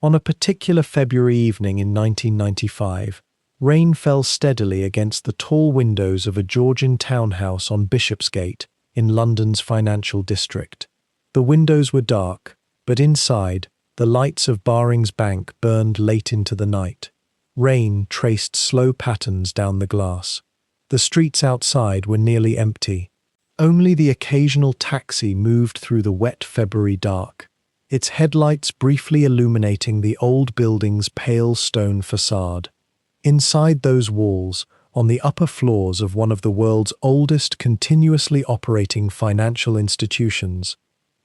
On a particular February evening in 1995, rain fell steadily against the tall windows of a Georgian townhouse on Bishopsgate in London's financial district. The windows were dark, but inside, the lights of Barings Bank burned late into the night. Rain traced slow patterns down the glass. The streets outside were nearly empty. Only the occasional taxi moved through the wet February dark, its headlights briefly illuminating the old building's pale stone facade. Inside those walls, on the upper floors of one of the world's oldest continuously operating financial institutions,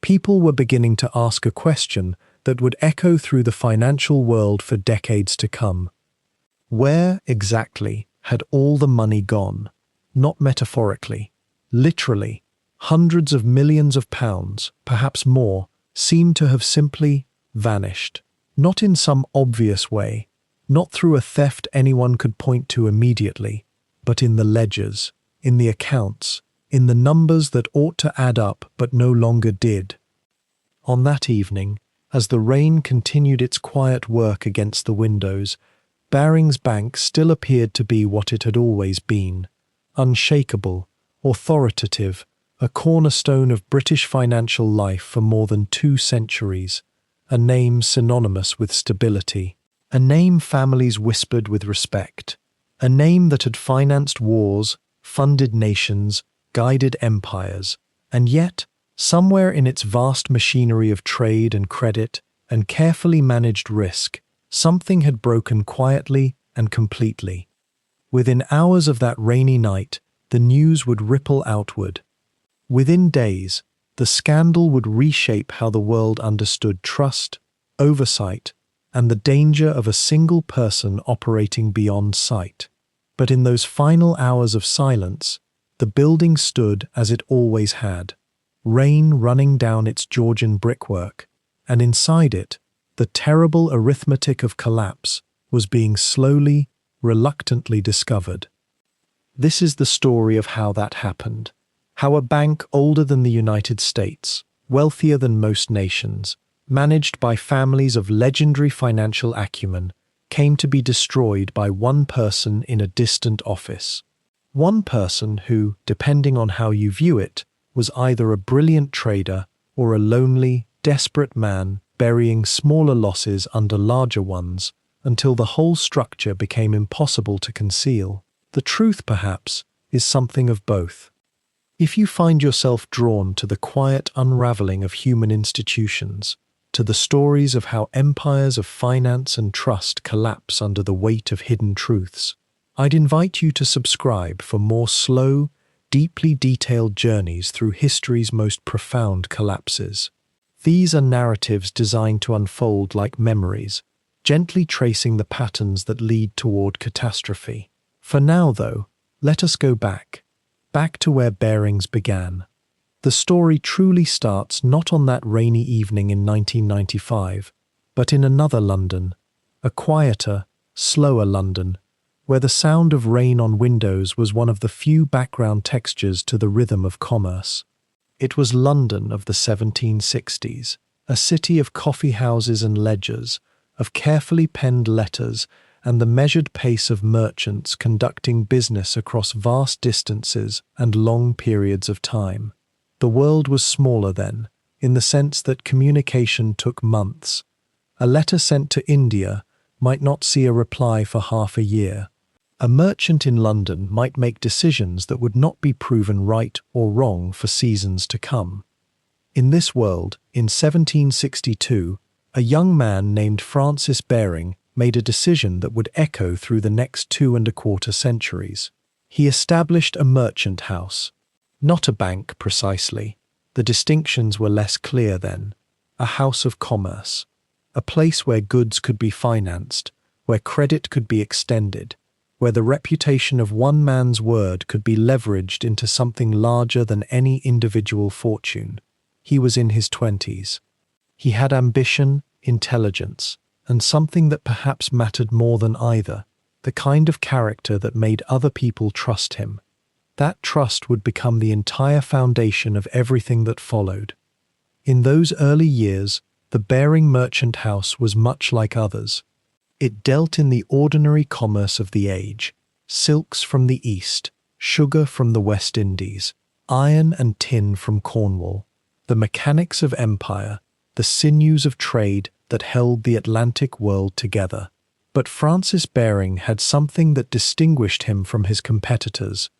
people were beginning to ask a question that would echo through the financial world for decades to come. Where, exactly, had all the money gone? Not metaphorically. Literally, hundreds of millions of pounds, perhaps more, seemed to have simply vanished. Not in some obvious way, not through a theft anyone could point to immediately, but in the ledgers, in the accounts, in the numbers that ought to add up but no longer did. On that evening, as the rain continued its quiet work against the windows, Barings Bank still appeared to be what it had always been, unshakable, authoritative, a cornerstone of British financial life for more than 2 centuries, a name synonymous with stability, a name families whispered with respect, a name that had financed wars, funded nations, guided empires, and yet, somewhere in its vast machinery of trade and credit and carefully managed risk, something had broken quietly and completely. Within hours of that rainy night, the news would ripple outward. Within days, the scandal would reshape how the world understood trust, oversight, and the danger of a single person operating beyond sight. But in those final hours of silence, the building stood as it always had, rain running down its Georgian brickwork, and inside it, the terrible arithmetic of collapse was being slowly, reluctantly discovered. This is the story of how that happened. How a bank older than the United States, wealthier than most nations, managed by families of legendary financial acumen, came to be destroyed by one person in a distant office. One person who, depending on how you view it, was either a brilliant trader or a lonely, desperate man burying smaller losses under larger ones until the whole structure became impossible to conceal. The truth, perhaps, is something of both. If you find yourself drawn to the quiet unraveling of human institutions, to the stories of how empires of finance and trust collapse under the weight of hidden truths, I'd invite you to subscribe for more slow, deeply detailed journeys through history's most profound collapses. These are narratives designed to unfold like memories, gently tracing the patterns that lead toward catastrophe. For now, though, let us go back to where Barings began. The story truly starts not on that rainy evening in 1995, but in another London, a quieter, slower London, where the sound of rain on windows was one of the few background textures to the rhythm of commerce. It was London of the 1760s, a city of coffee houses and ledgers, of carefully penned letters and the measured pace of merchants conducting business across vast distances and long periods of time. The world was smaller then, in the sense that communication took months. A letter sent to India might not see a reply for half a year. A merchant in London might make decisions that would not be proven right or wrong for seasons to come. In this world, in 1762, a young man named Francis Baring made a decision that would echo through the next 2¼ centuries. He established a merchant house. Not a bank, precisely. The distinctions were less clear then. A house of commerce. A place where goods could be financed, where credit could be extended, where the reputation of one man's word could be leveraged into something larger than any individual fortune. He was in his 20s. He had ambition, intelligence, and something that perhaps mattered more than either, the kind of character that made other people trust him. That trust would become the entire foundation of everything that followed. In those early years, The Baring Merchant House was much like others. It dealt in the ordinary commerce of the age: silks from the East, sugar from the West Indies, iron and tin from Cornwall, the mechanics of empire, the sinews of trade that held the Atlantic world together. But Francis Baring had something that distinguished him from his competitors.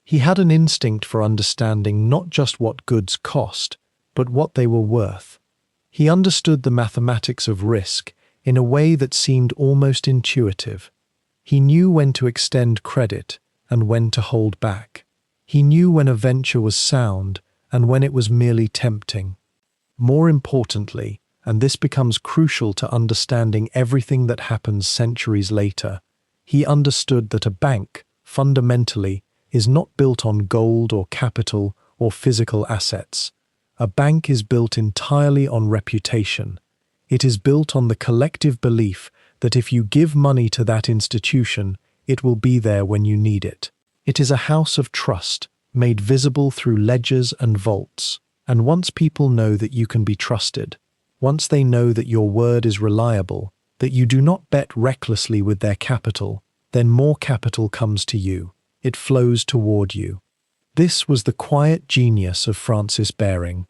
He had an instinct for understanding not just what goods cost, but what they were worth. He understood the mathematics of risk in a way that seemed almost intuitive. He knew when to extend credit and when to hold back. He knew when a venture was sound and when it was merely tempting. More importantly, and this becomes crucial to understanding everything that happens centuries later, he understood that a bank, fundamentally, is not built on gold or capital or physical assets. A bank is built entirely on reputation. It is built on the collective belief that if you give money to that institution, it will be there when you need it. It is a house of trust, made visible through ledgers and vaults. And once people know that you can be trusted, once they know that your word is reliable, that you do not bet recklessly with their capital, then more capital comes to you. It flows toward you. This was the quiet genius of Francis Baring.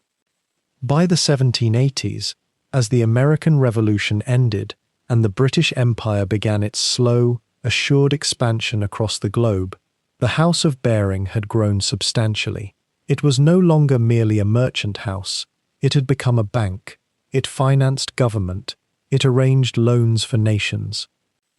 By the 1780s, as the American Revolution ended and the British Empire began its slow, assured expansion across the globe, the House of Baring had grown substantially. It was no longer merely a merchant house. It had become a bank. It financed government. It arranged loans for nations.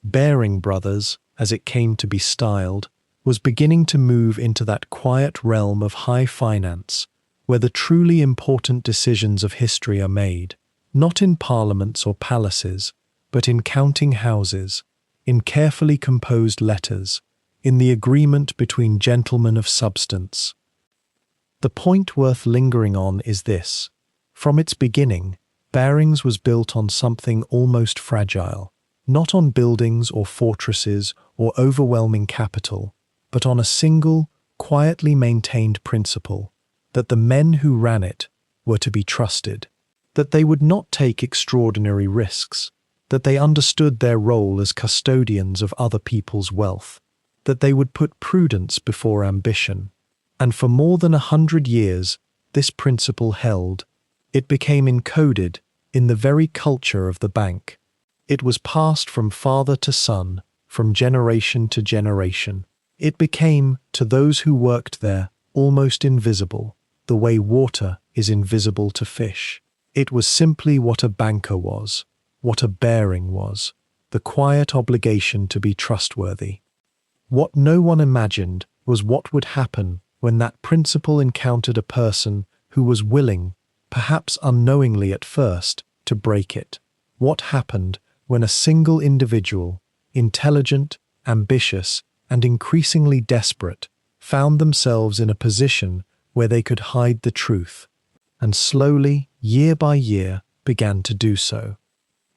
Baring Brothers, as it came to be styled, was beginning to move into that quiet realm of high finance, where the truly important decisions of history are made, not in parliaments or palaces, but in counting houses, in carefully composed letters, in the agreement between gentlemen of substance. The point worth lingering on is this. From its beginning, Barings was built on something almost fragile, not on buildings or fortresses or overwhelming capital, but on a single, quietly maintained principle, that the men who ran it were to be trusted, that they would not take extraordinary risks, that they understood their role as custodians of other people's wealth, that they would put prudence before ambition. And for more than 100 years, this principle held. It became encoded in the very culture of the bank. It was passed from father to son, from generation to generation. It became, to those who worked there, almost invisible, the way water is invisible to fish. It was simply what a banker was, what a Baring was, the quiet obligation to be trustworthy. What no one imagined was what would happen when that principle encountered a person who was willing, perhaps unknowingly at first, to break it. What happened when a single individual, intelligent, ambitious, and increasingly desperate, found themselves in a position where they could hide the truth, and slowly, year by year, began to do so.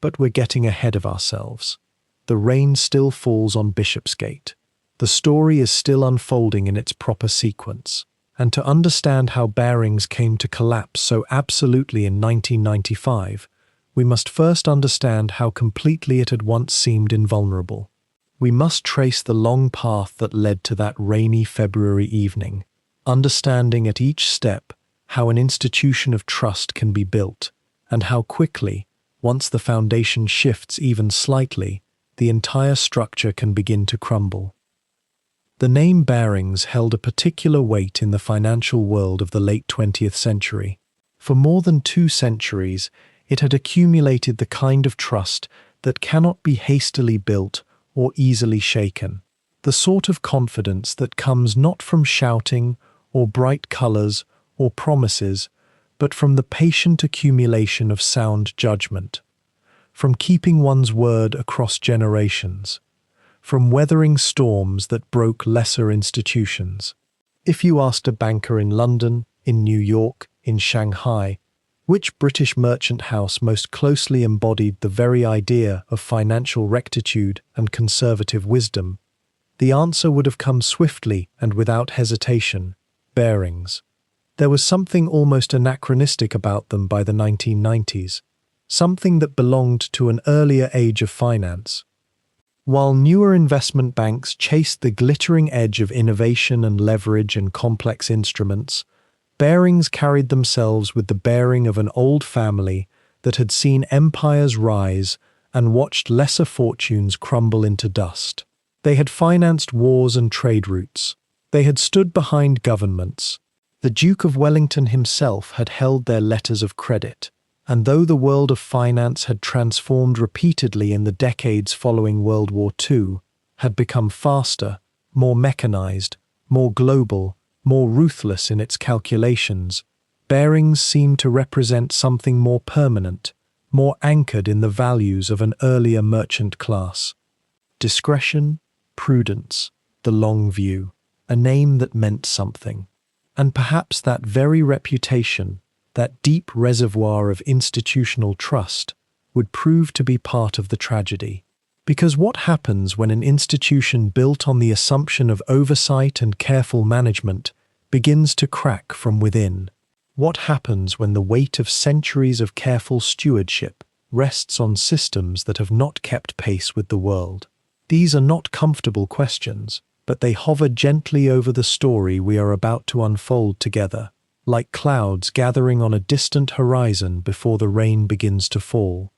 But we're getting ahead of ourselves. The rain still falls on Bishopsgate. The story is still unfolding in its proper sequence. And to understand how Barings came to collapse so absolutely in 1995, we must first understand how completely it had once seemed invulnerable. We must trace the long path that led to that rainy February evening, understanding at each step how an institution of trust can be built, and how quickly, once the foundation shifts even slightly, the entire structure can begin to crumble. The name Barings held a particular weight in the financial world of the late 20th century. For more than 2 centuries, it had accumulated the kind of trust that cannot be hastily built or easily shaken, the sort of confidence that comes not from shouting or bright colors or promises, but from the patient accumulation of sound judgment, from keeping one's word across generations, from weathering storms that broke lesser institutions. If you asked a banker in London, in New York, in Shanghai, which British merchant house most closely embodied the very idea of financial rectitude and conservative wisdom, the answer would have come swiftly and without hesitation: Barings. There was something almost anachronistic about them by the 1990s. something that belonged to an earlier age of finance. While newer investment banks chased the glittering edge of innovation and leverage and complex instruments, Barings carried themselves with the bearing of an old family that had seen empires rise and watched lesser fortunes crumble into dust. They had financed wars and trade routes. They had stood behind governments. The Duke of Wellington himself had held their letters of credit. And though the world of finance had transformed repeatedly in the decades following World War II, had become faster, more mechanized, more global, more ruthless in its calculations, Barings seemed to represent something more permanent, more anchored in the values of an earlier merchant class. Discretion, prudence, the long view, a name that meant something. And perhaps that very reputation, that deep reservoir of institutional trust, would prove to be part of the tragedy. Because what happens when an institution built on the assumption of oversight and careful management begins to crack from within? What happens when the weight of centuries of careful stewardship rests on systems that have not kept pace with the world? These are not comfortable questions, but they hover gently over the story we are about to unfold together, like clouds gathering on a distant horizon before the rain begins to fall.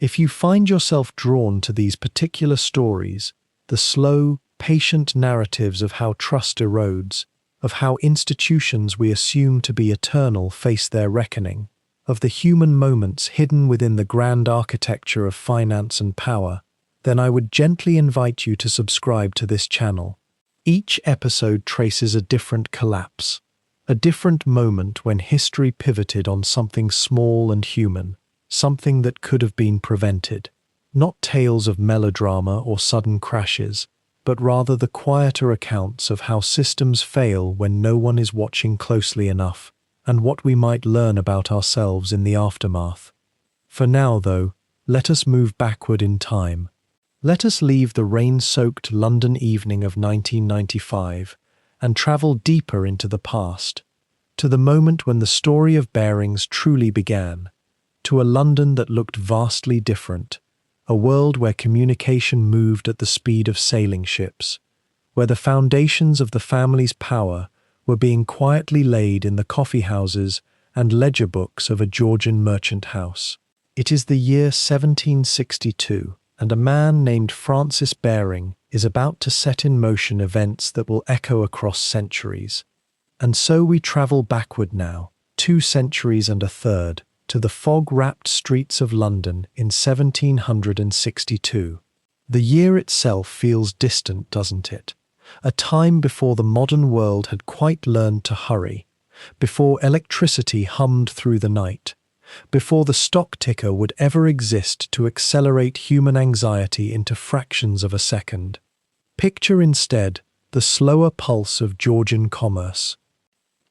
If you find yourself drawn to these particular stories, the slow, patient narratives of how trust erodes, of how institutions we assume to be eternal face their reckoning, of the human moments hidden within the grand architecture of finance and power, then I would gently invite you to subscribe to this channel. Each episode traces a different collapse, a different moment when history pivoted on something small and human, something that could have been prevented. Not tales of melodrama or sudden crashes, but rather the quieter accounts of how systems fail when no one is watching closely enough, and what we might learn about ourselves in the aftermath. For now, though, let us move backward in time. Let us leave the rain-soaked London evening of 1995 and travel deeper into the past, to the moment when the story of Barings truly began, to a London that looked vastly different, a world where communication moved at the speed of sailing ships, where the foundations of the family's power were being quietly laid in the coffee houses and ledger books of a Georgian merchant house. It is the year 1762, and a man named Francis Baring is about to set in motion events that will echo across centuries. And so we travel backward now, 2 centuries and a third, to the fog-wrapped streets of London in 1762. The year itself feels distant, doesn't it? A time before the modern world had quite learned to hurry, before electricity hummed through the night, before the stock ticker would ever exist to accelerate human anxiety into fractions of a second. Picture instead the slower pulse of Georgian commerce.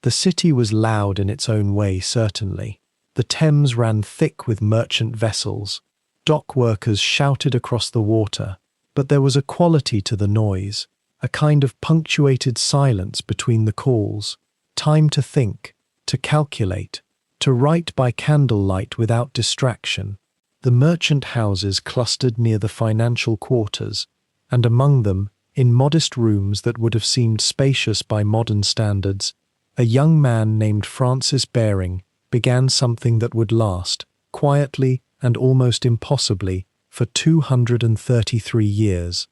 The city was loud in its own way, certainly. The Thames ran thick with merchant vessels. Dock workers shouted across the water, but there was a quality to the noise, a kind of punctuated silence between the calls, time to think, to calculate, to write by candlelight without distraction. The merchant houses clustered near the financial quarters, and among them, in modest rooms that would have seemed spacious by modern standards, a young man named Francis Baring began something that would last, quietly and almost impossibly, for 233 years.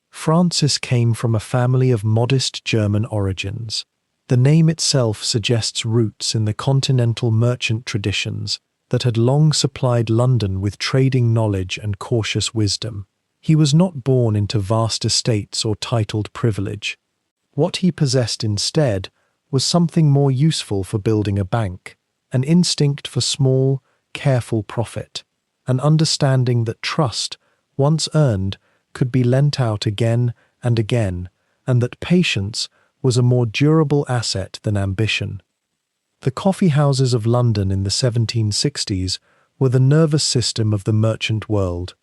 Francis came from a family of modest German origins. The name itself suggests roots in the continental merchant traditions that had long supplied London with trading knowledge and cautious wisdom. He was not born into vast estates or titled privilege. What he possessed instead was something more useful for building a bank, an instinct for small, careful profit, an understanding that trust, once earned, could be lent out again and again, and that patience was a more durable asset than ambition. The coffee houses of London in the 1760s were the nervous system of the merchant world.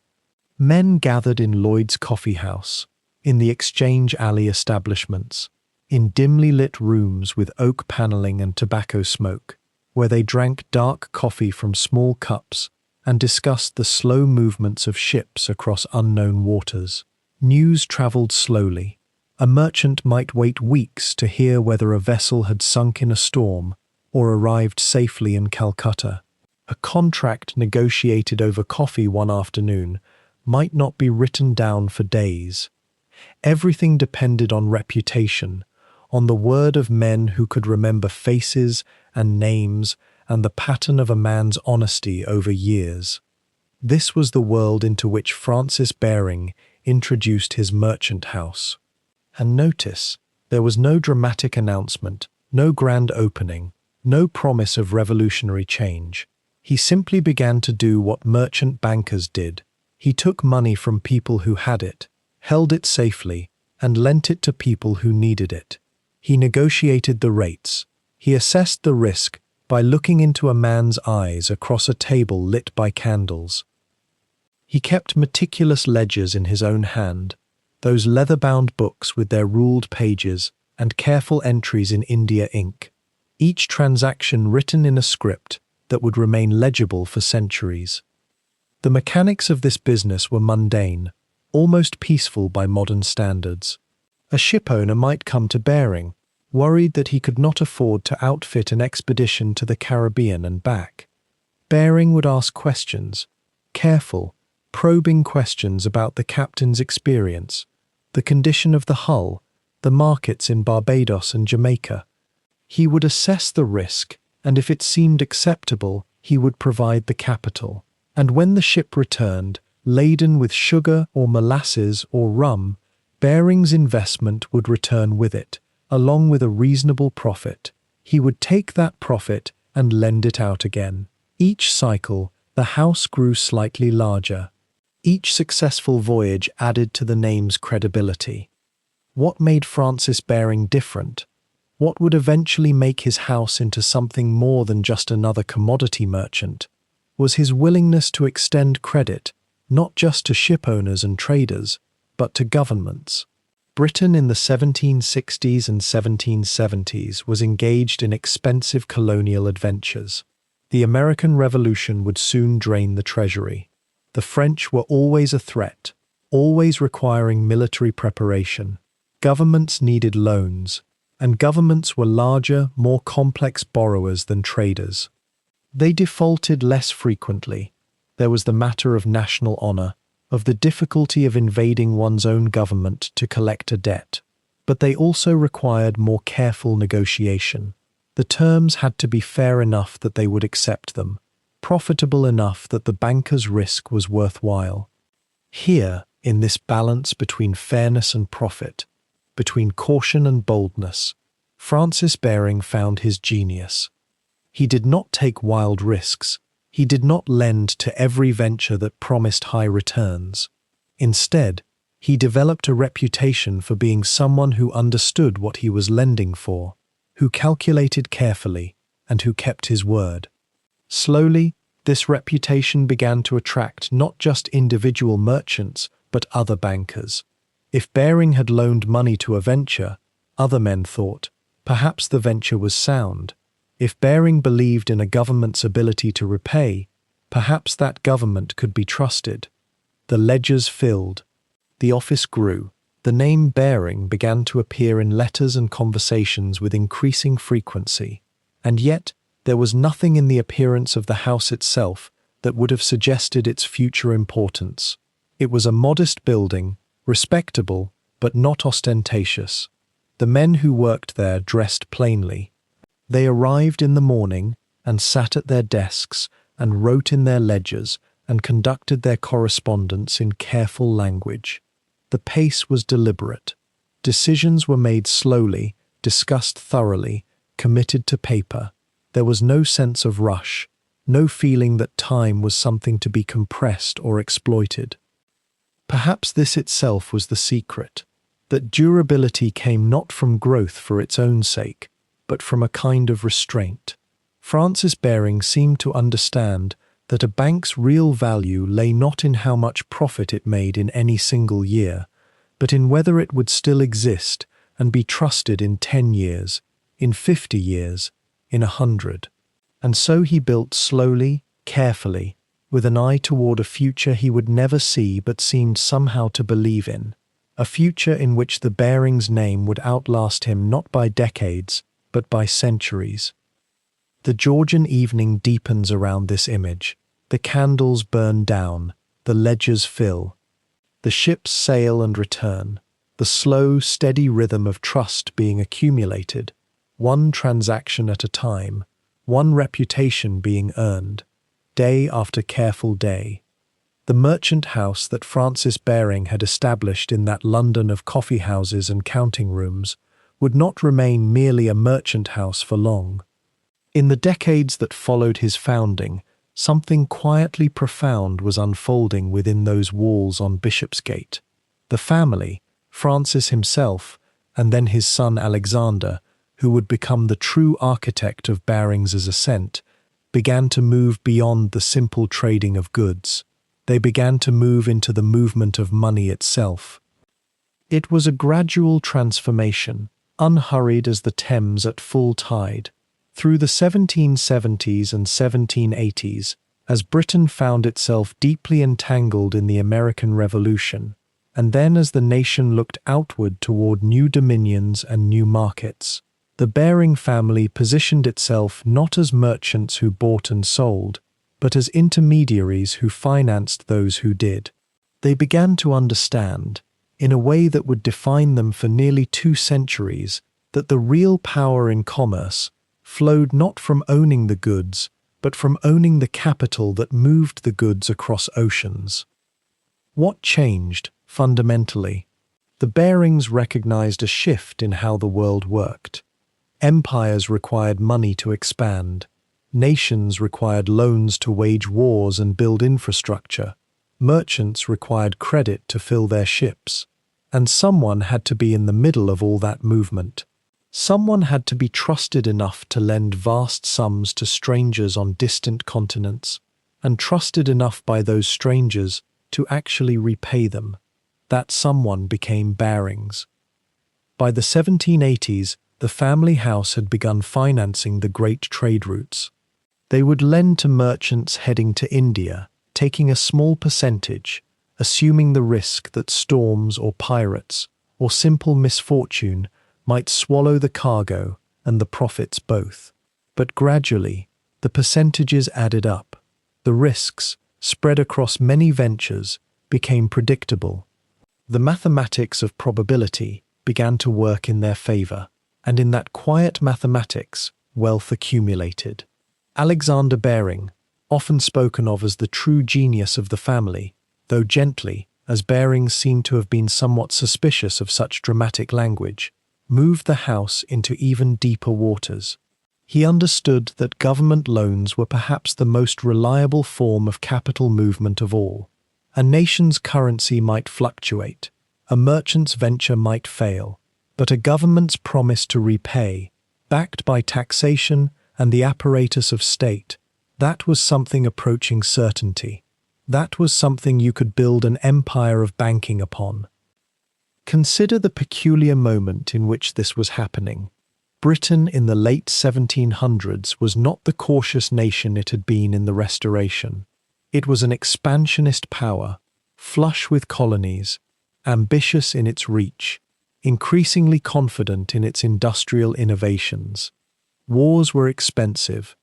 Men gathered in Lloyd's Coffee House, in the Exchange Alley establishments, in dimly lit rooms with oak panelling and tobacco smoke, where they drank dark coffee from small cups and discussed the slow movements of ships across unknown waters. News travelled slowly. A merchant might wait weeks to hear whether a vessel had sunk in a storm or arrived safely in Calcutta. A contract negotiated over coffee one afternoon might not be written down for days. Everything depended on reputation, on the word of men who could remember faces and names and the pattern of a man's honesty over years. This was the world into which Francis Baring introduced his merchant house. And notice, there was no dramatic announcement, no grand opening, no promise of revolutionary change. He simply began to do what merchant bankers did. He took money from people who had it, held it safely, and lent it to people who needed it. He negotiated the rates. He assessed the risk by looking into a man's eyes across a table lit by candles. He kept meticulous ledgers in his own hand, those leather-bound books with their ruled pages and careful entries in India ink, each transaction written in a script that would remain legible for centuries. The mechanics of this business were mundane, almost peaceful by modern standards. A shipowner might come to Baring, worried that he could not afford to outfit an expedition to the Caribbean and back. Baring would ask questions, careful, probing questions about the captain's experience, the condition of the hull, the markets in Barbados and Jamaica. He would assess the risk, and if it seemed acceptable, he would provide the capital. And when the ship returned, laden with sugar or molasses or rum, Baring's investment would return with it, along with a reasonable profit. He would take that profit and lend it out again. Each cycle, the house grew slightly larger. Each successful voyage added to the name's credibility. What made Francis Baring different? What would eventually make his house into something more than just another commodity merchant was his willingness to extend credit, not just to shipowners and traders, but to governments. Britain in the 1760s and 1770s was engaged in expensive colonial adventures. The American Revolution would soon drain the treasury. The French were always a threat, always requiring military preparation. Governments needed loans, and governments were larger, more complex borrowers than traders. They defaulted less frequently. There was the matter of national honor, of the difficulty of invading one's own government to collect a debt. But they also required more careful negotiation. The terms had to be fair enough that they would accept them, profitable enough that the banker's risk was worthwhile. Here, in this balance between fairness and profit, between caution and boldness, Francis Baring found his genius. He did not take wild risks. He did not lend to every venture that promised high returns. Instead, he developed a reputation for being someone who understood what he was lending for, who calculated carefully, and who kept his word. Slowly, this reputation began to attract not just individual merchants, but other bankers. If Baring had loaned money to a venture, other men thought, perhaps the venture was sound. If Baring believed in a government's ability to repay, perhaps that government could be trusted. The ledgers filled. The office grew. The name Baring began to appear in letters and conversations with increasing frequency. And yet, there was nothing in the appearance of the house itself that would have suggested its future importance. It was a modest building, respectable, but not ostentatious. The men who worked there dressed plainly. They arrived in the morning and sat at their desks and wrote in their ledgers and conducted their correspondence in careful language. The pace was deliberate. Decisions were made slowly, discussed thoroughly, committed to paper. There was no sense of rush, no feeling that time was something to be compressed or exploited. Perhaps this itself was the secret, that durability came not from growth for its own sake, but from a kind of restraint. Francis Baring seemed to understand that a bank's real value lay not in how much profit it made in any single year, but in whether it would still exist and be trusted in 10 years, in 50 years, in 100. And so he built slowly, carefully, with an eye toward a future he would never see but seemed somehow to believe in, a future in which the Barings name would outlast him not by decades, but by centuries. The Georgian evening deepens around this image. The candles burn down, the ledgers fill. The ships sail and return, the slow, steady rhythm of trust being accumulated, one transaction at a time, one reputation being earned, day after careful day. The merchant house that Francis Baring had established in that London of coffee houses and counting rooms would not remain merely a merchant house for long. In the decades that followed his founding, something quietly profound was unfolding within those walls on Bishopsgate. The family, Francis himself, and then his son Alexander, who would become the true architect of Barings's ascent, began to move beyond the simple trading of goods. They began to move into the movement of money itself. It was a gradual transformation, unhurried as the Thames at full tide. Through the 1770s and 1780s, as Britain found itself deeply entangled in the American Revolution, and then as the nation looked outward toward new dominions and new markets, the Baring family positioned itself not as merchants who bought and sold, but as intermediaries who financed those who did. They began to understand, in a way that would define them for nearly 2 centuries, that the real power in commerce flowed not from owning the goods, but from owning the capital that moved the goods across oceans. What changed, fundamentally? The Barings recognized a shift in how the world worked. Empires required money to expand. Nations required loans to wage wars and build infrastructure. Merchants required credit to fill their ships. And someone had to be in the middle of all that movement. Someone had to be trusted enough to lend vast sums to strangers on distant continents, and trusted enough by those strangers to actually repay them. That someone became Barings. By the 1780s, the family house had begun financing the great trade routes. They would lend to merchants heading to India, taking a small percentage, assuming the risk that storms or pirates or simple misfortune might swallow the cargo and the profits both. But gradually, the percentages added up. The risks, spread across many ventures, became predictable. The mathematics of probability began to work in their favor, and in that quiet mathematics, wealth accumulated. Alexander Baring, often spoken of as the true genius of the family, though gently, as Barings seemed to have been somewhat suspicious of such dramatic language, moved the house into even deeper waters. He understood that government loans were perhaps the most reliable form of capital movement of all. A nation's currency might fluctuate, a merchant's venture might fail, but a government's promise to repay, backed by taxation and the apparatus of state, that was something approaching certainty. That was something you could build an empire of banking upon. Consider the peculiar moment in which this was happening. Britain in the late 1700s was not the cautious nation it had been in the Restoration. It was an expansionist power, flush with colonies, ambitious in its reach, increasingly confident in its industrial innovations. Wars were expensive.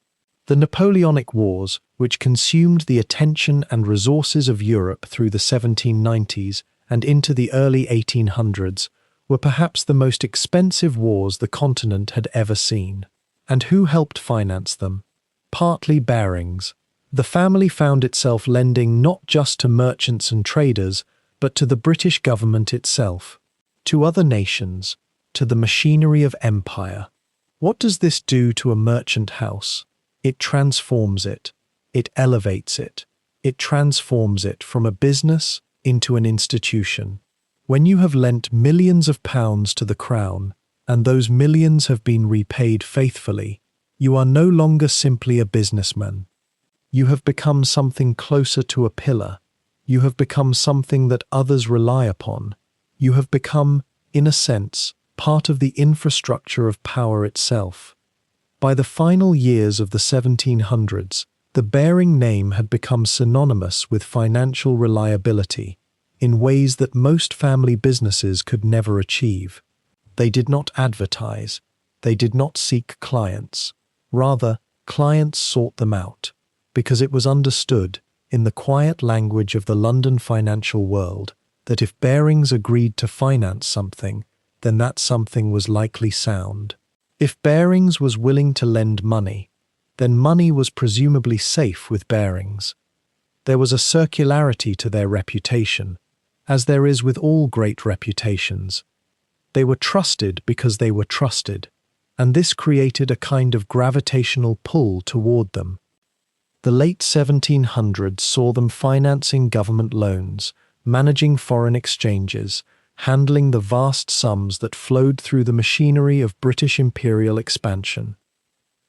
The Napoleonic Wars, which consumed the attention and resources of Europe through the 1790s and into the early 1800s, were perhaps the most expensive wars the continent had ever seen. And who helped finance them? Partly Barings. The family found itself lending not just to merchants and traders, but to the British government itself, to other nations, to the machinery of empire. What does this do to a merchant house? It transforms it. It elevates it. It transforms it from a business into an institution. When you have lent millions of pounds to the Crown, and those millions have been repaid faithfully, you are no longer simply a businessman. You have become something closer to a pillar. You have become something that others rely upon. You have become, in a sense, part of the infrastructure of power itself. By the final years of the 1700s, The Baring name had become synonymous with financial reliability in ways that most family businesses could never achieve. They did not advertise. They did not seek clients. Rather, clients sought them out, because it was understood, in the quiet language of the London financial world, that if Barings agreed to finance something, then that something was likely sound. If Barings was willing to lend money, then money was presumably safe with Barings. There was a circularity to their reputation, as there is with all great reputations. They were trusted because they were trusted, and this created a kind of gravitational pull toward them. The late 1700s saw them financing government loans, managing foreign exchanges, handling the vast sums that flowed through the machinery of British imperial expansion.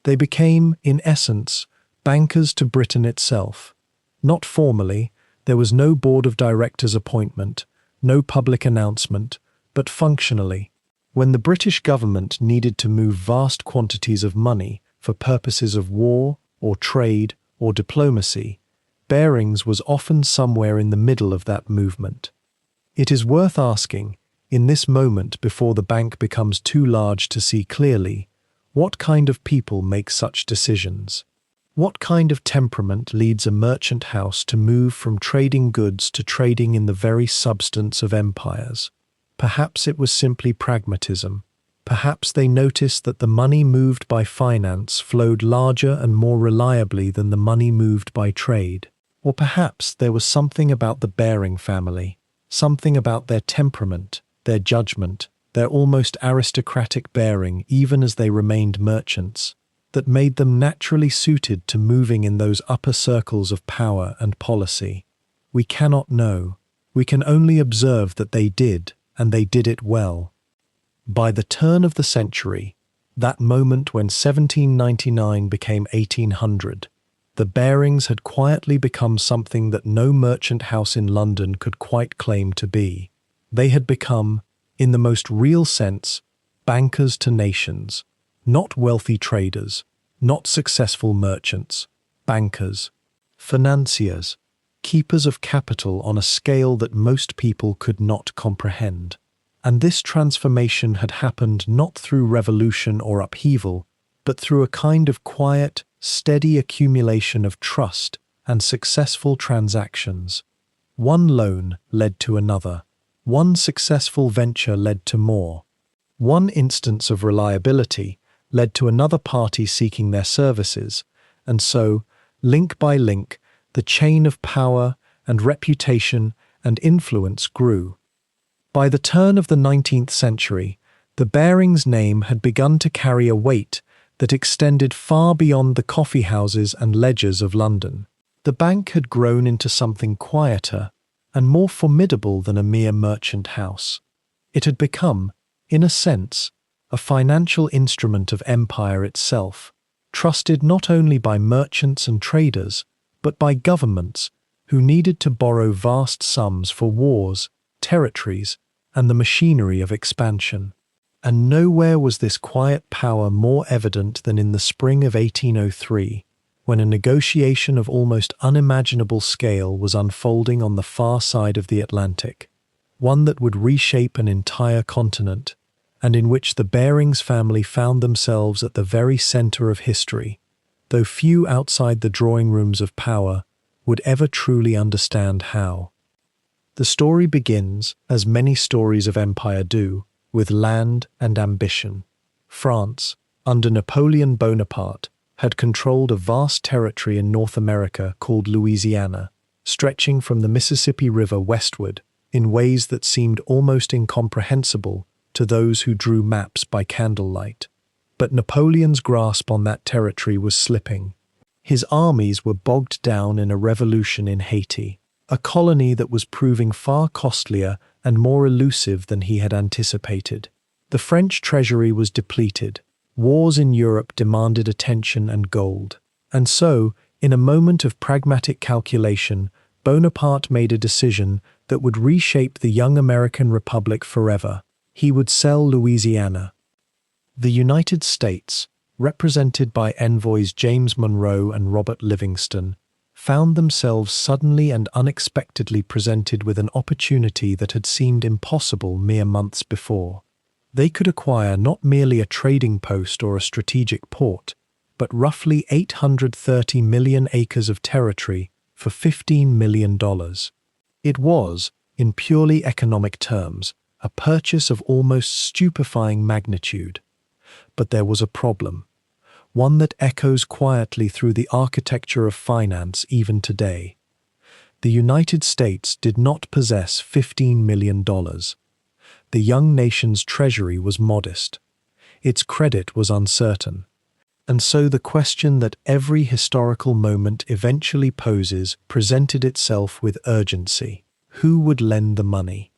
They became, in essence, bankers to Britain itself. Not formally, there was no board of directors appointment, no public announcement, but functionally, when the British government needed to move vast quantities of money for purposes of war or trade or diplomacy, Barings was often somewhere in the middle of that movement. It is worth asking, in this moment before the bank becomes too large to see clearly, what kind of people make such decisions? What kind of temperament leads a merchant house to move from trading goods to trading in the very substance of empires? Perhaps it was simply pragmatism. Perhaps they noticed that the money moved by finance flowed larger and more reliably than the money moved by trade. Or perhaps there was something about the Baring family, something about their temperament, their judgment, their almost aristocratic bearing even as they remained merchants, that made them naturally suited to moving in those upper circles of power and policy. We cannot know. We can only observe that they did, and they did it well. By the turn of the century, that moment when 1799 became 1800, the Barings had quietly become something that no merchant house in London could quite claim to be. They had become, in the most real sense, bankers to nations, not wealthy traders, not successful merchants, bankers, financiers, keepers of capital on a scale that most people could not comprehend. And this transformation had happened not through revolution or upheaval, but through a kind of quiet, steady accumulation of trust and successful transactions. One loan led to another. One successful venture led to more. One instance of reliability led to another party seeking their services, and so, link by link, the chain of power and reputation and influence grew. By the turn of the 19th century, the Barings name had begun to carry a weight that extended far beyond the coffee houses and ledgers of London. The bank had grown into something quieter and more formidable than a mere merchant house. It had become, in a sense, a financial instrument of empire itself, trusted not only by merchants and traders, but by governments who needed to borrow vast sums for wars, territories, and the machinery of expansion. And nowhere was this quiet power more evident than in the spring of 1803, when a negotiation of almost unimaginable scale was unfolding on the far side of the Atlantic, one that would reshape an entire continent, and in which the Barings family found themselves at the very center of history, though few outside the drawing rooms of power would ever truly understand how. The story begins, as many stories of empire do, with land and ambition. France, under Napoleon Bonaparte, had controlled a vast territory in North America called Louisiana, stretching from the Mississippi River westward in ways that seemed almost incomprehensible to those who drew maps by candlelight. But Napoleon's grasp on that territory was slipping. His armies were bogged down in a revolution in Haiti, a colony that was proving far costlier and more elusive than he had anticipated. The French treasury was depleted. Wars in Europe demanded attention and gold. And so, in a moment of pragmatic calculation, Bonaparte made a decision that would reshape the young American Republic forever. He would sell Louisiana. The United States, represented by envoys James Monroe and Robert Livingston, found themselves suddenly and unexpectedly presented with an opportunity that had seemed impossible mere months before. They could acquire not merely a trading post or a strategic port, but roughly 830 million acres of territory for $15 million. It was, in purely economic terms, a purchase of almost stupefying magnitude. But there was a problem, one that echoes quietly through the architecture of finance even today. The United States did not possess $15 million. The young nation's treasury was modest. Its credit was uncertain. And so the question that every historical moment eventually poses presented itself with urgency. Who would lend the money?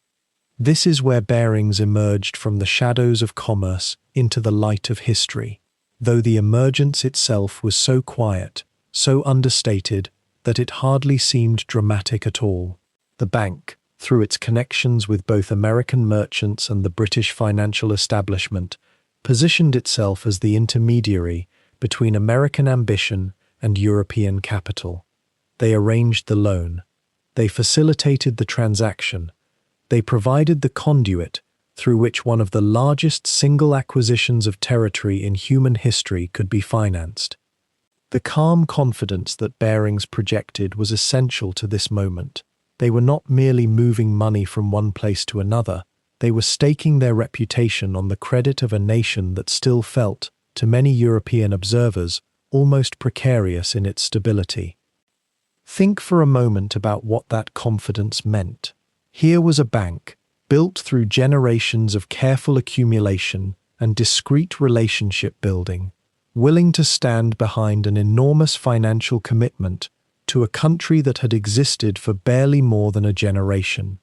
This is where Barings emerged from the shadows of commerce into the light of history, though the emergence itself was so quiet, so understated, that it hardly seemed dramatic at all. The bank, through its connections with both American merchants and the British financial establishment, positioned itself as the intermediary between American ambition and European capital. They arranged the loan. They facilitated the transaction. They provided the conduit through which one of the largest single acquisitions of territory in human history could be financed. The calm confidence that Barings projected was essential to this moment. They were not merely moving money from one place to another, they were staking their reputation on the credit of a nation that still felt, to many European observers, almost precarious in its stability. Think for a moment about what that confidence meant. Here was a bank, built through generations of careful accumulation and discreet relationship building, willing to stand behind an enormous financial commitment to a country that had existed for barely more than a generation.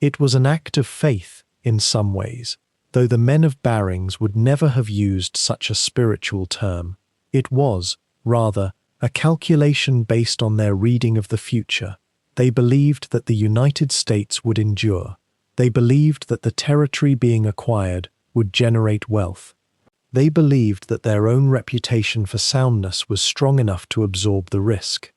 It was an act of faith, in some ways, though the men of Barings would never have used such a spiritual term. It was, rather, a calculation based on their reading of the future. They believed that the United States would endure. They believed that the territory being acquired would generate wealth. They believed that their own reputation for soundness was strong enough to absorb the risk.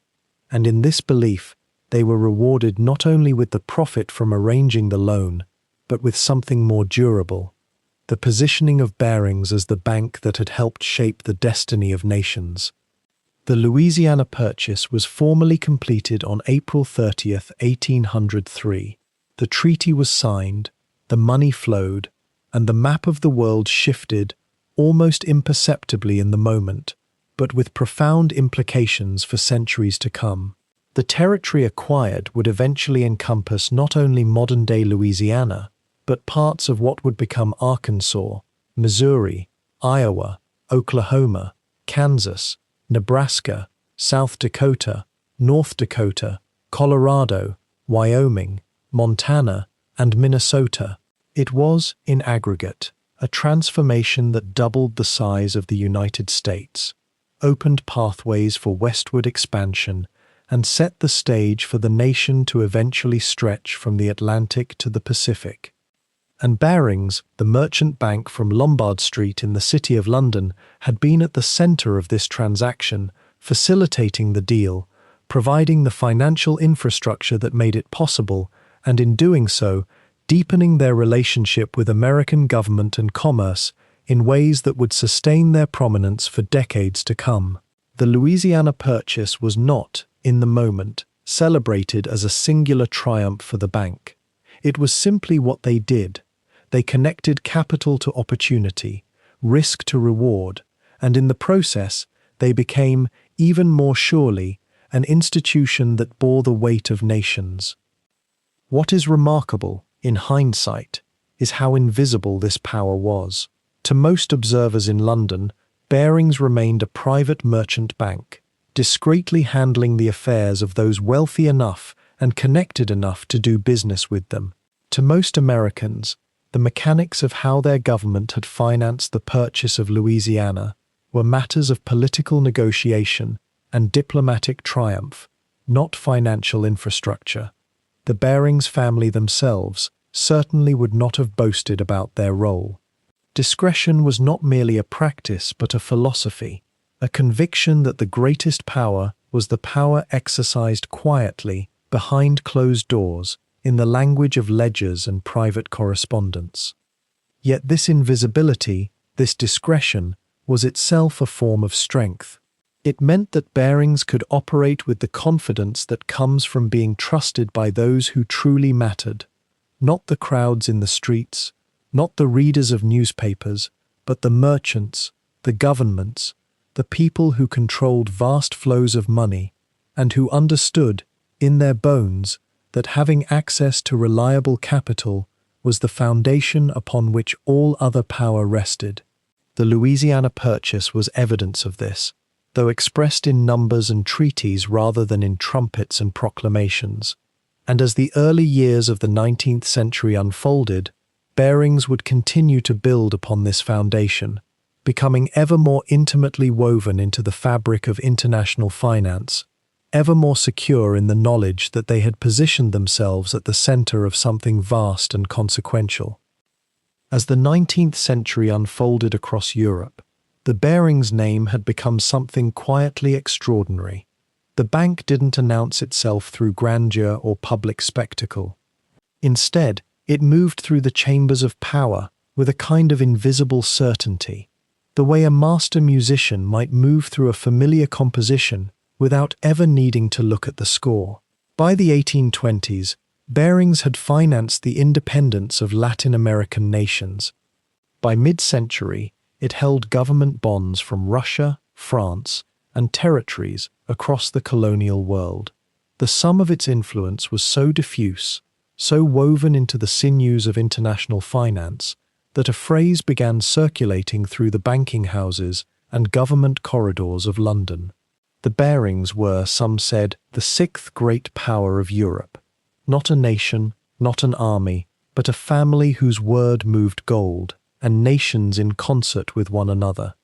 And in this belief, they were rewarded not only with the profit from arranging the loan, but with something more durable, the positioning of Barings as the bank that had helped shape the destiny of nations. The Louisiana Purchase was formally completed on April 30th, 1803. The treaty was signed, the money flowed, and the map of the world shifted, almost imperceptibly in the moment, but with profound implications for centuries to come. The territory acquired would eventually encompass not only modern-day Louisiana, but parts of what would become Arkansas, Missouri, Iowa, Oklahoma, Kansas, Nebraska, South Dakota, North Dakota, Colorado, Wyoming, Montana, and Minnesota. It was, in aggregate, a transformation that doubled the size of the United States, opened pathways for westward expansion, and set the stage for the nation to eventually stretch from the Atlantic to the Pacific. And Barings, the merchant bank from Lombard Street in the City of London, had been at the centre of this transaction, facilitating the deal, providing the financial infrastructure that made it possible, and in doing so, deepening their relationship with American government and commerce in ways that would sustain their prominence for decades to come. The Louisiana Purchase was not, in the moment, celebrated as a singular triumph for the bank. It was simply what they did. They connected capital to opportunity, risk to reward, and in the process, they became, even more surely, an institution that bore the weight of nations. What is remarkable, in hindsight, is how invisible this power was. To most observers in London, Barings remained a private merchant bank, discreetly handling the affairs of those wealthy enough and connected enough to do business with them. To most Americans, the mechanics of how their government had financed the purchase of Louisiana were matters of political negotiation and diplomatic triumph, not financial infrastructure. The Barings family themselves certainly would not have boasted about their role. Discretion was not merely a practice but a philosophy, a conviction that the greatest power was the power exercised quietly, behind closed doors, in the language of ledgers and private correspondence. Yet this invisibility, this discretion, was itself a form of strength. It meant that Barings could operate with the confidence that comes from being trusted by those who truly mattered, not the crowds in the streets, not the readers of newspapers, but the merchants, the governments, the people who controlled vast flows of money, and who understood, in their bones, that having access to reliable capital was the foundation upon which all other power rested. The Louisiana Purchase was evidence of this, though expressed in numbers and treaties rather than in trumpets and proclamations. And as the early years of the 19th century unfolded, Barings would continue to build upon this foundation, becoming ever more intimately woven into the fabric of international finance, ever more secure in the knowledge that they had positioned themselves at the center of something vast and consequential. As the 19th century unfolded across Europe, the Barings name had become something quietly extraordinary. The bank didn't announce itself through grandeur or public spectacle. Instead, it moved through the chambers of power with a kind of invisible certainty, the way a master musician might move through a familiar composition without ever needing to look at the score. By the 1820s, Barings had financed the independence of Latin American nations. By mid-century, it held government bonds from Russia, France, and territories across the colonial world. The sum of its influence was so diffuse, so woven into the sinews of international finance, that a phrase began circulating through the banking houses and government corridors of London. The Barings were, some said, the sixth great power of Europe. Not a nation, not an army, but a family whose word moved gold, and nations in concert with one another.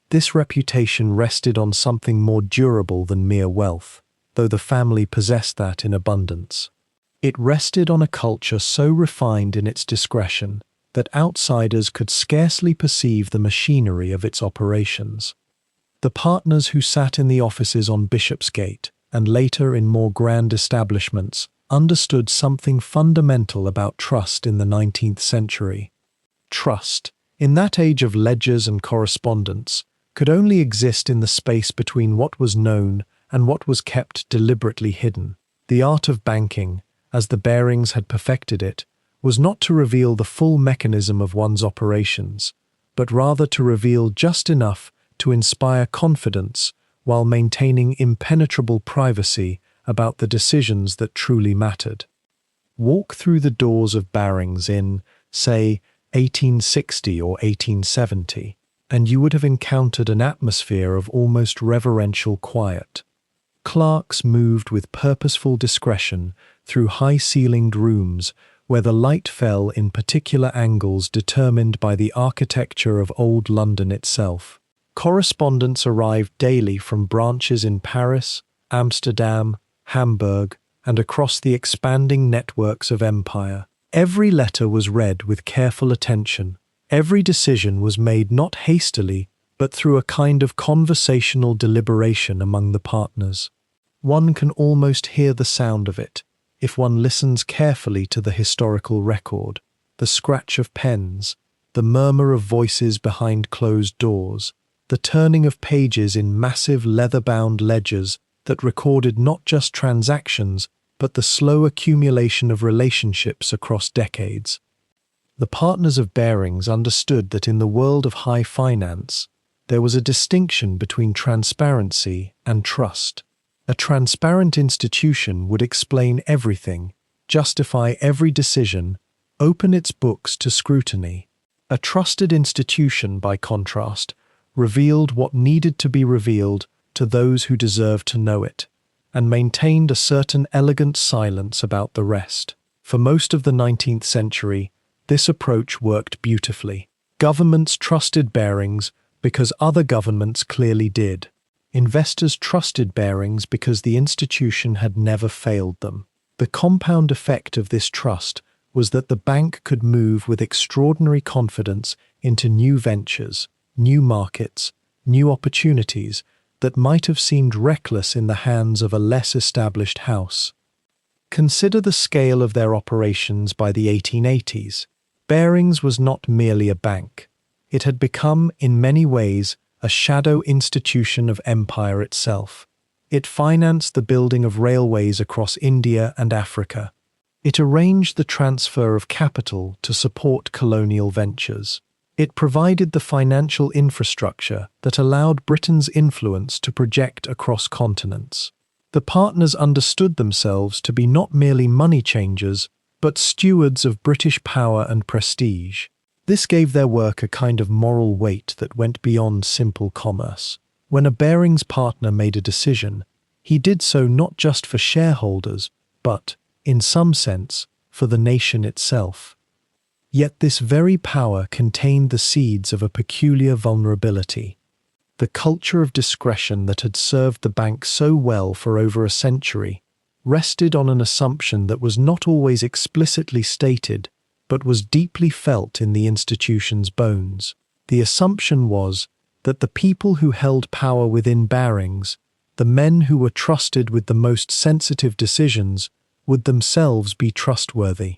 This reputation rested on something more durable than mere wealth, though the family possessed that in abundance. It rested on a culture so refined in its discretion that outsiders could scarcely perceive the machinery of its operations. The partners who sat in the offices on Bishopsgate, and later in more grand establishments, understood something fundamental about trust in the 19th century. Trust, in that age of ledgers and correspondence, could only exist in the space between what was known and what was kept deliberately hidden. The art of banking, as the Barings had perfected it, was not to reveal the full mechanism of one's operations, but rather to reveal just enough to inspire confidence while maintaining impenetrable privacy about the decisions that truly mattered. Walk through the doors of Barings in, say, 1860 or 1870, and you would have encountered an atmosphere of almost reverential quiet. Clerks moved with purposeful discretion through high-ceilinged rooms where the light fell in particular angles determined by the architecture of old London itself. Correspondence arrived daily from branches in Paris, Amsterdam, Hamburg, and across the expanding networks of empire. Every letter was read with careful attention. Every decision was made not hastily, but through a kind of conversational deliberation among the partners. One can almost hear the sound of it, if one listens carefully to the historical record, the scratch of pens, the murmur of voices behind closed doors, the turning of pages in massive leather-bound ledgers that recorded not just transactions, but the slow accumulation of relationships across decades. The partners of Barings understood that in the world of high finance, there was a distinction between transparency and trust. A transparent institution would explain everything, justify every decision, open its books to scrutiny. A trusted institution, by contrast, revealed what needed to be revealed to those who deserved to know it, and maintained a certain elegant silence about the rest. For most of the 19th century, this approach worked beautifully. Governments trusted Barings because other governments clearly did. Investors trusted Barings because the institution had never failed them. The compound effect of this trust was that the bank could move with extraordinary confidence into new ventures, new markets, new opportunities that might have seemed reckless in the hands of a less established house. Consider the scale of their operations by the 1880s. Barings was not merely a bank. It had become, in many ways, a shadow institution of empire itself. It financed the building of railways across India and Africa. It arranged the transfer of capital to support colonial ventures. It provided the financial infrastructure that allowed Britain's influence to project across continents. The partners understood themselves to be not merely money changers, but stewards of British power and prestige. This gave their work a kind of moral weight that went beyond simple commerce. When a Barings partner made a decision, he did so not just for shareholders, but, in some sense, for the nation itself. Yet this very power contained the seeds of a peculiar vulnerability. The culture of discretion that had served the bank so well for over a century rested on an assumption that was not always explicitly stated, but was deeply felt in the institution's bones. The assumption was that the people who held power within Barings, the men who were trusted with the most sensitive decisions, would themselves be trustworthy.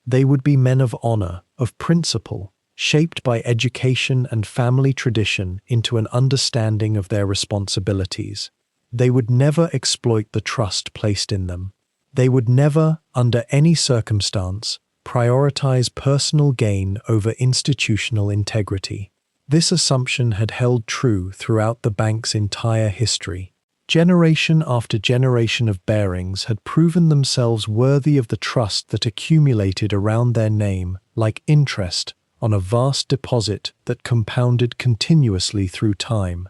They would be men of honor, of principle, shaped by education and family tradition into an understanding of their responsibilities. They would never exploit the trust placed in them. They would never, under any circumstance, prioritize personal gain over institutional integrity. This assumption had held true throughout the bank's entire history. Generation after generation of Barings had proven themselves worthy of the trust that accumulated around their name like interest on a vast deposit that compounded continuously through time.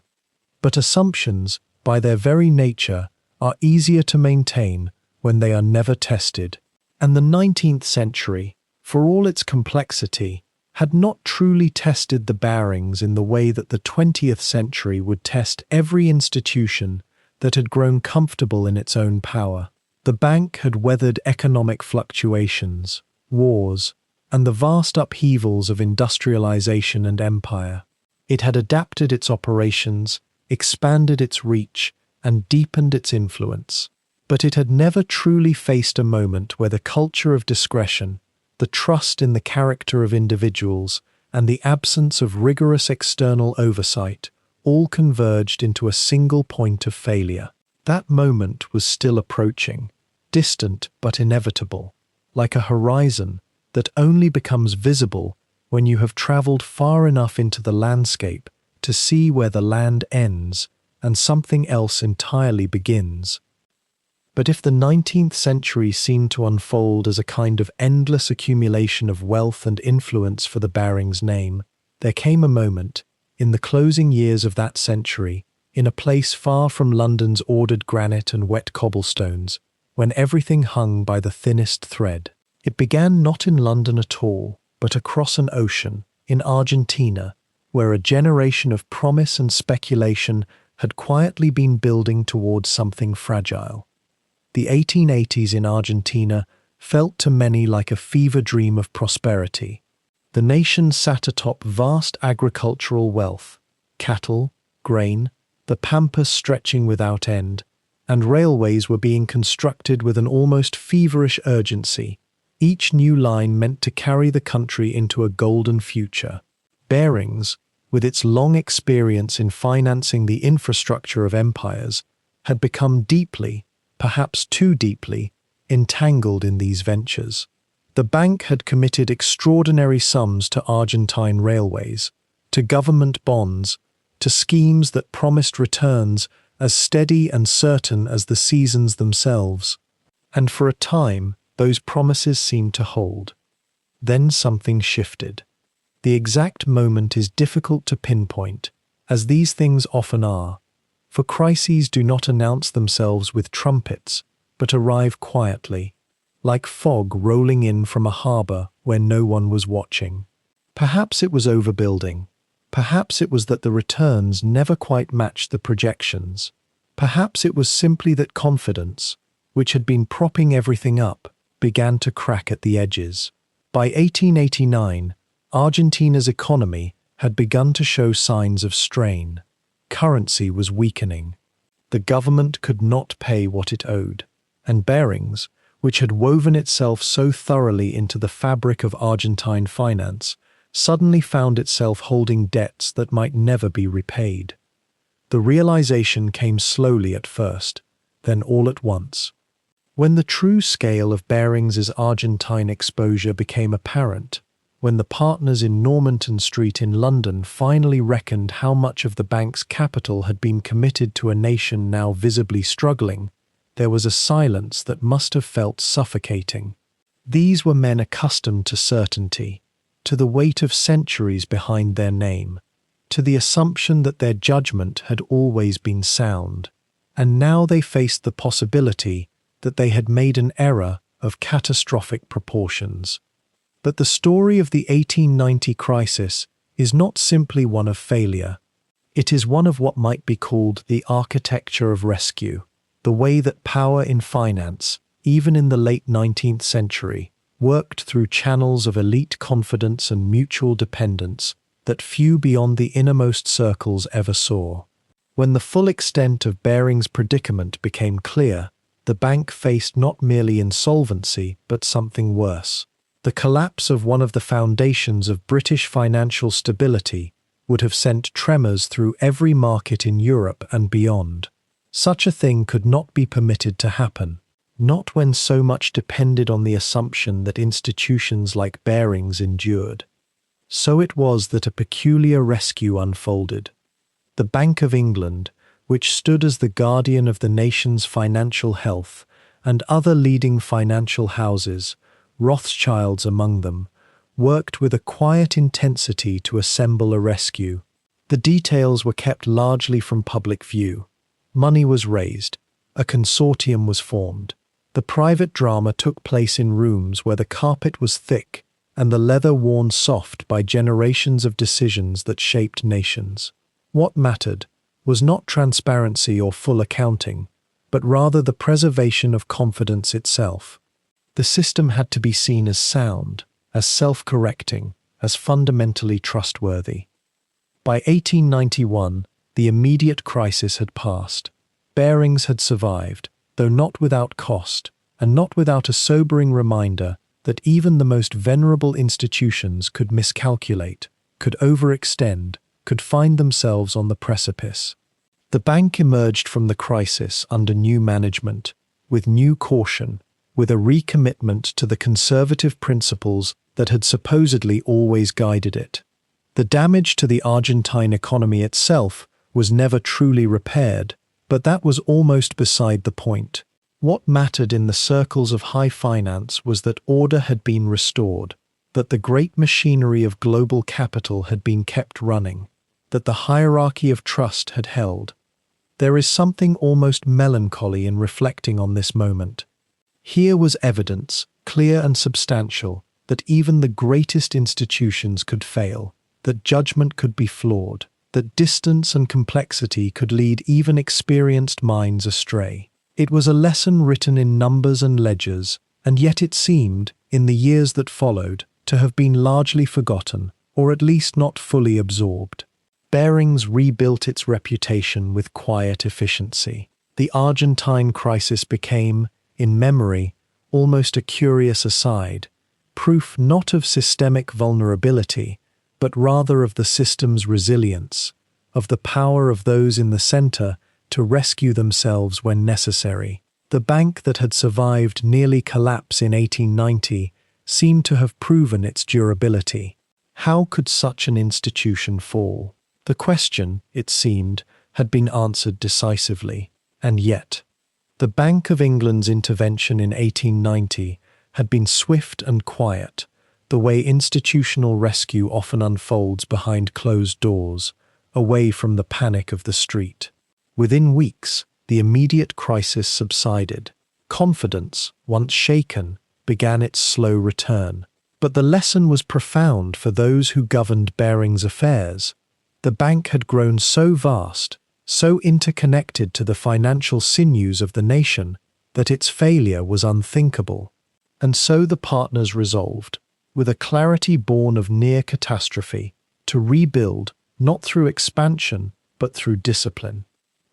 But assumptions, by their very nature, are easier to maintain when they are never tested. And the 19th century, for all its complexity, had not truly tested the Barings in the way that the 20th century would test every institution that had grown comfortable in its own power. The bank had weathered economic fluctuations, wars, and the vast upheavals of industrialization and empire. It had adapted its operations, expanded its reach, and deepened its influence. But it had never truly faced a moment where the culture of discretion, the trust in the character of individuals, and the absence of rigorous external oversight all converged into a single point of failure. That moment was still approaching, distant but inevitable, like a horizon that only becomes visible when you have traveled far enough into the landscape to see where the land ends and something else entirely begins. But if the 19th century seemed to unfold as a kind of endless accumulation of wealth and influence for the Barings name, there came a moment, in the closing years of that century, in a place far from London's ordered granite and wet cobblestones, when everything hung by the thinnest thread. It began not in London at all, but across an ocean, in Argentina, where a generation of promise and speculation had quietly been building towards something fragile. The 1880s in Argentina felt to many like a fever dream of prosperity. The nation sat atop vast agricultural wealth, cattle, grain, the pampas stretching without end, and railways were being constructed with an almost feverish urgency. Each new line meant to carry the country into a golden future. Barings, with its long experience in financing the infrastructure of empires, had become deeply, perhaps too deeply, entangled in these ventures. The bank had committed extraordinary sums to Argentine railways, to government bonds, to schemes that promised returns as steady and certain as the seasons themselves. And for a time, those promises seemed to hold. Then something shifted. The exact moment is difficult to pinpoint, as these things often are, for crises do not announce themselves with trumpets, but arrive quietly, like fog rolling in from a harbour where no one was watching. Perhaps it was overbuilding. Perhaps it was that the returns never quite matched the projections. Perhaps it was simply that confidence, which had been propping everything up, began to crack at the edges. By 1889, Argentina's economy had begun to show signs of strain. Currency was weakening. The government could not pay what it owed, and Barings, which had woven itself so thoroughly into the fabric of Argentine finance, suddenly found itself holding debts that might never be repaid. The realization came slowly at first, then all at once. When the true scale of Barings's Argentine exposure became apparent, when the partners in Normanton Street in London finally reckoned how much of the bank's capital had been committed to a nation now visibly struggling, there was a silence that must have felt suffocating. These were men accustomed to certainty, to the weight of centuries behind their name, to the assumption that their judgment had always been sound, and now they faced the possibility that they had made an error of catastrophic proportions. But the story of the 1890 crisis is not simply one of failure. It is one of what might be called the architecture of rescue, the way that power in finance, even in the late 19th century, worked through channels of elite confidence and mutual dependence that few beyond the innermost circles ever saw. When the full extent of Barings' predicament became clear, the bank faced not merely insolvency but something worse. The collapse of one of the foundations of British financial stability would have sent tremors through every market in Europe and beyond. Such a thing could not be permitted to happen, not when so much depended on the assumption that institutions like Barings endured. So it was that a peculiar rescue unfolded. The Bank of England, which stood as the guardian of the nation's financial health, and other leading financial houses, Rothschilds among them, worked with a quiet intensity to assemble a rescue. The details were kept largely from public view. Money was raised. A consortium was formed. The private drama took place in rooms where the carpet was thick and the leather worn soft by generations of decisions that shaped nations. What mattered was not transparency or full accounting, but rather the preservation of confidence itself. The system had to be seen as sound, as self-correcting, as fundamentally trustworthy. By 1891, the immediate crisis had passed. Barings had survived, though not without cost, and not without a sobering reminder that even the most venerable institutions could miscalculate, could overextend, could find themselves on the precipice. The bank emerged from the crisis under new management, with new caution, with a recommitment to the conservative principles that had supposedly always guided it. The damage to the Argentine economy itself was never truly repaired, but that was almost beside the point. What mattered in the circles of high finance was that order had been restored, that the great machinery of global capital had been kept running, that the hierarchy of trust had held. There is something almost melancholy in reflecting on this moment. Here was evidence, clear and substantial, that even the greatest institutions could fail, that judgment could be flawed, that distance and complexity could lead even experienced minds astray. It was a lesson written in numbers and ledgers, and yet it seemed, in the years that followed, to have been largely forgotten, or at least not fully absorbed. Barings rebuilt its reputation with quiet efficiency. The Argentine crisis became, in memory, almost a curious aside, proof not of systemic vulnerability, but rather of the system's resilience, of the power of those in the center to rescue themselves when necessary. The bank that had survived nearly collapse in 1890 seemed to have proven its durability. How could such an institution fall? The question, it seemed, had been answered decisively, and yet the Bank of England's intervention in 1890 had been swift and quiet, the way institutional rescue often unfolds behind closed doors, away from the panic of the street. Within weeks, the immediate crisis subsided. Confidence, once shaken, began its slow return. But the lesson was profound for those who governed Barings' affairs. The bank had grown so vast, so interconnected to the financial sinews of the nation, that its failure was unthinkable. And so the partners resolved, with a clarity born of near catastrophe, to rebuild, not through expansion, but through discipline.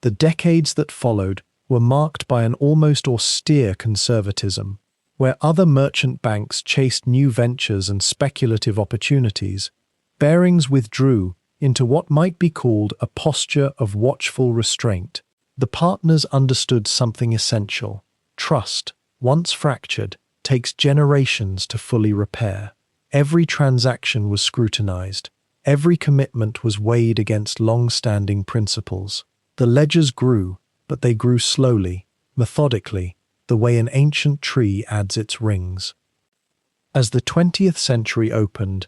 The decades that followed were marked by an almost austere conservatism. Where other merchant banks chased new ventures and speculative opportunities, Barings withdrew into what might be called a posture of watchful restraint. The partners understood something essential. Trust, once fractured, takes generations to fully repair. Every transaction was scrutinized. Every commitment was weighed against long-standing principles. The ledgers grew, but they grew slowly, methodically, the way an ancient tree adds its rings. As the 20th century opened,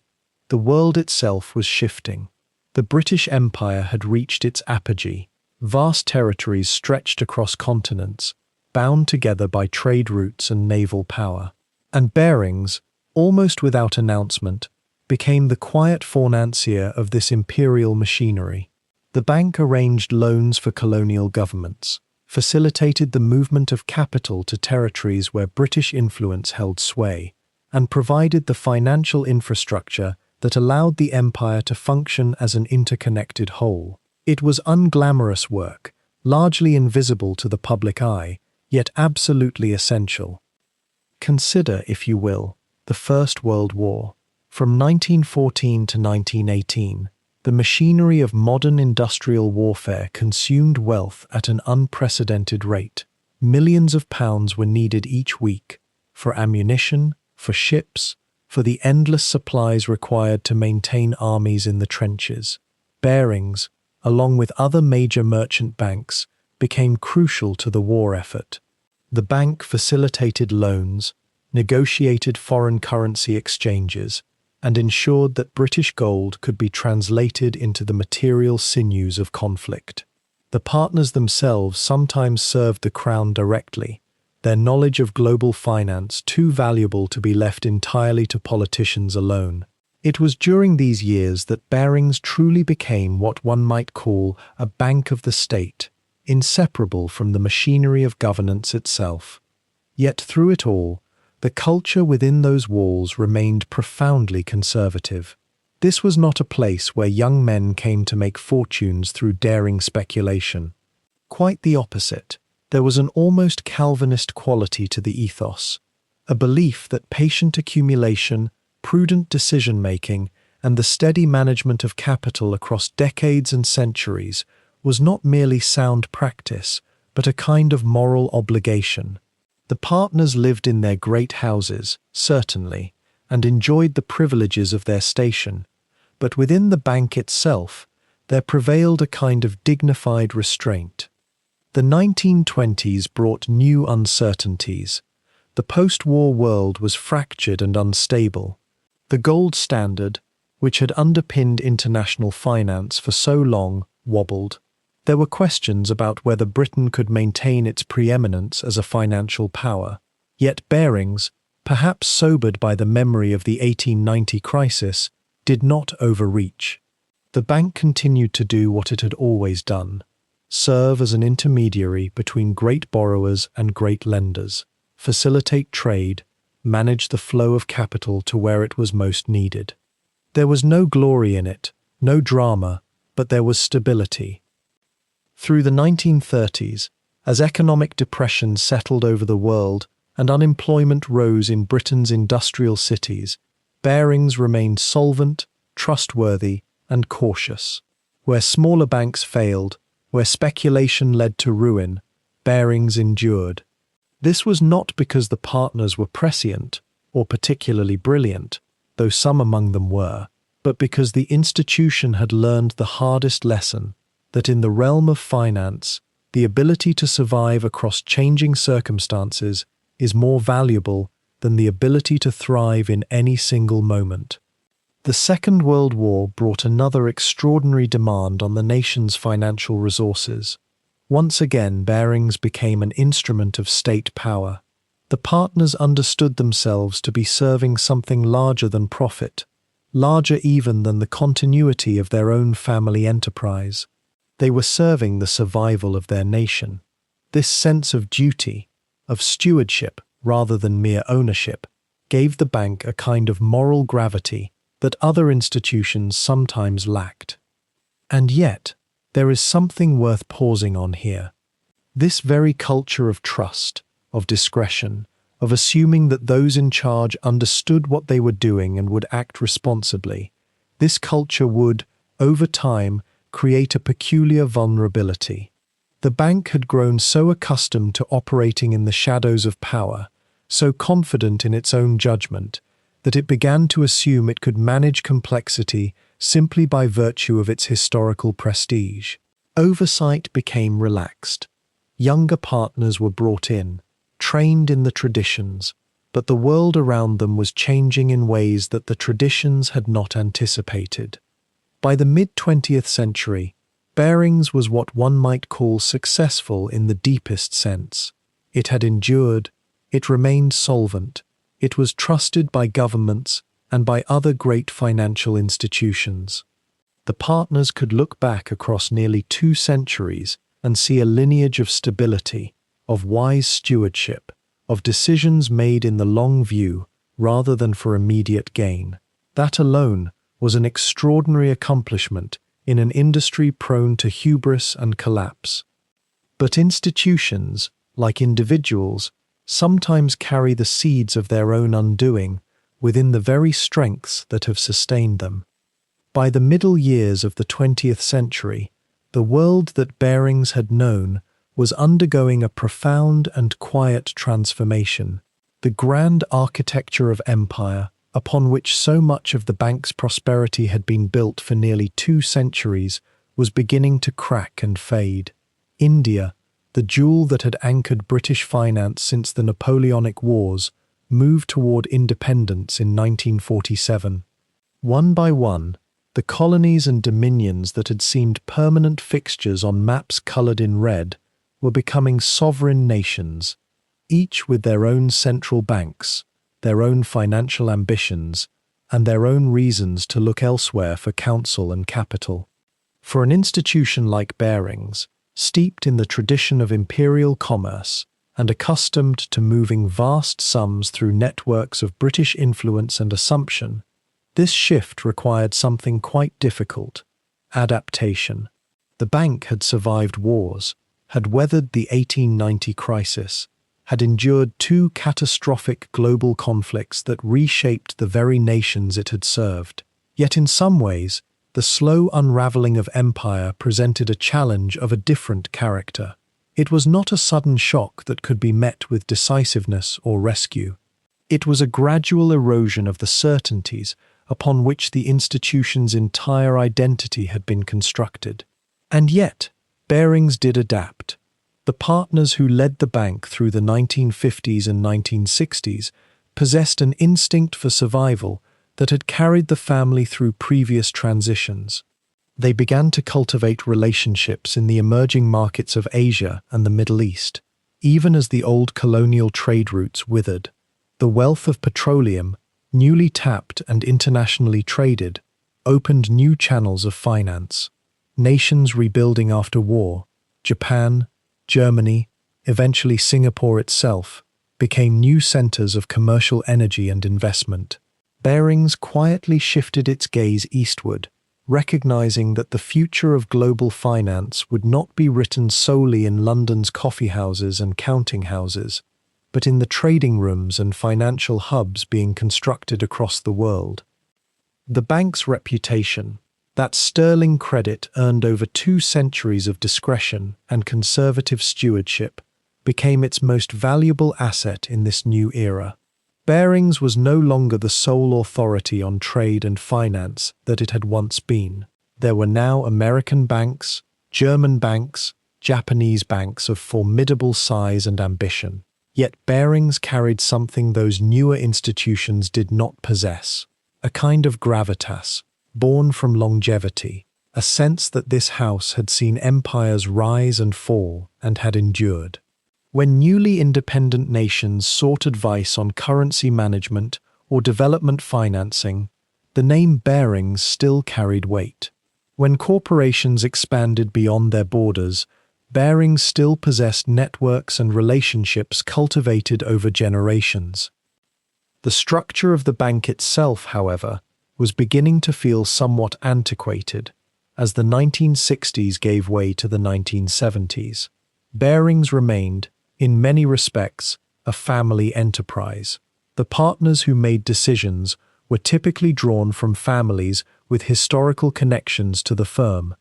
the world itself was shifting. The British Empire had reached its apogee. Vast territories stretched across continents, bound together by trade routes and naval power. And Barings, almost without announcement, became the quiet financier of this imperial machinery. The bank arranged loans for colonial governments, facilitated the movement of capital to territories where British influence held sway, and provided the financial infrastructure that allowed the empire to function as an interconnected whole. It was unglamorous work, largely invisible to the public eye, yet absolutely essential. Consider, if you will, the First World War. From 1914 to 1918, the machinery of modern industrial warfare consumed wealth at an unprecedented rate. Millions of pounds were needed each week for ammunition, for ships, for the endless supplies required to maintain armies in the trenches. Barings, along with other major merchant banks, became crucial to the war effort. The bank facilitated loans, negotiated foreign currency exchanges, and ensured that British gold could be translated into the material sinews of conflict. The partners themselves sometimes served the crown directly, their knowledge of global finance too valuable to be left entirely to politicians alone. It was during these years that Barings truly became what one might call a bank of the state, inseparable from the machinery of governance itself. Yet through it all, the culture within those walls remained profoundly conservative. This was not a place where young men came to make fortunes through daring speculation. Quite the opposite. There was an almost Calvinist quality to the ethos, a belief that patient accumulation, prudent decision-making, and the steady management of capital across decades and centuries was not merely sound practice, but a kind of moral obligation. The partners lived in their great houses, certainly, and enjoyed the privileges of their station, but within the bank itself, there prevailed a kind of dignified restraint. The 1920s brought new uncertainties. The post-war world was fractured and unstable. The gold standard, which had underpinned international finance for so long, wobbled. There were questions about whether Britain could maintain its preeminence as a financial power. Yet Barings, perhaps sobered by the memory of the 1890 crisis, did not overreach. The bank continued to do what it had always done: serve as an intermediary between great borrowers and great lenders, facilitate trade, manage the flow of capital to where it was most needed. There was no glory in it, no drama, but there was stability. Through the 1930s, as economic depression settled over the world and unemployment rose in Britain's industrial cities, Barings remained solvent, trustworthy, and cautious. Where smaller banks failed, where speculation led to ruin, Barings endured. This was not because the partners were prescient or particularly brilliant, though some among them were, but because the institution had learned the hardest lesson, that in the realm of finance, the ability to survive across changing circumstances is more valuable than the ability to thrive in any single moment. The Second World War brought another extraordinary demand on the nation's financial resources. Once again, Barings became an instrument of state power. The partners understood themselves to be serving something larger than profit, larger even than the continuity of their own family enterprise. They were serving the survival of their nation. This sense of duty, of stewardship rather than mere ownership, gave the bank a kind of moral gravity that other institutions sometimes lacked. And yet, there is something worth pausing on here. This very culture of trust, of discretion, of assuming that those in charge understood what they were doing and would act responsibly, this culture would, over time, create a peculiar vulnerability. The bank had grown so accustomed to operating in the shadows of power, so confident in its own judgment, that it began to assume it could manage complexity simply by virtue of its historical prestige. Oversight became relaxed. Younger partners were brought in, trained in the traditions, but the world around them was changing in ways that the traditions had not anticipated. By the mid-20th century, Barings was what one might call successful in the deepest sense. It had endured, it remained solvent, it was trusted by governments and by other great financial institutions. The partners could look back across nearly 2 centuries and see a lineage of stability, of wise stewardship, of decisions made in the long view rather than for immediate gain. That alone was an extraordinary accomplishment in an industry prone to hubris and collapse. But institutions, like individuals, sometimes carry the seeds of their own undoing within the very strengths that have sustained them. By the middle years of the 20th century, the world that Barings had known was undergoing a profound and quiet transformation. The grand architecture of empire, upon which so much of the bank's prosperity had been built for nearly 2 centuries, was beginning to crack and fade. India, the jewel that had anchored British finance since the Napoleonic Wars, moved toward independence in 1947. One by one, the colonies and dominions that had seemed permanent fixtures on maps colored in red were becoming sovereign nations, each with their own central banks, their own financial ambitions, and their own reasons to look elsewhere for counsel and capital. For an institution like Barings, steeped in the tradition of imperial commerce and accustomed to moving vast sums through networks of British influence and assumption, this shift required something quite difficult: adaptation. The bank had survived wars, had weathered the 1890 crisis, had endured 2 catastrophic global conflicts that reshaped the very nations it had served. Yet in some ways, the slow unraveling of empire presented a challenge of a different character. It was not a sudden shock that could be met with decisiveness or rescue. It was a gradual erosion of the certainties upon which the institution's entire identity had been constructed. And yet, Barings did adapt. The partners who led the bank through the 1950s and 1960s possessed an instinct for survival that had carried the family through previous transitions. They began to cultivate relationships in the emerging markets of Asia and the Middle East, even as the old colonial trade routes withered. The wealth of petroleum, newly tapped and internationally traded, opened new channels of finance. Nations rebuilding after war, Japan, Germany, eventually Singapore itself, became new centers of commercial energy and investment. Barings quietly shifted its gaze eastward, recognizing that the future of global finance would not be written solely in London's coffeehouses and counting houses, but in the trading rooms and financial hubs being constructed across the world. The bank's reputation, that sterling credit earned over 2 centuries of discretion and conservative stewardship, became its most valuable asset in this new era. Barings was no longer the sole authority on trade and finance that it had once been. There were now American banks, German banks, Japanese banks of formidable size and ambition. Yet Barings carried something those newer institutions did not possess: a kind of gravitas, born from longevity, a sense that this house had seen empires rise and fall and had endured. When newly independent nations sought advice on currency management or development financing, the name Barings still carried weight. When corporations expanded beyond their borders, Barings still possessed networks and relationships cultivated over generations. The structure of the bank itself, however, was beginning to feel somewhat antiquated as the 1960s gave way to the 1970s. Barings remained, in many respects, a family enterprise. The partners who made decisions were typically drawn from families with historical connections to the firm.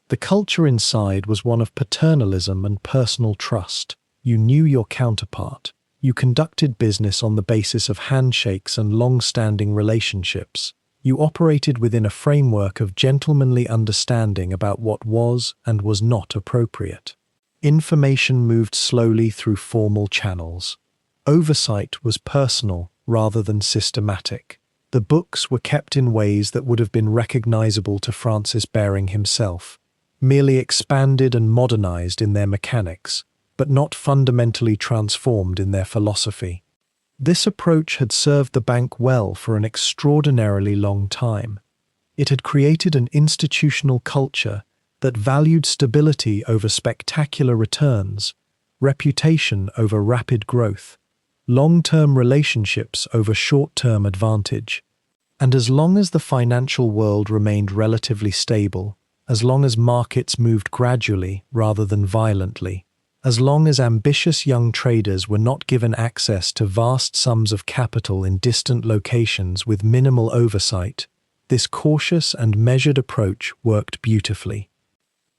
The culture inside was one of paternalism and personal trust. You knew your counterpart. You conducted business on the basis of handshakes and long-standing relationships. You operated within a framework of gentlemanly understanding about what was and was not appropriate. Information moved slowly through formal channels. Oversight was personal rather than systematic. The books were kept in ways that would have been recognizable to Francis Baring himself, merely expanded and modernized in their mechanics, but not fundamentally transformed in their philosophy. This approach had served the bank well for an extraordinarily long time. It had created an institutional culture that valued stability over spectacular returns, reputation over rapid growth, long-term relationships over short-term advantage. And as long as the financial world remained relatively stable, as long as markets moved gradually rather than violently, as long as ambitious young traders were not given access to vast sums of capital in distant locations with minimal oversight, this cautious and measured approach worked beautifully.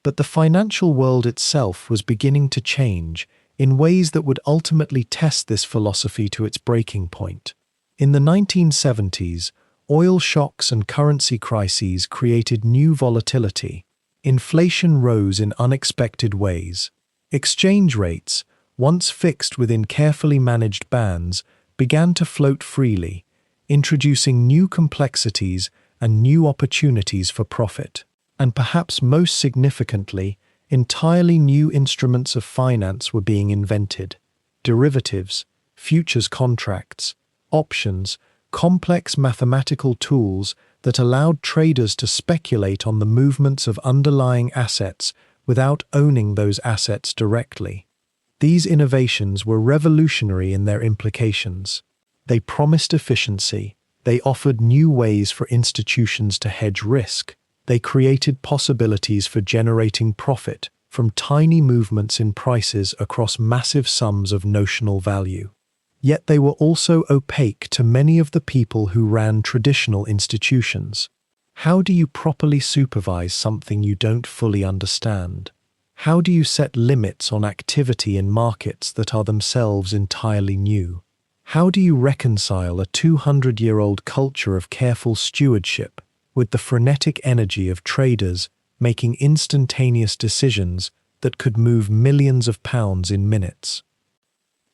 But the financial world itself was beginning to change in ways that would ultimately test this philosophy to its breaking point. In the 1970s, oil shocks and currency crises created new volatility. Inflation rose in unexpected ways. Exchange rates, once fixed within carefully managed bands, began to float freely, introducing new complexities and new opportunities for profit. And perhaps most significantly, entirely new instruments of finance were being invented. Derivatives, futures contracts, options, complex mathematical tools that allowed traders to speculate on the movements of underlying assets without owning those assets directly. These innovations were revolutionary in their implications. They promised efficiency. They offered new ways for institutions to hedge risk. They created possibilities for generating profit from tiny movements in prices across massive sums of notional value. Yet they were also opaque to many of the people who ran traditional institutions. How do you properly supervise something you don't fully understand? How do you set limits on activity in markets that are themselves entirely new? How do you reconcile a 200-year-old culture of careful stewardship with the frenetic energy of traders making instantaneous decisions that could move millions of pounds in minutes?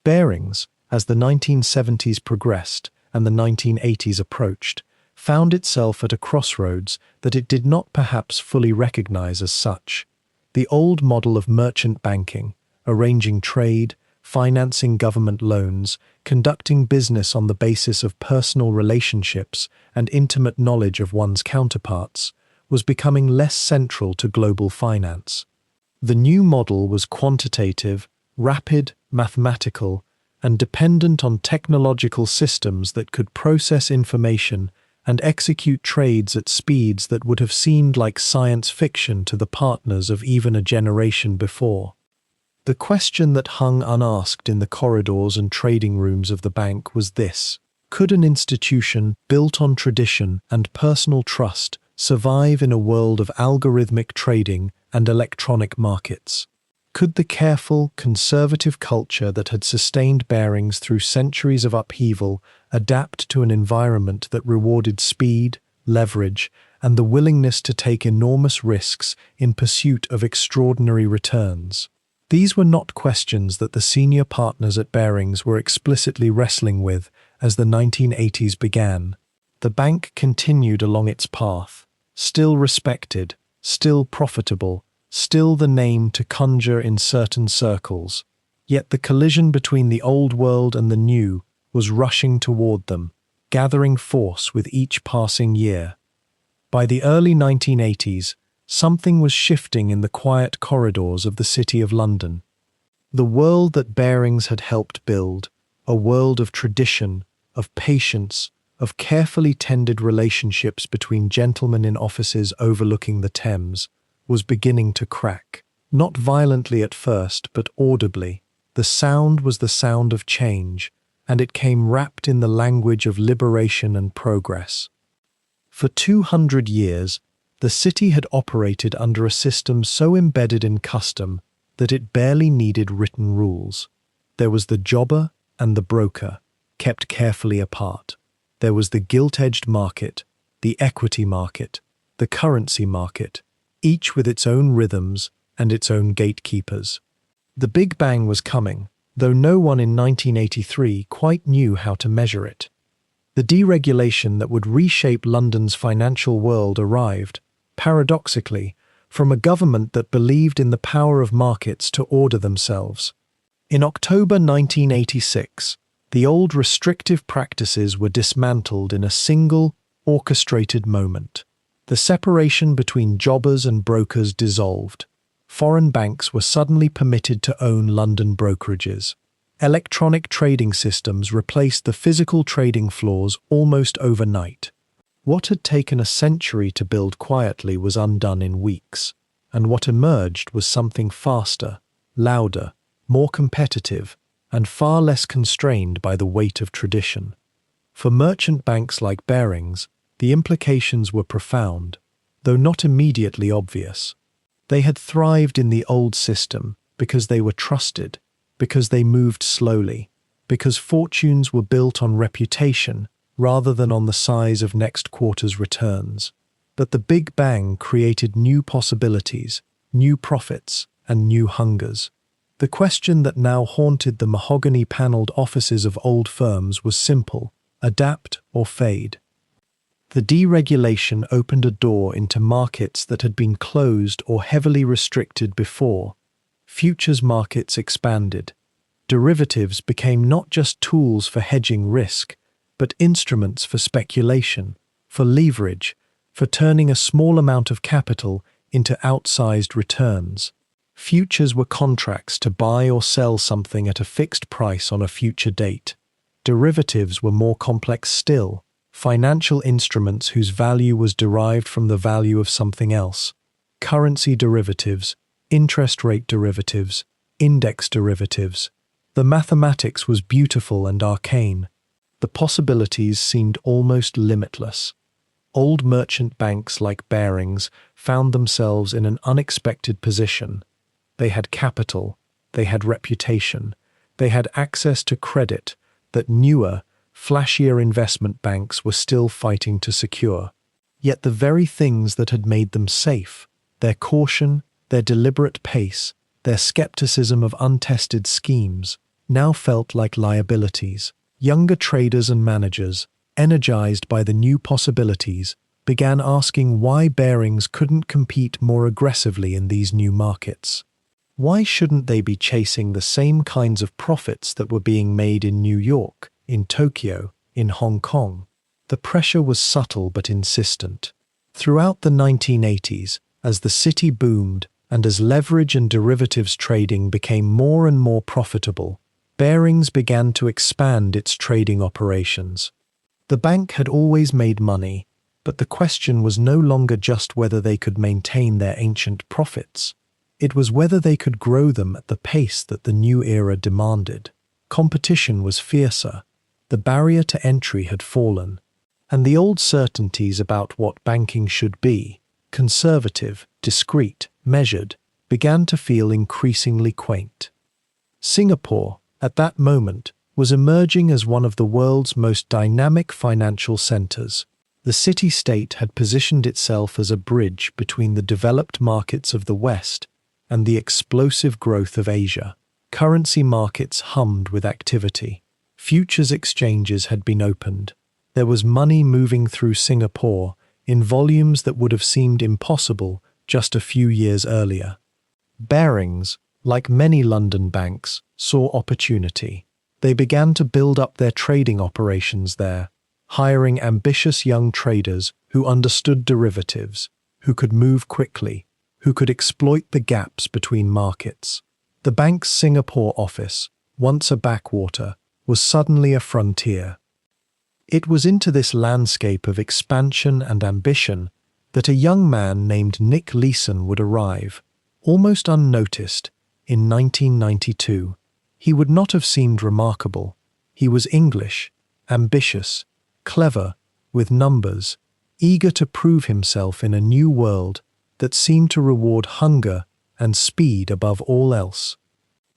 Barings, as the 1970s progressed and the 1980s approached, found itself at a crossroads that it did not perhaps fully recognize as such. The old model of merchant banking, arranging trade, financing government loans, conducting business on the basis of personal relationships and intimate knowledge of one's counterparts, was becoming less central to global finance. The new model was quantitative, rapid, mathematical, and dependent on technological systems that could process information and execute trades at speeds that would have seemed like science fiction to the partners of even a generation before. The question that hung unasked in the corridors and trading rooms of the bank was this: could an institution built on tradition and personal trust survive in a world of algorithmic trading and electronic markets? Could the careful, conservative culture that had sustained Barings through centuries of upheaval adapt to an environment that rewarded speed, leverage, and the willingness to take enormous risks in pursuit of extraordinary returns? These were not questions that the senior partners at Barings were explicitly wrestling with as the 1980s began. The bank continued along its path, still respected, still profitable, still the name to conjure in certain circles. Yet the collision between the old world and the new was rushing toward them, gathering force with each passing year. By the early 1980s, something was shifting in the quiet corridors of the City of London. The world that Barings had helped build, a world of tradition, of patience, of carefully tended relationships between gentlemen in offices overlooking the Thames, was beginning to crack. Not violently at first, but audibly. The sound was the sound of change, and it came wrapped in the language of liberation and progress. For 200 years, the city had operated under a system so embedded in custom that it barely needed written rules. There was the jobber and the broker, kept carefully apart. There was the gilt-edged market, the equity market, the currency market, each with its own rhythms and its own gatekeepers. The Big Bang was coming, though no one in 1983 quite knew how to measure it. The deregulation that would reshape London's financial world arrived, paradoxically, from a government that believed in the power of markets to order themselves. In October 1986, the old restrictive practices were dismantled in a single, orchestrated moment. The separation between jobbers and brokers dissolved. Foreign banks were suddenly permitted to own London brokerages. Electronic trading systems replaced the physical trading floors almost overnight. What had taken a century to build quietly was undone in weeks, and what emerged was something faster, louder, more competitive, and far less constrained by the weight of tradition. For merchant banks like Barings, the implications were profound, though not immediately obvious. They had thrived in the old system because they were trusted, because they moved slowly, because fortunes were built on reputation rather than on the size of next quarter's returns. But the Big Bang created new possibilities, new profits, and new hungers. The question that now haunted the mahogany-paneled offices of old firms was simple: adapt or fade. The deregulation opened a door into markets that had been closed or heavily restricted before. Futures markets expanded. Derivatives became not just tools for hedging risk, but instruments for speculation, for leverage, for turning a small amount of capital into outsized returns. Futures were contracts to buy or sell something at a fixed price on a future date. Derivatives were more complex still, financial instruments whose value was derived from the value of something else. Currency derivatives, interest rate derivatives, index derivatives. The mathematics was beautiful and arcane. The possibilities seemed almost limitless. Old merchant banks like Barings found themselves in an unexpected position. They had capital, they had reputation, they had access to credit that newer, flashier investment banks were still fighting to secure. Yet the very things that had made them safe, their caution, their deliberate pace, their skepticism of untested schemes, now felt like liabilities. Younger traders and managers, energized by the new possibilities, began asking why Barings couldn't compete more aggressively in these new markets. Why shouldn't they be chasing the same kinds of profits that were being made in New York, in Tokyo, in Hong Kong? The pressure was subtle but insistent. Throughout the 1980s, as the city boomed and as leverage and derivatives trading became more and more profitable, Barings began to expand its trading operations. The bank had always made money, but the question was no longer just whether they could maintain their ancient profits. It was whether they could grow them at the pace that the new era demanded. Competition was fiercer. The barrier to entry had fallen, and the old certainties about what banking should be, conservative, discreet, measured, began to feel increasingly quaint. Singapore, at that moment, was emerging as one of the world's most dynamic financial centers. The city-state had positioned itself as a bridge between the developed markets of the West and the explosive growth of Asia. Currency markets hummed with activity. Futures exchanges had been opened. There was money moving through Singapore in volumes that would have seemed impossible just a few years earlier. Barings, like many London banks, saw opportunity. They began to build up their trading operations there, hiring ambitious young traders who understood derivatives, who could move quickly, who could exploit the gaps between markets. The bank's Singapore office, once a backwater, was suddenly a frontier. It was into this landscape of expansion and ambition that a young man named Nick Leeson would arrive, almost unnoticed, in 1992. He would not have seemed remarkable. He was English, ambitious, clever, with numbers, eager to prove himself in a new world that seemed to reward hunger and speed above all else.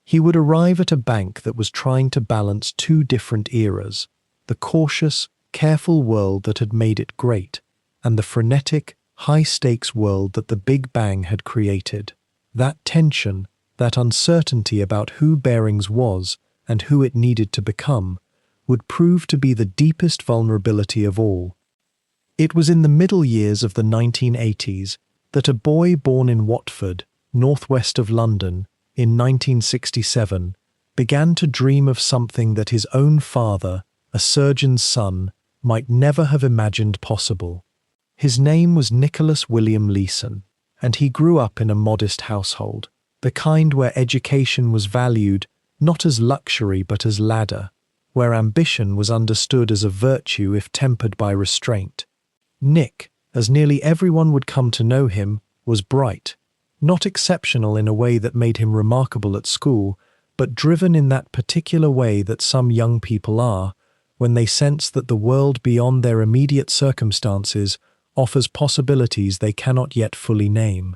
He would arrive at a bank that was trying to balance two different eras: the cautious, careful world that had made it great, and the frenetic, high-stakes world that the Big Bang had created. That tension, that uncertainty about who Barings was and who it needed to become, would prove to be the deepest vulnerability of all. It was in the middle years of the 1980s that a boy born in Watford, northwest of London, in 1967, began to dream of something that his own father, a surgeon's son, might never have imagined possible. His name was Nicholas William Leeson, and he grew up in a modest household, the kind where education was valued not as luxury but as ladder, where ambition was understood as a virtue if tempered by restraint. Nick, as nearly everyone would come to know him, was bright, not exceptional in a way that made him remarkable at school, but driven in that particular way that some young people are, when they sense that the world beyond their immediate circumstances offers possibilities they cannot yet fully name.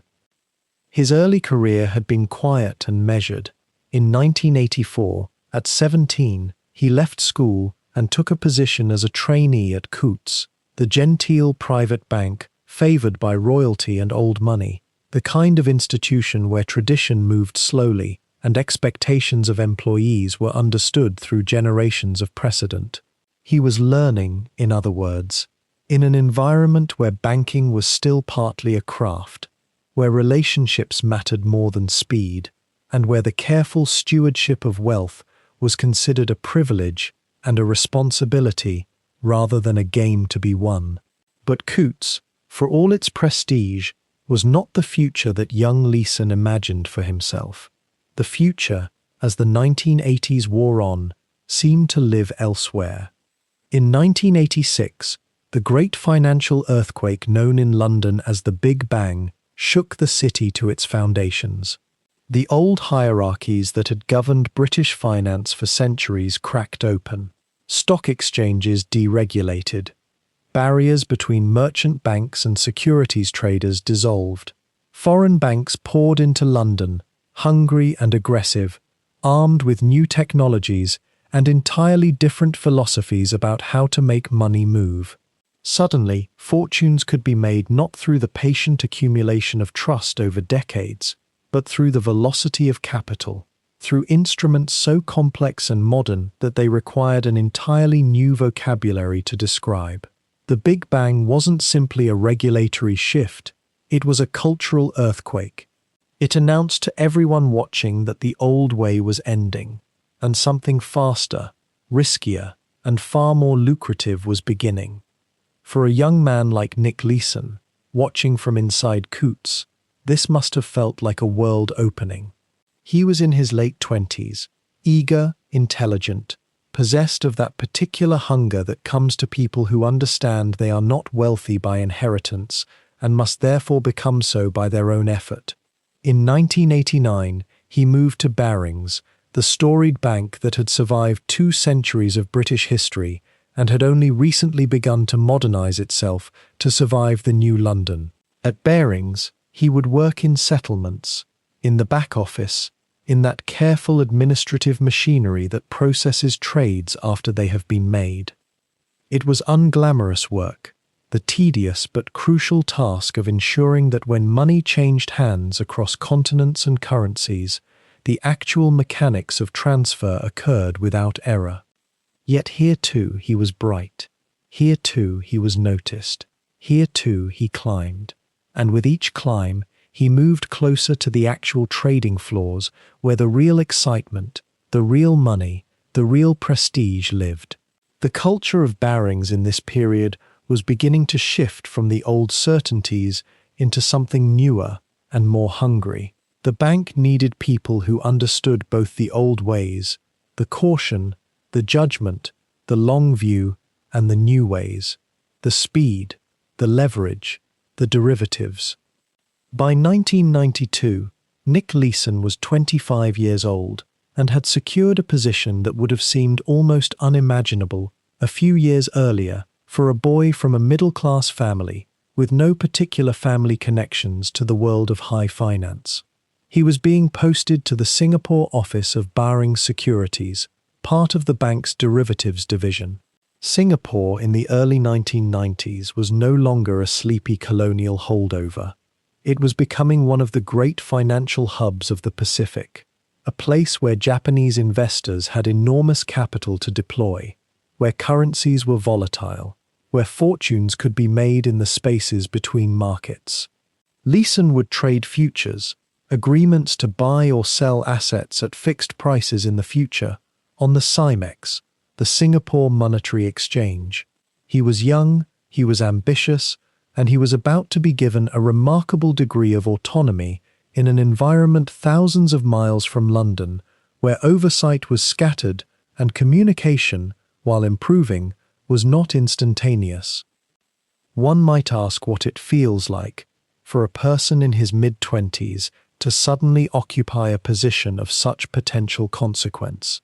His early career had been quiet and measured. In 1984, at 17, he left school and took a position as a trainee at Coutts, the genteel private bank favoured by royalty and old money, the kind of institution where tradition moved slowly and expectations of employees were understood through generations of precedent. He was learning, in other words, in an environment where banking was still partly a craft, where relationships mattered more than speed, and where the careful stewardship of wealth was considered a privilege and a responsibility rather than a game to be won. But Coutts, for all its prestige, was not the future that young Leeson imagined for himself. The future, as the 1980s wore on, seemed to live elsewhere. In 1986, the great financial earthquake known in London as the Big Bang shook the city to its foundations. The old hierarchies that had governed British finance for centuries cracked open. Stock exchanges deregulated. Barriers between merchant banks and securities traders dissolved. Foreign banks poured into London, hungry and aggressive, armed with new technologies and entirely different philosophies about how to make money move. Suddenly, fortunes could be made not through the patient accumulation of trust over decades, but through the velocity of capital, through instruments so complex and modern that they required an entirely new vocabulary to describe. The Big Bang wasn't simply a regulatory shift, it was a cultural earthquake. It announced to everyone watching that the old way was ending, and something faster, riskier, and far more lucrative was beginning. For a young man like Nick Leeson, watching from inside Coutts, this must have felt like a world opening. He was in his late 20s, eager, intelligent, possessed of that particular hunger that comes to people who understand they are not wealthy by inheritance and must therefore become so by their own effort. In 1989, he moved to Barings, the storied bank that had survived 2 centuries of British history and had only recently begun to modernize itself to survive the new London. At Barings, he would work in settlements, in the back office, in that careful administrative machinery that processes trades after they have been made. It was unglamorous work, the tedious but crucial task of ensuring that when money changed hands across continents and currencies, the actual mechanics of transfer occurred without error. Yet here too he was bright. Here too he was noticed. Here too he climbed. And with each climb, he moved closer to the actual trading floors where the real excitement, the real money, the real prestige lived. The culture of Barings in this period was beginning to shift from the old certainties into something newer and more hungry. The bank needed people who understood both the old ways, the caution, the judgment, the long view, and the new ways, the speed, the leverage, the derivatives. By 1992, Nick Leeson was 25 years old and had secured a position that would have seemed almost unimaginable a few years earlier for a boy from a middle-class family with no particular family connections to the world of high finance. He was being posted to the Singapore office of Barings Securities, part of the bank's derivatives division. Singapore in the early 1990s was no longer a sleepy colonial holdover. It was becoming one of the great financial hubs of the Pacific, a place where Japanese investors had enormous capital to deploy, where currencies were volatile, where fortunes could be made in the spaces between markets. Leeson would trade futures, agreements to buy or sell assets at fixed prices in the future, on the SIMEX, the Singapore Monetary Exchange. He was young, he was ambitious, and he was about to be given a remarkable degree of autonomy in an environment thousands of miles from London, where oversight was scattered and communication, while improving, was not instantaneous. One might ask what it feels like for a person in his mid-20s to suddenly occupy a position of such potential consequence.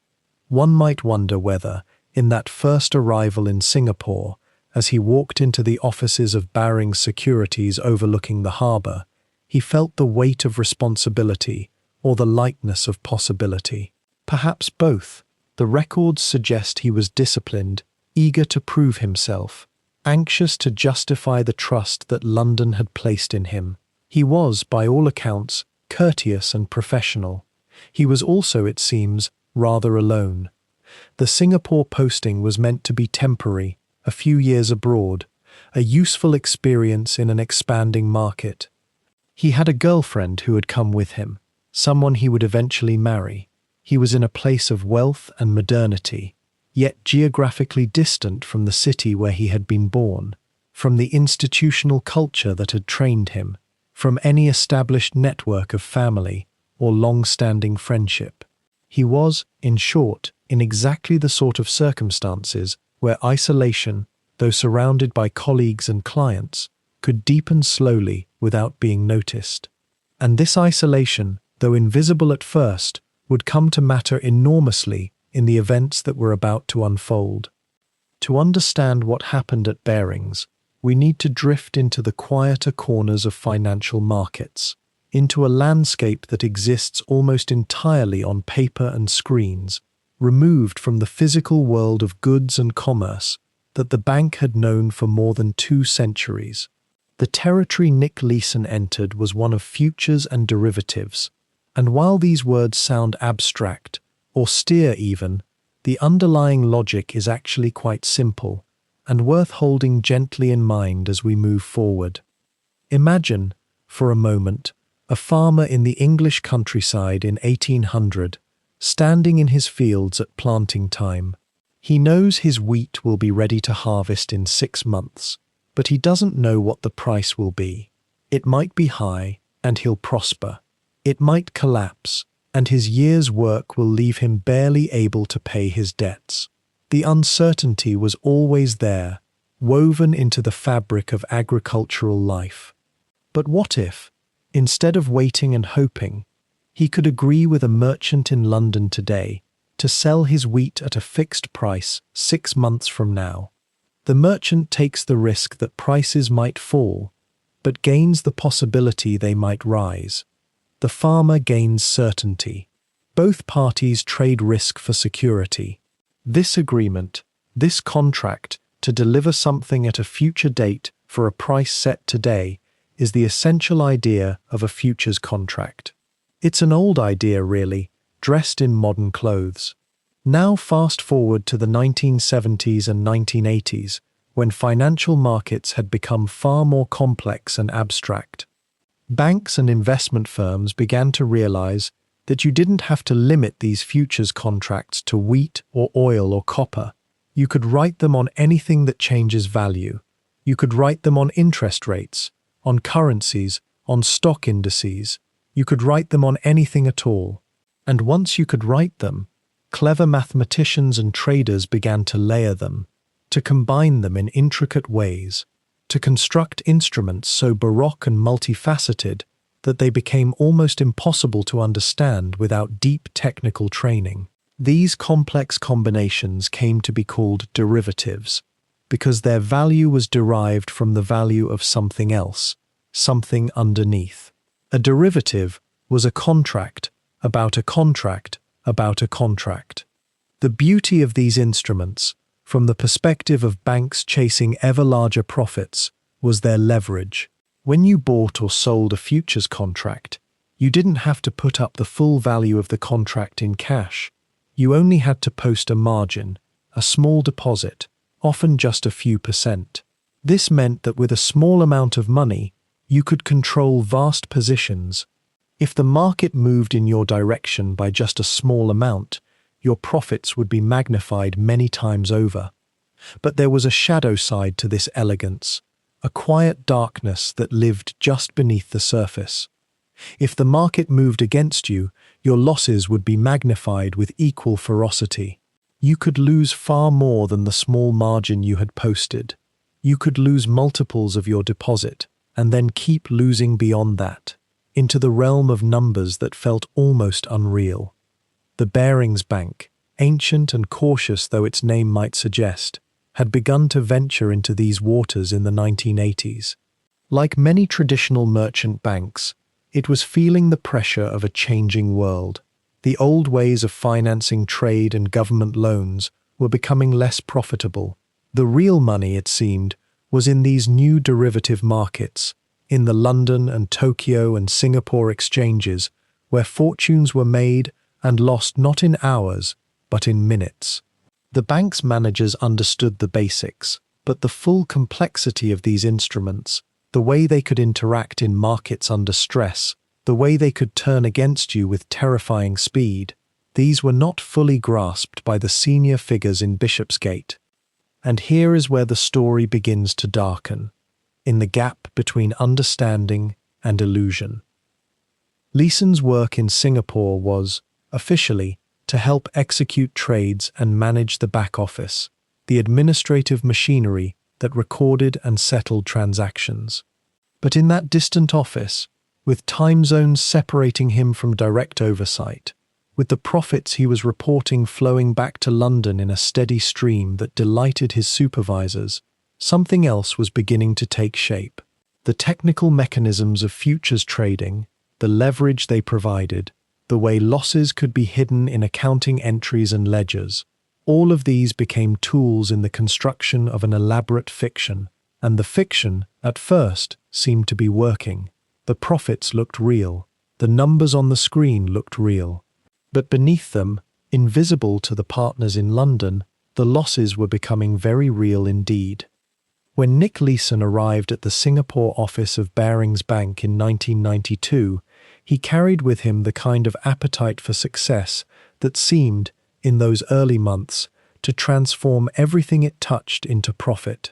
One might wonder whether, in that first arrival in Singapore, as he walked into the offices of Barings Securities overlooking the harbour, he felt the weight of responsibility or the lightness of possibility. Perhaps both. The records suggest he was disciplined, eager to prove himself, anxious to justify the trust that London had placed in him. He was, by all accounts, courteous and professional. He was also, it seems, rather alone. The Singapore posting was meant to be temporary, a few years abroad, a useful experience in an expanding market. He had a girlfriend who had come with him, someone he would eventually marry. He was in a place of wealth and modernity, yet geographically distant from the city where he had been born, from the institutional culture that had trained him, from any established network of family or long-standing friendship. He was, in short, in exactly the sort of circumstances where isolation, though surrounded by colleagues and clients, could deepen slowly without being noticed. And this isolation, though invisible at first, would come to matter enormously in the events that were about to unfold. To understand what happened at Barings, we need to drift into the quieter corners of financial markets, into a landscape that exists almost entirely on paper and screens, removed from the physical world of goods and commerce that the bank had known for more than 2 centuries. The territory Nick Leeson entered was one of futures and derivatives, and while these words sound abstract, austere even, the underlying logic is actually quite simple and worth holding gently in mind as we move forward. Imagine, for a moment, a farmer in the English countryside in 1800, standing in his fields at planting time. He knows his wheat will be ready to harvest in 6 months, but he doesn't know what the price will be. It might be high, and he'll prosper. It might collapse, and his year's work will leave him barely able to pay his debts. The uncertainty was always there, woven into the fabric of agricultural life. But what if, instead of waiting and hoping, he could agree with a merchant in London today to sell his wheat at a fixed price 6 months from now? The merchant takes the risk that prices might fall, but gains the possibility they might rise. The farmer gains certainty. Both parties trade risk for security. This agreement, this contract to deliver something at a future date for a price set today, is the essential idea of a futures contract. It's an old idea, really, dressed in modern clothes. Now fast forward to the 1970s and 1980s, when financial markets had become far more complex and abstract. Banks and investment firms began to realize that you didn't have to limit these futures contracts to wheat or oil or copper. You could write them on anything that changes value. You could write them on interest rates, on currencies, on stock indices. You could write them on anything at all. And once you could write them, clever mathematicians and traders began to layer them. to combine them in intricate ways, to construct instruments so baroque and multifaceted that they became almost impossible to understand without deep technical training. These complex combinations came to be called derivatives, because their value was derived from the value of something else, something underneath. A derivative was a contract about a contract about a contract. The beauty of these instruments, from the perspective of banks chasing ever larger profits, was their leverage. When you bought or sold a futures contract, you didn't have to put up the full value of the contract in cash. You only had to post a margin, a small deposit, often just a few percent. This meant that with a small amount of money, you could control vast positions. If the market moved in your direction by just a small amount, your profits would be magnified many times over. But there was a shadow side to this elegance, a quiet darkness that lived just beneath the surface. If the market moved against you, your losses would be magnified with equal ferocity. You could lose far more than the small margin you had posted. You could lose multiples of your deposit, and then keep losing beyond that, into the realm of numbers that felt almost unreal. The Barings Bank, ancient and cautious though its name might suggest, had begun to venture into these waters in the 1980s. Like many traditional merchant banks, it was feeling the pressure of a changing world. The old ways of financing trade and government loans were becoming less profitable. The real money, it seemed, was in these new derivative markets, in the London and Tokyo and Singapore exchanges, where fortunes were made and lost not in hours, but in minutes. The bank's managers understood the basics, but the full complexity of these instruments, the way they could interact in markets under stress, the way they could turn against you with terrifying speed, these were not fully grasped by the senior figures in Bishopsgate. And here is where the story begins to darken, in the gap between understanding and illusion. Leeson's work in Singapore was, officially, to help execute trades and manage the back office, the administrative machinery that recorded and settled transactions. But in that distant office, with time zones separating him from direct oversight, with the profits he was reporting flowing back to London in a steady stream that delighted his supervisors, something else was beginning to take shape. The technical mechanisms of futures trading, the leverage they provided, the way losses could be hidden in accounting entries and ledgers, all of these became tools in the construction of an elaborate fiction, and the fiction, at first, seemed to be working. The profits looked real, the numbers on the screen looked real. But beneath them, invisible to the partners in London, the losses were becoming very real indeed. When Nick Leeson arrived at the Singapore office of Barings Bank in 1992, he carried with him the kind of appetite for success that seemed, in those early months, to transform everything it touched into profit.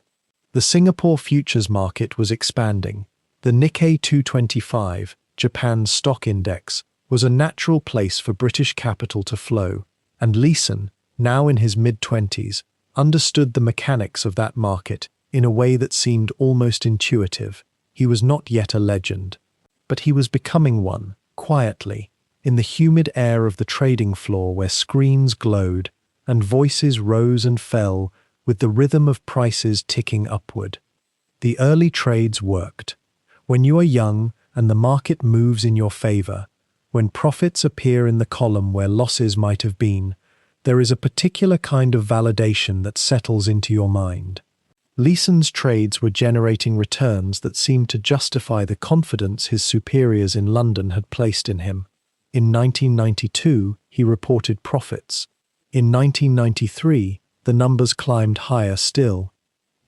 The Singapore futures market was expanding. The Nikkei 225, Japan's stock index, was a natural place for British capital to flow, and Leeson, now in his mid-20s, understood the mechanics of that market in a way that seemed almost intuitive. He was not yet a legend, but he was becoming one, quietly, in the humid air of the trading floor where screens glowed and voices rose and fell with the rhythm of prices ticking upward. The early trades worked. When you are young and the market moves in your favor, when profits appear in the column where losses might have been, there is a particular kind of validation that settles into your mind. Leeson's trades were generating returns that seemed to justify the confidence his superiors in London had placed in him. In 1992, he reported profits. In 1993, the numbers climbed higher still.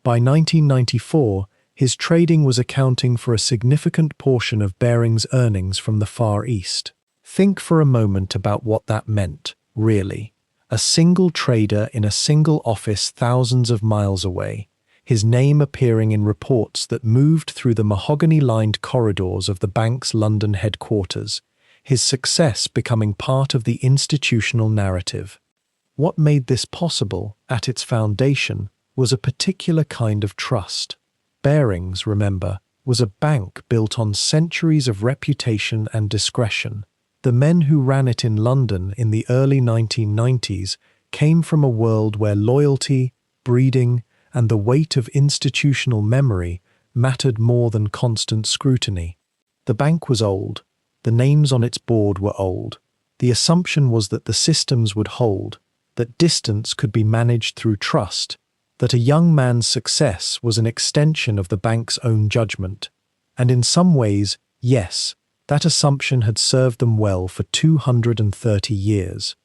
By 1994, his trading was accounting for a significant portion of Barings' earnings from the Far East. Think for a moment about what that meant, really. A single trader in a single office thousands of miles away, his name appearing in reports that moved through the mahogany-lined corridors of the bank's London headquarters, his success becoming part of the institutional narrative. What made this possible, at its foundation, was a particular kind of trust. Barings, remember, was a bank built on centuries of reputation and discretion. The men who ran it in London in the early 1990s came from a world where loyalty, breeding, and the weight of institutional memory mattered more than constant scrutiny. The bank was old. The names on its board were old. The assumption was that the systems would hold, that distance could be managed through trust, that a young man's success was an extension of the bank's own judgment. And in some ways, yes, that assumption had served them well for 230 years.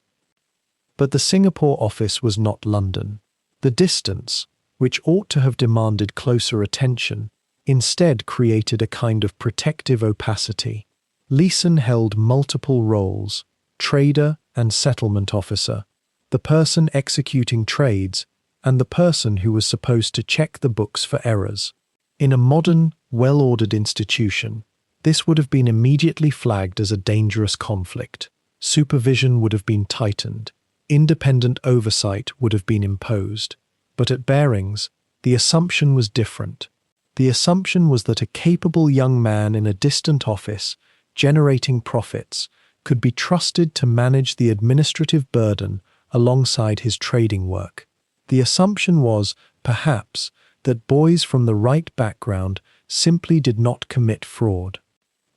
But the Singapore office was not London. The distance, which ought to have demanded closer attention, instead created a kind of protective opacity. Leeson held multiple roles: trader and settlement officer, the person executing trades, and the person who was supposed to check the books for errors. In a modern, well-ordered institution, this would have been immediately flagged as a dangerous conflict. Supervision would have been tightened. Independent oversight would have been imposed. But at Barings, the assumption was different. The assumption was that a capable young man in a distant office, generating profits, could be trusted to manage the administrative burden alongside his trading work. The assumption was, perhaps, that boys from the right background simply did not commit fraud.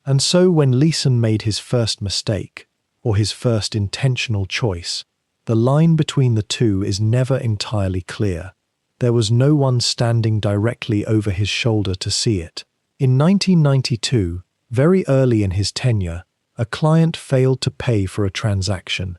And so when Leeson made his first mistake, or his first intentional choice, the line between the two is never entirely clear. There was no one standing directly over his shoulder to see it. In 1992, very early in his tenure, a client failed to pay for a transaction.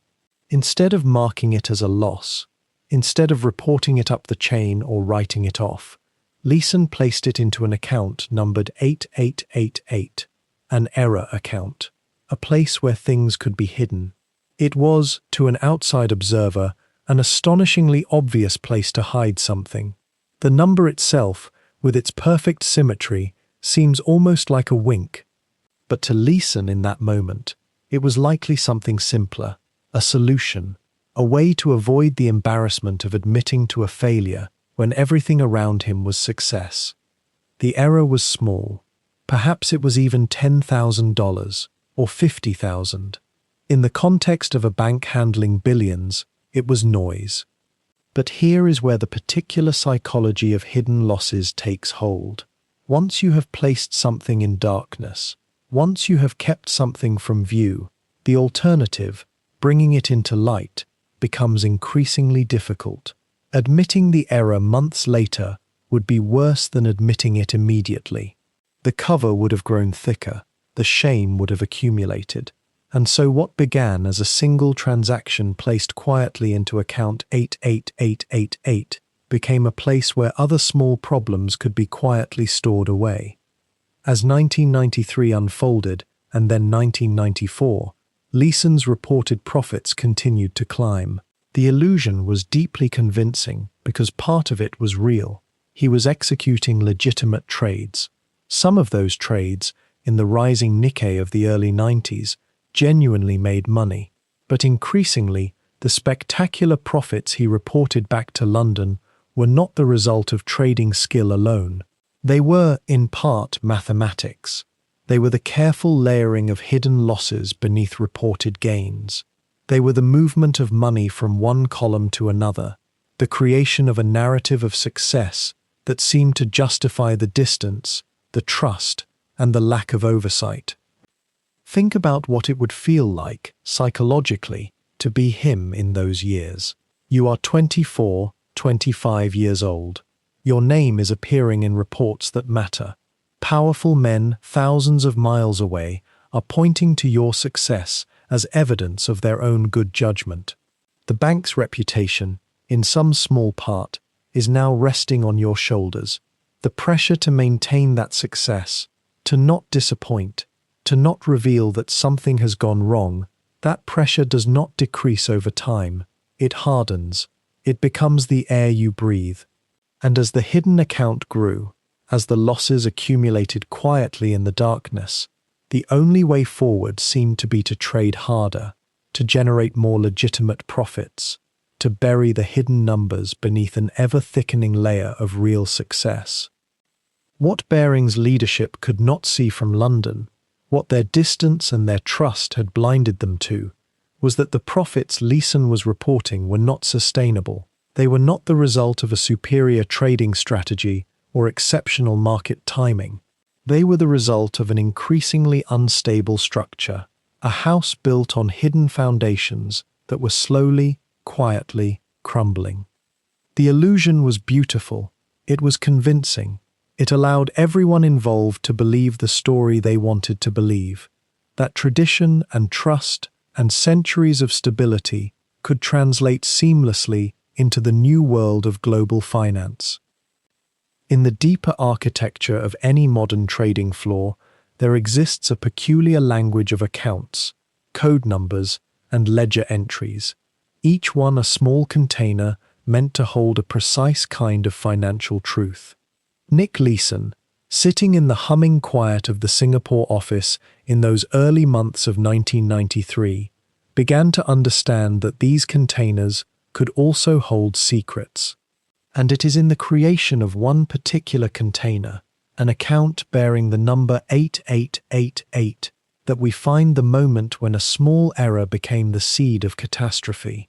Instead of marking it as a loss, instead of reporting it up the chain or writing it off, Leeson placed it into an account numbered 8888, an error account, a place where things could be hidden. It was, to an outside observer, an astonishingly obvious place to hide something. The number itself, with its perfect symmetry, seems almost like a wink. But to Leeson in that moment, it was likely something simpler, a solution, a way to avoid the embarrassment of admitting to a failure when everything around him was success. The error was small. Perhaps it was even $10,000 or $50,000. In the context of a bank handling billions, it was noise. But here is where the particular psychology of hidden losses takes hold. Once you have placed something in darkness, once you have kept something from view, the alternative, bringing it into light, becomes increasingly difficult. Admitting the error months later would be worse than admitting it immediately. The cover would have grown thicker, the shame would have accumulated. And so what began as a single transaction placed quietly into account 88888 became a place where other small problems could be quietly stored away. As 1993 unfolded, and then 1994, Leeson's reported profits continued to climb. The illusion was deeply convincing because part of it was real. He was executing legitimate trades. Some of those trades, in the rising Nikkei of the early 90s, genuinely made money. But increasingly, the spectacular profits he reported back to London were not the result of trading skill alone. They were, in part, mathematics. They were the careful layering of hidden losses beneath reported gains. They were the movement of money from one column to another, the creation of a narrative of success that seemed to justify the distance, the trust, and the lack of oversight. Think about what it would feel like, psychologically, to be him in those years. You are 24, 25 years old. Your name is appearing in reports that matter. Powerful men thousands of miles away are pointing to your success as evidence of their own good judgment. The bank's reputation, in some small part, is now resting on your shoulders. The pressure to maintain that success, to not disappoint, to not reveal that something has gone wrong, that pressure does not decrease over time. It hardens. It becomes the air you breathe. And as the hidden account grew, as the losses accumulated quietly in the darkness, the only way forward seemed to be to trade harder, to generate more legitimate profits. to bury the hidden numbers beneath an ever-thickening layer of real success. What Barings' leadership could not see from London, what their distance and their trust had blinded them to, was that the profits Leeson was reporting were not sustainable. They were not the result of a superior trading strategy or exceptional market timing. They were the result of an increasingly unstable structure, a house built on hidden foundations that were slowly, quietly crumbling. The illusion was beautiful. It was convincing. It allowed everyone involved to believe the story they wanted to believe, that tradition and trust and centuries of stability could translate seamlessly into the new world of global finance. In the deeper architecture of any modern trading floor, there exists a peculiar language of accounts, code numbers, and ledger entries, each one a small container meant to hold a precise kind of financial truth. Nick Leeson, sitting in the humming quiet of the Singapore office in those early months of 1993, began to understand that these containers could also hold secrets. And it is in the creation of one particular container, an account bearing the number 8888, that we find the moment when a small error became the seed of catastrophe.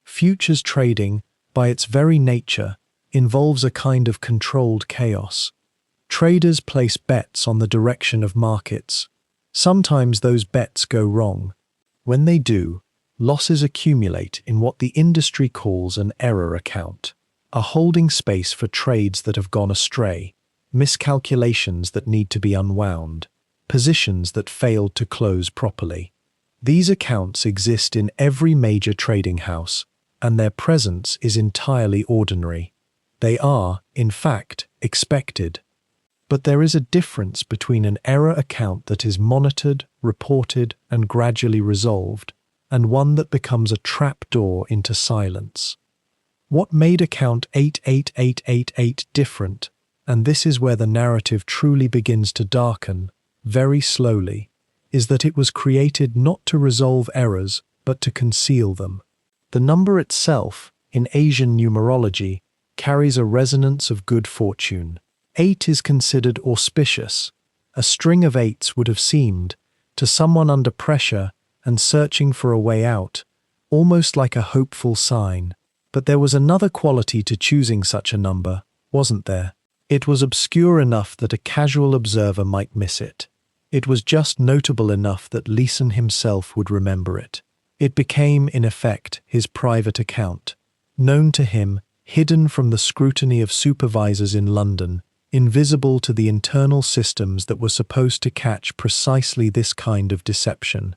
Futures trading, by its very nature, involves a kind of controlled chaos. Traders place bets on the direction of markets. Sometimes those bets go wrong. When they do, losses accumulate in what the industry calls an error account, a holding space for trades that have gone astray, miscalculations that need to be unwound, positions that failed to close properly. These accounts exist in every major trading house, and their presence is entirely ordinary. They are, in fact, expected. But there is a difference between an error account that is monitored, reported, and gradually resolved, and one that becomes a trapdoor into silence. What made account 88888 different, and this is where the narrative truly begins to darken, very slowly, is that it was created not to resolve errors, but to conceal them. The number itself, in Asian numerology, carries a resonance of good fortune. 8 is considered auspicious. A string of 8s would have seemed, to someone under pressure and searching for a way out, almost like a hopeful sign. But there was another quality to choosing such a number, wasn't there? It was obscure enough that a casual observer might miss it. It was just notable enough that Leeson himself would remember it. It became, in effect, his private account, known to him, hidden from the scrutiny of supervisors in London, invisible to the internal systems that were supposed to catch precisely this kind of deception.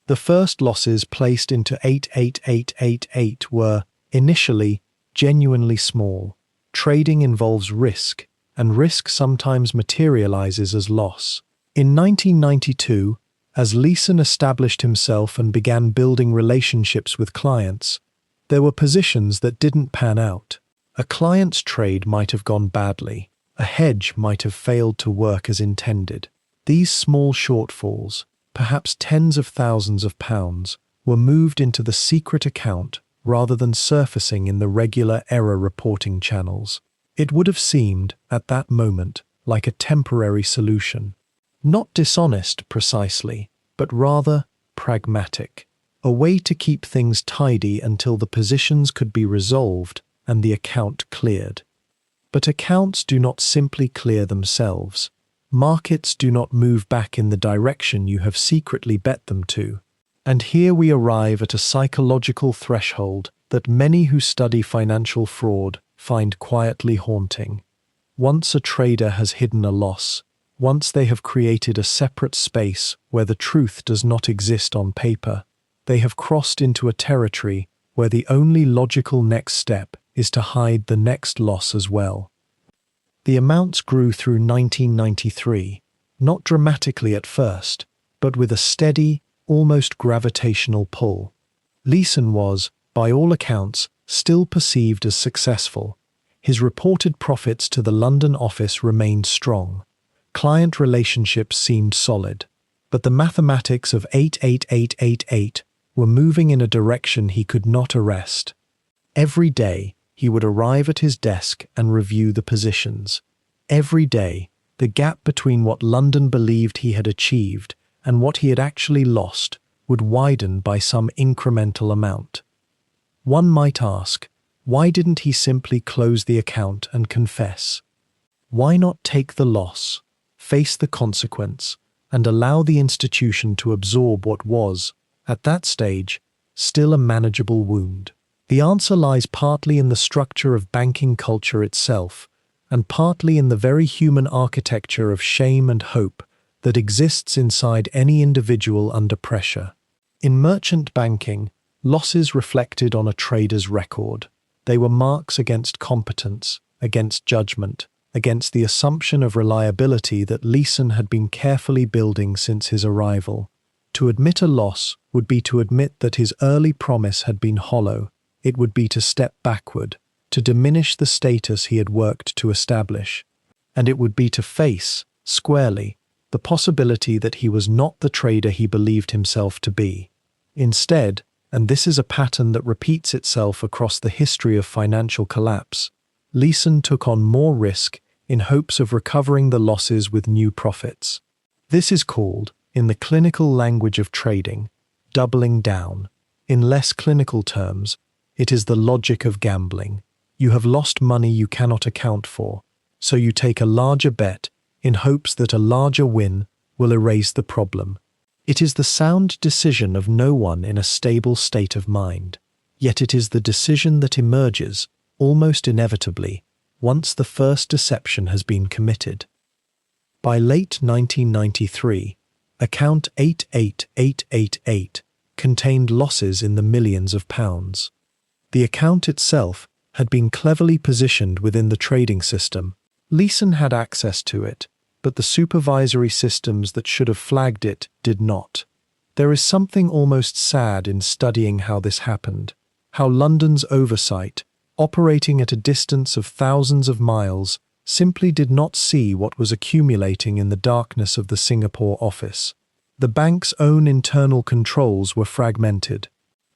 The first losses placed into 88888 were, initially, genuinely small. Trading involves risk, and risk sometimes materializes as loss. In 1992, as Leeson established himself and began building relationships with clients, there were positions that didn't pan out. A client's trade might have gone badly. A hedge might have failed to work as intended. These small shortfalls, perhaps tens of thousands of pounds, were moved into the secret account rather than surfacing in the regular error reporting channels. It would have seemed, at that moment, like a temporary solution. Not dishonest, precisely, but rather pragmatic. A way to keep things tidy until the positions could be resolved and the account cleared. But accounts do not simply clear themselves. Markets do not move back in the direction you have secretly bet them to. And here we arrive at a psychological threshold that many who study financial fraud find quietly haunting. Once a trader has hidden a loss, once they have created a separate space where the truth does not exist on paper, they have crossed into a territory where the only logical next step is to hide the next loss as well. The amounts grew through 1993, not dramatically at first, but with a steady, almost gravitational pull. Leeson was, by all accounts, still perceived as successful. His reported profits to the London office remained strong. Client relationships seemed solid, but the mathematics of 88888 were moving in a direction he could not arrest. Every day, he would arrive at his desk and review the positions. Every day, the gap between what London believed he had achieved and what he had actually lost would widen by some incremental amount. One might ask, why didn't he simply close the account and confess? Why not take the loss, face the consequence, and allow the institution to absorb what was, at that stage, still a manageable wound? The answer lies partly in the structure of banking culture itself, and partly in the very human architecture of shame and hope that exists inside any individual under pressure. In merchant banking, losses reflected on a trader's record. They were marks against competence, against judgment, against the assumption of reliability that Leeson had been carefully building since his arrival. To admit a loss would be to admit that his early promise had been hollow. It would be to step backward, to diminish the status he had worked to establish. And it would be to face, squarely, the possibility that he was not the trader he believed himself to be. Instead, and this is a pattern that repeats itself across the history of financial collapse, Leeson took on more risk in hopes of recovering the losses with new profits. This is called, in the clinical language of trading, doubling down. In less clinical terms, it is the logic of gambling. You have lost money you cannot account for, so you take a larger bet in hopes that a larger win will erase the problem. It is the sound decision of no one in a stable state of mind, yet it is the decision that emerges, almost inevitably, once the first deception has been committed. By late 1993, account 88888 contained losses in the millions of pounds. The account itself had been cleverly positioned within the trading system. Leeson had access to it, but the supervisory systems that should have flagged it did not. There is something almost sad in studying how this happened, how London's oversight, operating at a distance of thousands of miles, simply did not see what was accumulating in the darkness of the Singapore office. The bank's own internal controls were fragmented.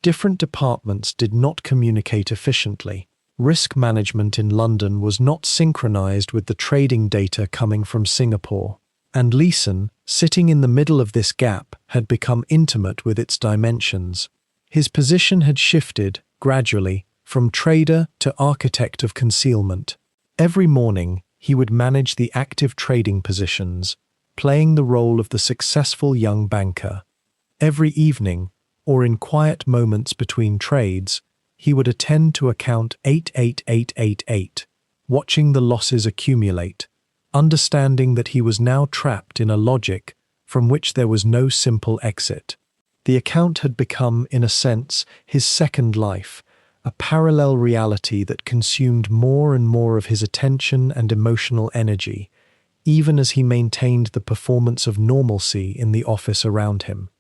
Different departments did not communicate efficiently. Risk management in London was not synchronized with the trading data coming from Singapore. And Leeson, sitting in the middle of this gap, had become intimate with its dimensions. His position had shifted, gradually, from trader to architect of concealment. Every morning, he would manage the active trading positions, playing the role of the successful young banker. Every evening, or in quiet moments between trades, he would attend to account 88888, watching the losses accumulate, understanding that he was now trapped in a logic from which there was no simple exit. The account had become, in a sense, his second life, a parallel reality that consumed more and more of his attention and emotional energy, even as he maintained the performance of normalcy in the office around him.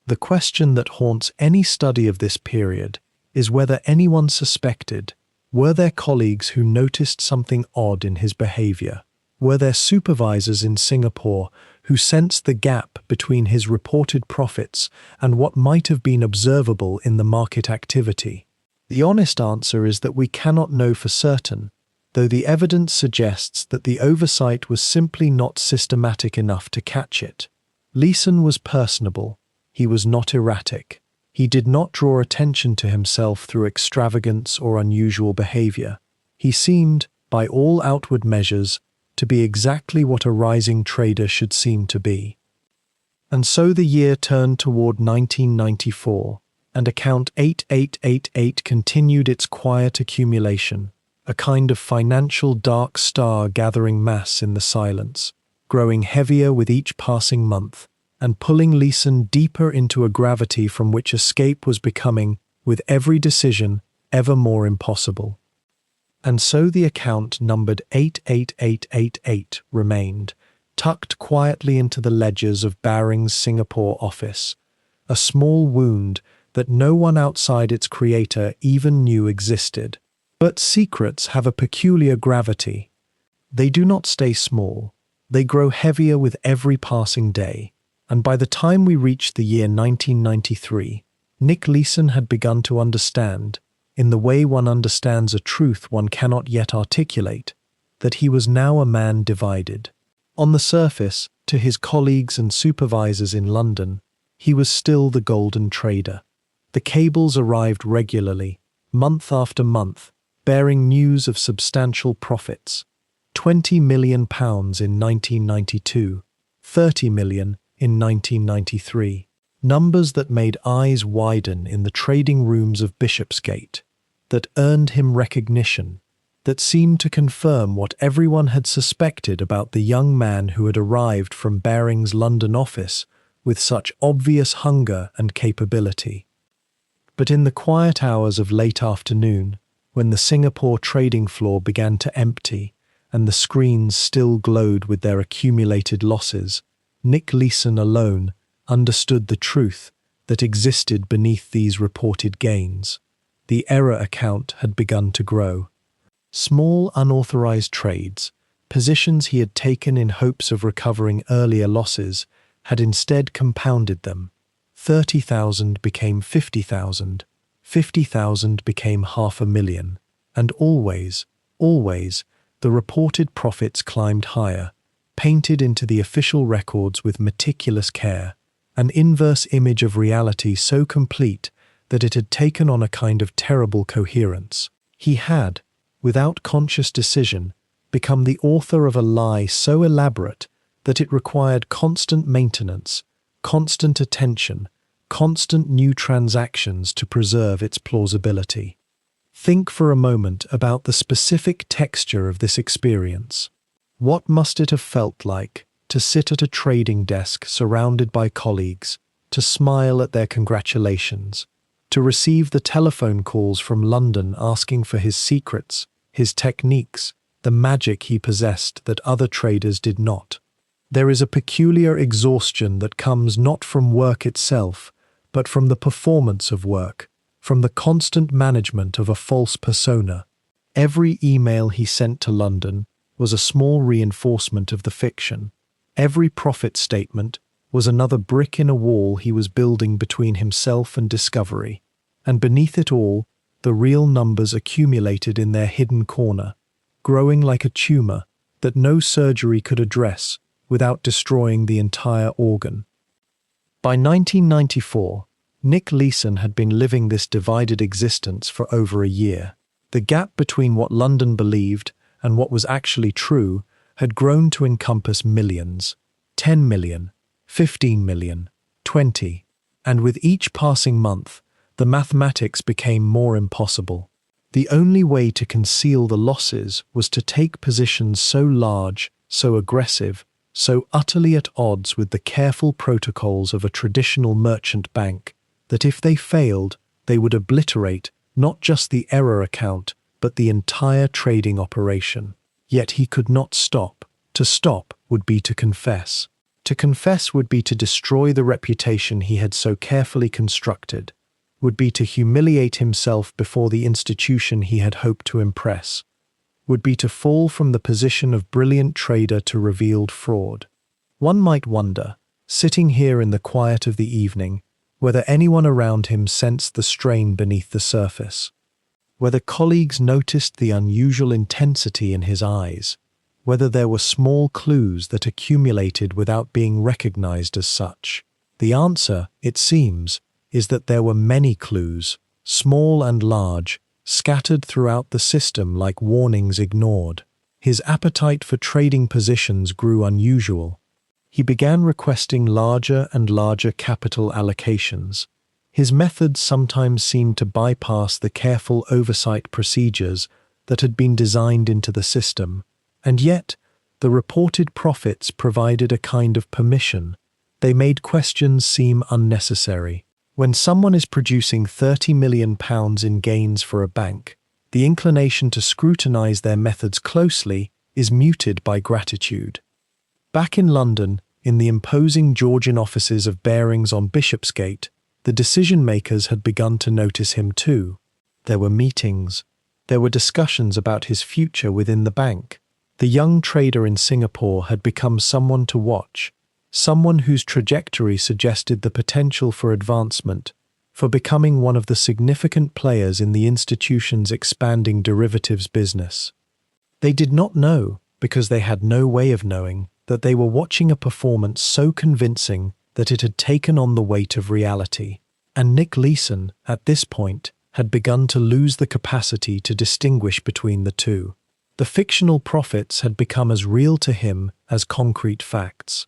The question that haunts any study of this period is whether anyone suspected, were there colleagues who noticed something odd in his behavior? Were there supervisors in Singapore who sensed the gap between his reported profits and what might have been observable in the market activity? The honest answer is that we cannot know for certain, though the evidence suggests that the oversight was simply not systematic enough to catch it. Leeson was personable. He was not erratic. He did not draw attention to himself through extravagance or unusual behavior. He seemed, by all outward measures, to be exactly what a rising trader should seem to be. And so the year turned toward 1994, and account 8888 continued its quiet accumulation, a kind of financial dark star gathering mass in the silence, growing heavier with each passing month, and pulling Leeson deeper into a gravity from which escape was becoming, with every decision, ever more impossible. And so the account numbered 88888 remained, tucked quietly into the ledgers of Barings' Singapore office, a small wound that no one outside its creator even knew existed. But secrets have a peculiar gravity. They do not stay small. They grow heavier with every passing day. And by the time we reached the year 1993, Nick Leeson had begun to understand, in the way one understands a truth one cannot yet articulate, that he was now a man divided. On the surface, to his colleagues and supervisors in London, he was still the golden trader. The cables arrived regularly, month after month, bearing news of substantial profits. £20 million in 1992, 30 million in 1993. Numbers that made eyes widen in the trading rooms of Bishopsgate, that earned him recognition, that seemed to confirm what everyone had suspected about the young man who had arrived from Barings' London office with such obvious hunger and capability. But in the quiet hours of late afternoon, when the Singapore trading floor began to empty and the screens still glowed with their accumulated losses, Nick Leeson alone understood the truth that existed beneath these reported gains. The error account had begun to grow. Small unauthorized trades, positions he had taken in hopes of recovering earlier losses, had instead compounded them. 30,000 became 50,000, 50,000 became 500,000, and always, the reported profits climbed higher, painted into the official records with meticulous care, an inverse image of reality so complete that it had taken on a kind of terrible coherence. He had, without conscious decision, become the author of a lie so elaborate that it required constant maintenance, constant attention, constant new transactions to preserve its plausibility. Think for a moment about the specific texture of this experience. What must it have felt like to sit at a trading desk surrounded by colleagues, to smile at their congratulations, to receive the telephone calls from London asking for his secrets, his techniques, the magic he possessed that other traders did not? There is a peculiar exhaustion that comes not from work itself, but from the performance of work, from the constant management of a false persona. Every email he sent to London was a small reinforcement of the fiction. Every profit statement was another brick in a wall he was building between himself and discovery, and beneath it all, the real numbers accumulated in their hidden corner, growing like a tumor that no surgery could address without destroying the entire organ. By 1994, Nick Leeson had been living this divided existence for over a year. The gap between what London believed and what was actually true had grown to encompass millions, 10 million, 15 million, 20, and with each passing month, the mathematics became more impossible. The only way to conceal the losses was to take positions so large, so aggressive, so utterly at odds with the careful protocols of a traditional merchant bank, that if they failed, they would obliterate not just the error account, but the entire trading operation. Yet he could not stop. To stop would be to confess. To confess would be to destroy the reputation he had so carefully constructed, would be to humiliate himself before the institution he had hoped to impress, would be to fall from the position of brilliant trader to revealed fraud. One might wonder, sitting here in the quiet of the evening, whether anyone around him sensed the strain beneath the surface, whether colleagues noticed the unusual intensity in his eyes, whether there were small clues that accumulated without being recognized as such. The answer, it seems, is that there were many clues, small and large, scattered throughout the system like warnings ignored. His appetite for trading positions grew unusual. He began requesting larger and larger capital allocations. His methods sometimes seemed to bypass the careful oversight procedures that had been designed into the system, and yet the reported profits provided a kind of permission. They made questions seem unnecessary. When someone is producing £30 million in gains for a bank, the inclination to scrutinize their methods closely is muted by gratitude. Back in London, in the imposing Georgian offices of Barings on Bishopsgate, the decision-makers had begun to notice him too. There were meetings. There were discussions about his future within the bank. The young trader in Singapore had become someone to watch, someone whose trajectory suggested the potential for advancement, for becoming one of the significant players in the institution's expanding derivatives business. They did not know, because they had no way of knowing, that they were watching a performance so convincing that it had taken on the weight of reality. And Nick Leeson, at this point, had begun to lose the capacity to distinguish between the two. The fictional profits had become as real to him as concrete facts.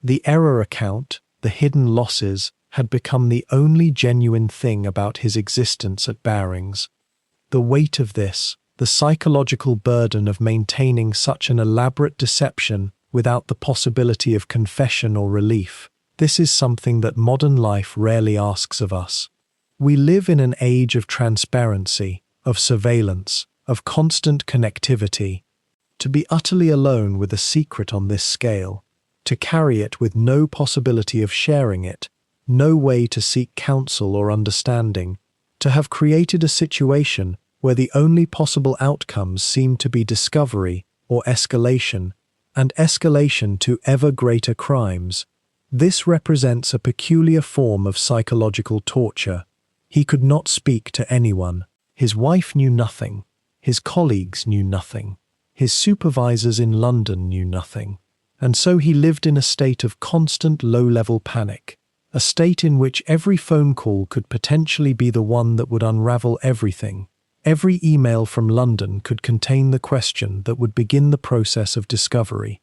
The error account, the hidden losses, had become the only genuine thing about his existence at Barings. The weight of this, the psychological burden of maintaining such an elaborate deception without the possibility of confession or relief, this is something that modern life rarely asks of us. We live in an age of transparency, of surveillance, of constant connectivity. To be utterly alone with a secret on this scale, to carry it with no possibility of sharing it, no way to seek counsel or understanding, to have created a situation where the only possible outcomes seem to be discovery or escalation, and escalation to ever greater crimes. This represents a peculiar form of psychological torture. He could not speak to anyone. His wife knew nothing. His colleagues knew nothing. His supervisors in London knew nothing. And so he lived in a state of constant low-level panic, a state in which every phone call could potentially be the one that would unravel everything. Every email from London could contain the question that would begin the process of discovery.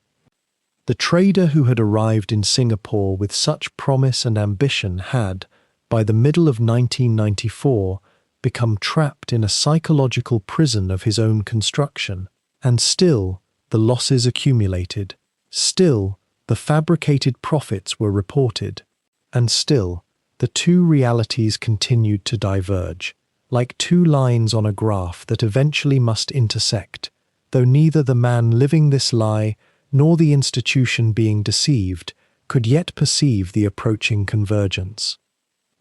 The trader who had arrived in Singapore with such promise and ambition had, by the middle of 1994, become trapped in a psychological prison of his own construction. And still, the losses accumulated. Still, the fabricated profits were reported. And still, the two realities continued to diverge, like two lines on a graph that eventually must intersect, though neither the man living this lie nor the institution being deceived could yet perceive the approaching convergence.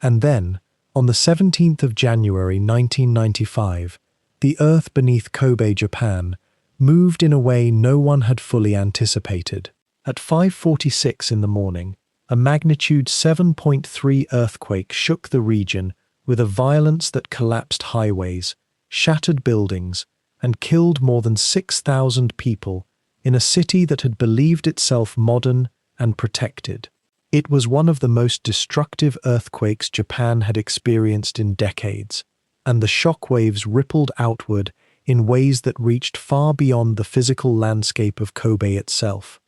And then, on the 17th of January 1995, the earth beneath Kobe, Japan, moved in a way no one had fully anticipated. At 5:46 in the morning, a magnitude 7.3 earthquake shook the region with a violence that collapsed highways, shattered buildings, and killed more than 6,000 people in a city that had believed itself modern and protected. It was one of the most destructive earthquakes Japan had experienced in decades, and the shockwaves rippled outward in ways that reached far beyond the physical landscape of Kobe itself.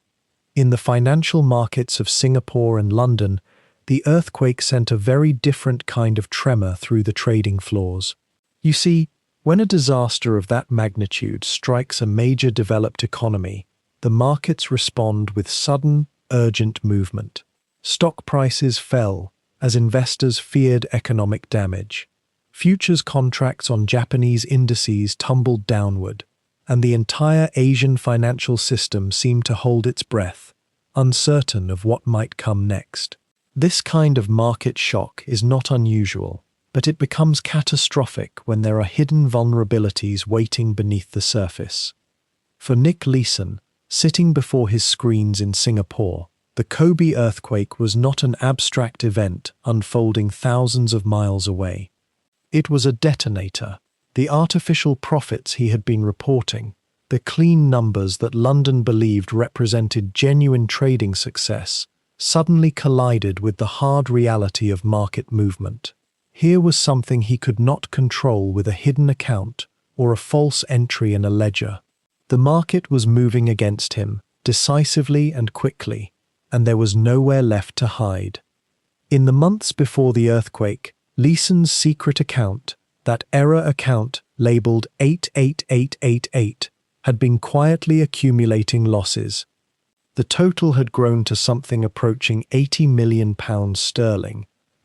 In the financial markets of Singapore and London, the earthquake sent a very different kind of tremor through the trading floors. You see, when a disaster of that magnitude strikes a major developed economy, the markets respond with sudden, urgent movement. Stock prices fell as investors feared economic damage. Futures contracts on Japanese indices tumbled downward, and the entire Asian financial system seemed to hold its breath, uncertain of what might come next. This kind of market shock is not unusual, but it becomes catastrophic when there are hidden vulnerabilities waiting beneath the surface. For Nick Leeson, sitting before his screens in Singapore, the Kobe earthquake was not an abstract event unfolding thousands of miles away. It was a detonator. The artificial profits he had been reporting, the clean numbers that London believed represented genuine trading success, suddenly collided with the hard reality of market movement. Here was something he could not control with a hidden account or a false entry in a ledger. The market was moving against him, decisively and quickly, and there was nowhere left to hide. In the months before the earthquake, Leeson's secret account, that error account labelled 88888, had been quietly accumulating losses. The total had grown to something approaching £80 million,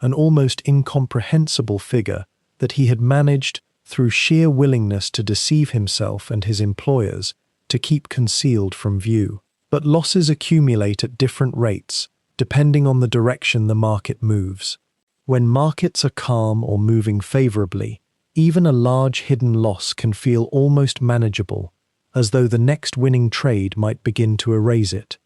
an almost incomprehensible figure that he had managed, through sheer willingness to deceive himself and his employers, to keep concealed from view. But losses accumulate at different rates, depending on the direction the market moves. When markets are calm or moving favorably, even a large hidden loss can feel almost manageable, as though the next winning trade might begin to erase it.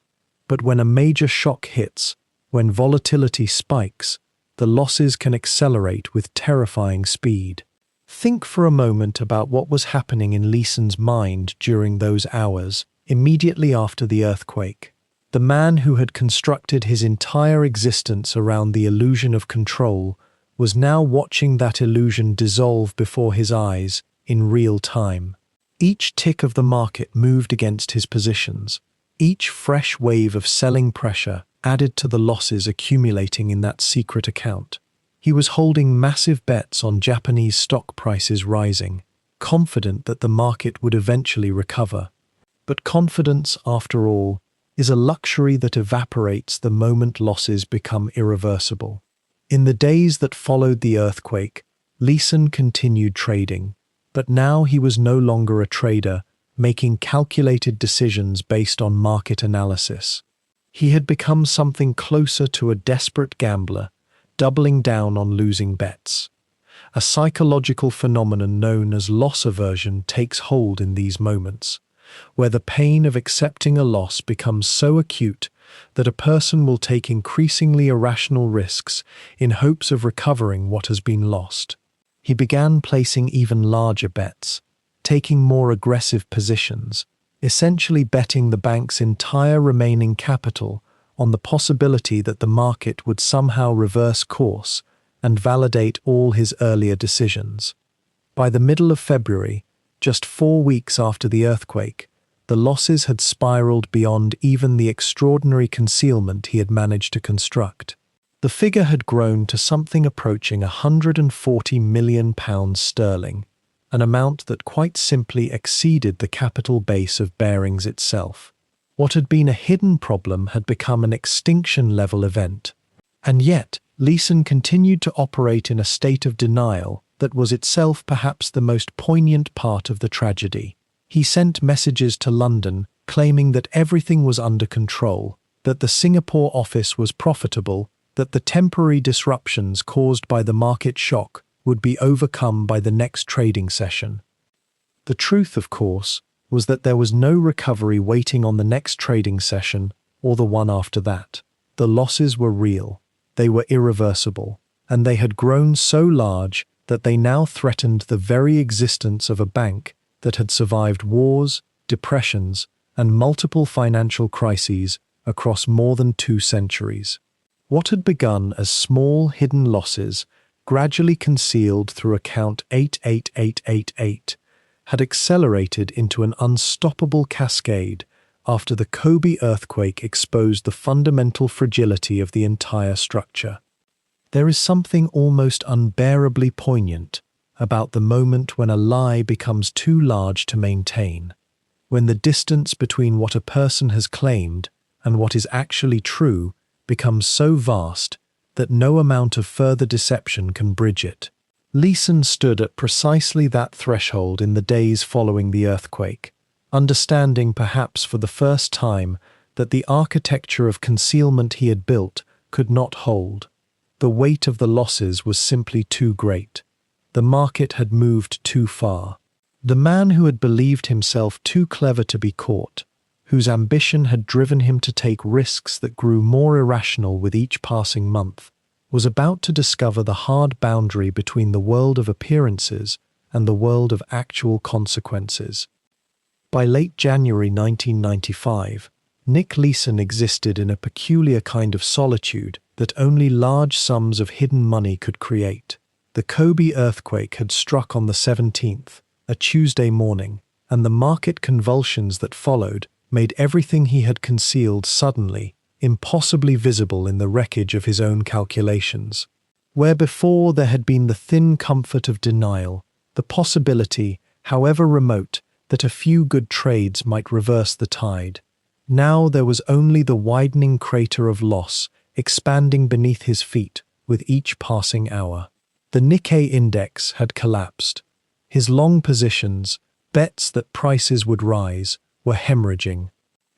But when a major shock hits, when volatility spikes, the losses can accelerate with terrifying speed. Think for a moment about what was happening in Leeson's mind during those hours, immediately after the earthquake. The man who had constructed his entire existence around the illusion of control was now watching that illusion dissolve before his eyes in real time. Each tick of the market moved against his positions. Each fresh wave of selling pressure added to the losses accumulating in that secret account. He was holding massive bets on Japanese stock prices rising, confident that the market would eventually recover. But confidence, after all, is a luxury that evaporates the moment losses become irreversible. In the days that followed the earthquake, Leeson continued trading, but now he was no longer a trader, making calculated decisions based on market analysis. He had become something closer to a desperate gambler, doubling down on losing bets. A psychological phenomenon known as loss aversion takes hold in these moments, where the pain of accepting a loss becomes so acute that a person will take increasingly irrational risks in hopes of recovering what has been lost. He began placing even larger bets, taking more aggressive positions, essentially betting the bank's entire remaining capital on the possibility that the market would somehow reverse course and validate all his earlier decisions. By the middle of February, just 4 weeks after the earthquake, the losses had spiraled beyond even the extraordinary concealment he had managed to construct. The figure had grown to something approaching £140 million, an amount that quite simply exceeded the capital base of Barings itself. What had been a hidden problem had become an extinction-level event. And yet, Leeson continued to operate in a state of denial that was itself perhaps the most poignant part of the tragedy. He sent messages to London claiming that everything was under control, that the Singapore office was profitable, that the temporary disruptions caused by the market shock would be overcome by the next trading session. The truth, of course, was that there was no recovery waiting on the next trading session or the one after that. The losses were real, they were irreversible, and they had grown so large that they now threatened the very existence of a bank that had survived wars, depressions, and multiple financial crises across more than 2 centuries. What had begun as small hidden losses, gradually concealed through account 88888, had accelerated into an unstoppable cascade after the Kobe earthquake exposed the fundamental fragility of the entire structure. There is something almost unbearably poignant about the moment when a lie becomes too large to maintain, when the distance between what a person has claimed and what is actually true becomes so vast that no amount of further deception can bridge it. Leeson stood at precisely that threshold in the days following the earthquake, understanding perhaps for the first time that the architecture of concealment he had built could not hold. The weight of the losses was simply too great. The market had moved too far. The man who had believed himself too clever to be caught, whose ambition had driven him to take risks that grew more irrational with each passing month, was about to discover the hard boundary between the world of appearances and the world of actual consequences. By late January 1995, Nick Leeson existed in a peculiar kind of solitude that only large sums of hidden money could create. The Kobe earthquake had struck on the 17th, a Tuesday morning, and the market convulsions that followed made everything he had concealed suddenly, impossibly visible in the wreckage of his own calculations. Where before there had been the thin comfort of denial, the possibility, however remote, that a few good trades might reverse the tide, now there was only the widening crater of loss expanding beneath his feet with each passing hour. The Nikkei index had collapsed. His long positions, bets that prices would rise, were hemorrhaging.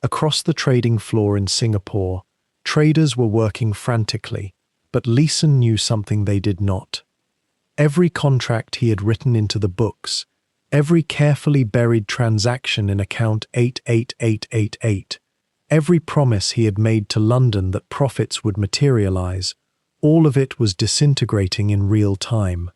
Across the trading floor in Singapore, traders were working frantically, but Leeson knew something they did not. Every contract he had written into the books, every carefully buried transaction in account 88888, every promise he had made to London that profits would materialize, All of it was disintegrating in real time.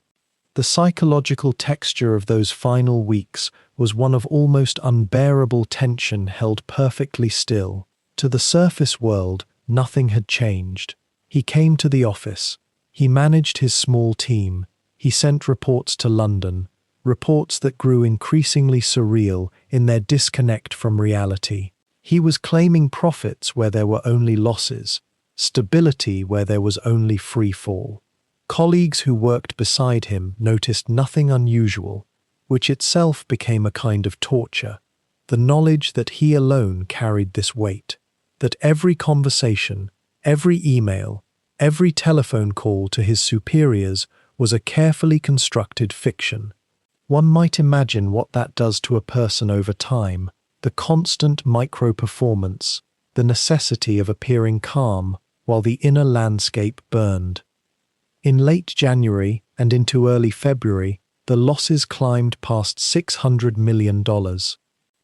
The psychological texture of those final weeks was one of almost unbearable tension held perfectly still. To the surface world, nothing had changed. He came to the office. He managed his small team. He sent reports to London, reports that grew increasingly surreal in their disconnect from reality. He was claiming profits where there were only losses, stability where there was only free fall. Colleagues who worked beside him noticed nothing unusual, which itself became a kind of torture. The knowledge that he alone carried this weight, that every conversation, every email, every telephone call to his superiors was a carefully constructed fiction. One might imagine what that does to a person over time, the constant micro-performance, the necessity of appearing calm while the inner landscape burned. In late January and into early February, the losses climbed past $600 million.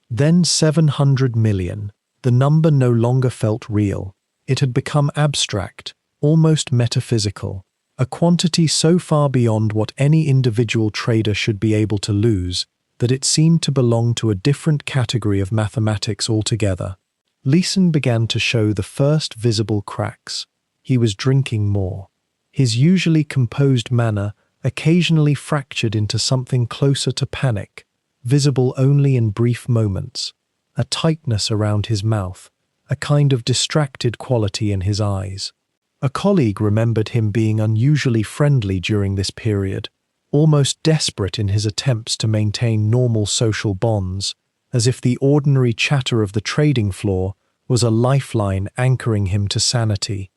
Then $700 million. The number no longer felt real. It had become abstract, almost metaphysical, a quantity so far beyond what any individual trader should be able to lose that it seemed to belong to a different category of mathematics altogether. Leeson began to show the first visible cracks. He was drinking more. His usually composed manner occasionally fractured into something closer to panic, visible only in brief moments, a tightness around his mouth, a kind of distracted quality in his eyes. A colleague remembered him being unusually friendly during this period, almost desperate in his attempts to maintain normal social bonds, as if the ordinary chatter of the trading floor was a lifeline anchoring him to sanity.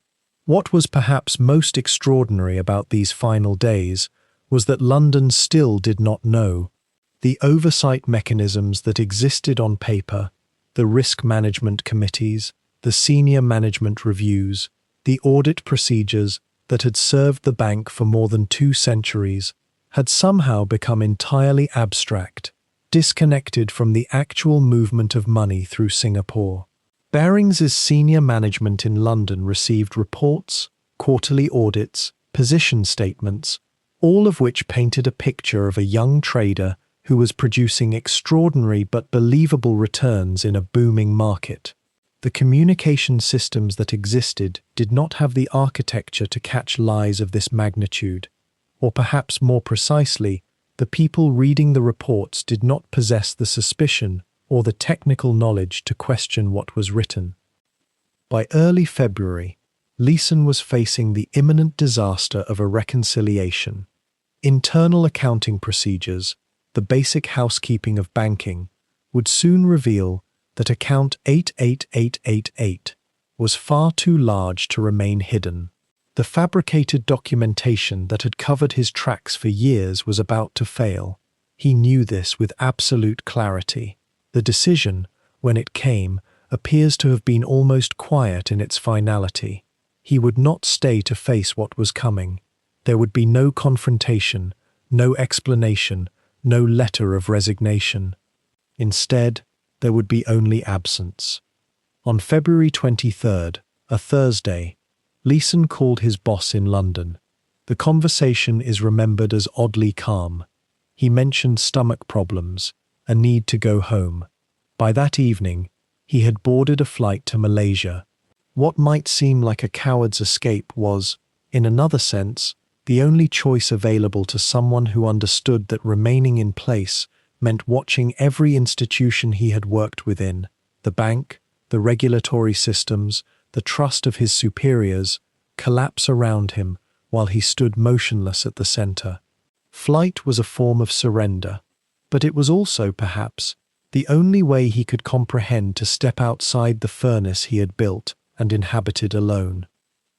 What was perhaps most extraordinary about these final days was that London still did not know. The oversight mechanisms that existed on paper, the risk management committees, the senior management reviews, the audit procedures that had served the bank for more than 2 centuries, had somehow become entirely abstract, disconnected from the actual movement of money through Singapore. Barings' senior management in London received reports, quarterly audits, position statements, all of which painted a picture of a young trader who was producing extraordinary but believable returns in a booming market. The communication systems that existed did not have the architecture to catch lies of this magnitude, or perhaps more precisely, the people reading the reports did not possess the suspicion or the technical knowledge to question what was written. By early February, Leeson was facing the imminent disaster of a reconciliation. Internal accounting procedures, the basic housekeeping of banking, would soon reveal that account 88888 was far too large to remain hidden. The fabricated documentation that had covered his tracks for years was about to fail. He knew this with absolute clarity. The decision, when it came, appears to have been almost quiet in its finality. He would not stay to face what was coming. There would be no confrontation, no explanation, no letter of resignation. Instead, there would be only absence. On February 23rd, a Thursday, Leeson called his boss in London. The conversation is remembered as oddly calm. He mentioned stomach problems, a need to go home. By that evening, he had boarded a flight to Malaysia. What might seem like a coward's escape was, in another sense, the only choice available to someone who understood that remaining in place meant watching every institution he had worked within, the bank, the regulatory systems, the trust of his superiors, collapse around him while he stood motionless at the center. Flight was a form of surrender, but it was also, perhaps, the only way he could comprehend to step outside the furnace he had built and inhabited alone.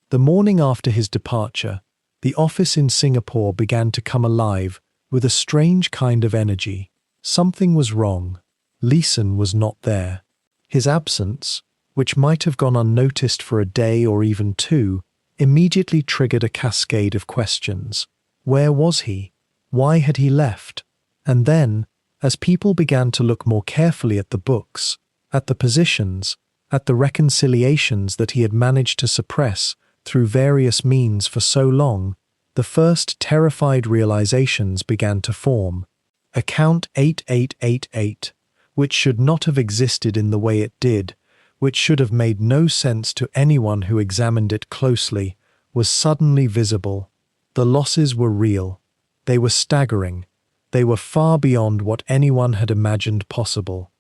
The morning after his departure, the office in Singapore began to come alive with a strange kind of energy. Something was wrong. Leeson was not there. His absence, which might have gone unnoticed for a day or even 2, immediately triggered a cascade of questions. Where was he? Why had he left? And then, as people began to look more carefully at the books, at the positions, at the reconciliations that he had managed to suppress, through various means for so long, the first terrified realizations began to form. Account 8888, which should not have existed in the way it did, which should have made no sense to anyone who examined it closely, was suddenly visible. The losses were real. They were staggering. They were far beyond what anyone had imagined possible.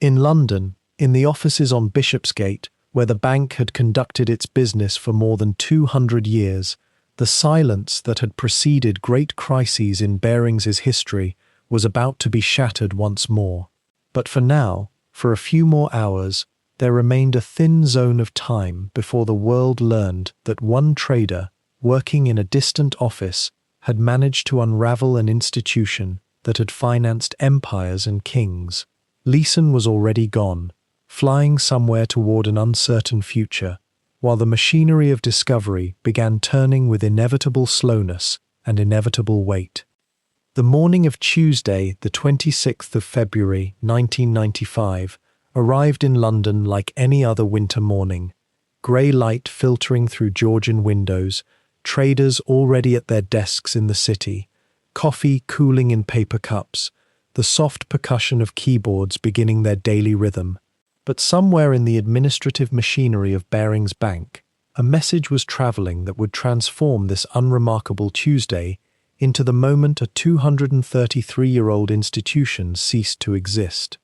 In London, in the offices on Bishopsgate, where the bank had conducted its business for more than 200 years, the silence that had preceded great crises in Barings's history was about to be shattered once more. But for now, for a few more hours, there remained a thin zone of time before the world learned that one trader, working in a distant office, had managed to unravel an institution that had financed empires and kings. Leeson was already gone, flying somewhere toward an uncertain future, while the machinery of discovery began turning with inevitable slowness and inevitable weight. The morning of Tuesday, the 26th of February, 1995, arrived in London like any other winter morning. Grey light filtering through Georgian windows, traders already at their desks in the city, coffee cooling in paper cups, the soft percussion of keyboards beginning their daily rhythm. But somewhere in the administrative machinery of Barings Bank, a message was travelling that would transform this unremarkable Tuesday into the moment a 233-year-old institution ceased to exist.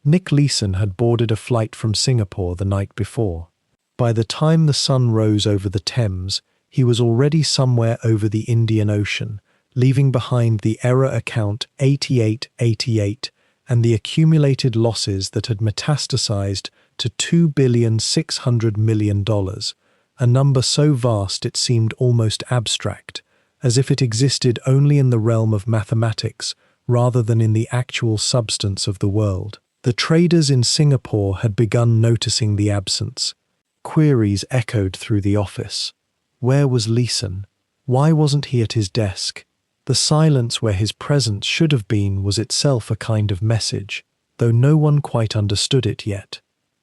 Nick Leeson had boarded a flight from Singapore the night before. By the time the sun rose over the Thames, he was already somewhere over the Indian Ocean, leaving behind the error account 8888 and the accumulated losses that had metastasized to $2.6 billion, a number so vast it seemed almost abstract, as if it existed only in the realm of mathematics rather than in the actual substance of the world. The traders in Singapore had begun noticing the absence. Queries echoed through the office. Where was Leeson? Why wasn't he at his desk? The silence where his presence should have been was itself a kind of message, though no one quite understood it yet.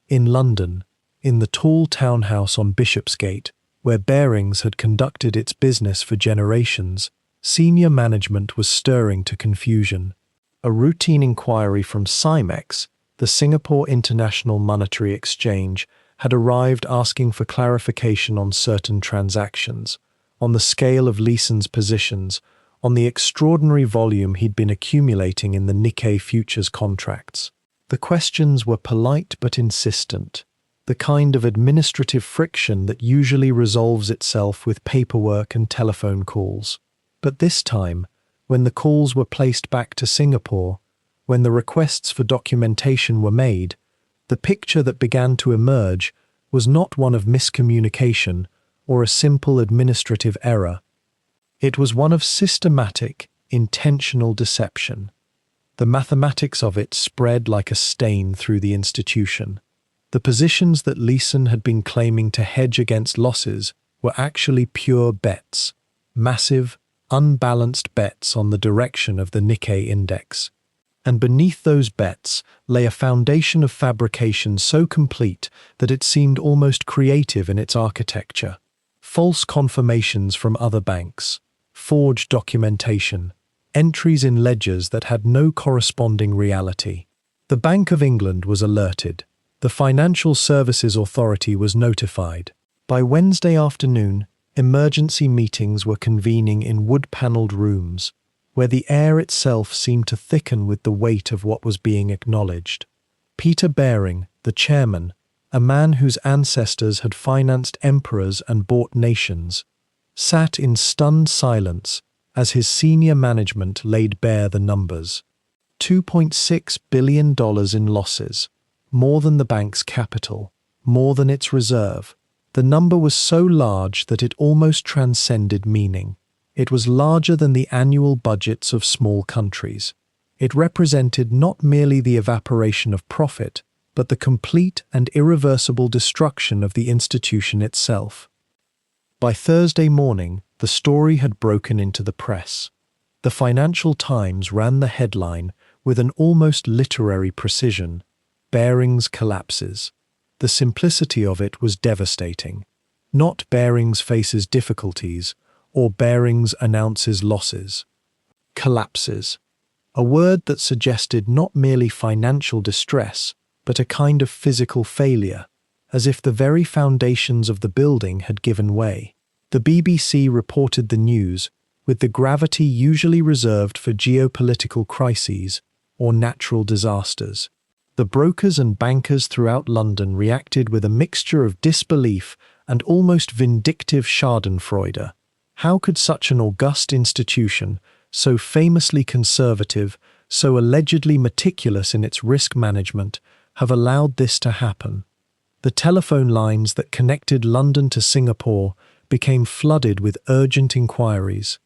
In London, in the tall townhouse on Bishopsgate, where Barings had conducted its business for generations, senior management was stirring to confusion. A routine inquiry from CIMEX, the Singapore International Monetary Exchange, had arrived asking for clarification on certain transactions, on the scale of Leeson's positions, on the extraordinary volume he'd been accumulating in the Nikkei futures contracts. The questions were polite but insistent, the kind of administrative friction that usually resolves itself with paperwork and telephone calls. But this time, when the calls were placed back to Singapore, when the requests for documentation were made, the picture that began to emerge was not one of miscommunication or a simple administrative error. It was one of systematic, intentional deception. The mathematics of it spread like a stain through the institution. The positions that Leeson had been claiming to hedge against losses were actually pure bets, massive, unbalanced bets on the direction of the Nikkei index. And beneath those bets lay a foundation of fabrication so complete that it seemed almost creative in its architecture. False confirmations from other banks, forged documentation, entries in ledgers that had no corresponding reality. The Bank of England was alerted. The Financial Services Authority was notified. By Wednesday afternoon, emergency meetings were convening in wood-panelled rooms, where the air itself seemed to thicken with the weight of what was being acknowledged. Peter Baring, the chairman, a man whose ancestors had financed emperors and bought nations, sat in stunned silence as his senior management laid bare the numbers. $2.6 billion in losses, more than the bank's capital, more than its reserve. The number was so large that it almost transcended meaning. It was larger than the annual budgets of small countries. It represented not merely the evaporation of profit, but the complete and irreversible destruction of the institution itself. By Thursday morning, the story had broken into the press. The Financial Times ran the headline with an almost literary precision: Barings collapses. The simplicity of it was devastating. Not Barings faces difficulties, or Barings announces losses. Collapses. A word that suggested not merely financial distress, but a kind of physical failure, as if the very foundations of the building had given way. The BBC reported the news with the gravity usually reserved for geopolitical crises or natural disasters. The brokers and bankers throughout London reacted with a mixture of disbelief and almost vindictive schadenfreude. How could such an august institution, so famously conservative, so allegedly meticulous in its risk management, have allowed this to happen? The telephone lines that connected London to Singapore became flooded with urgent inquiries.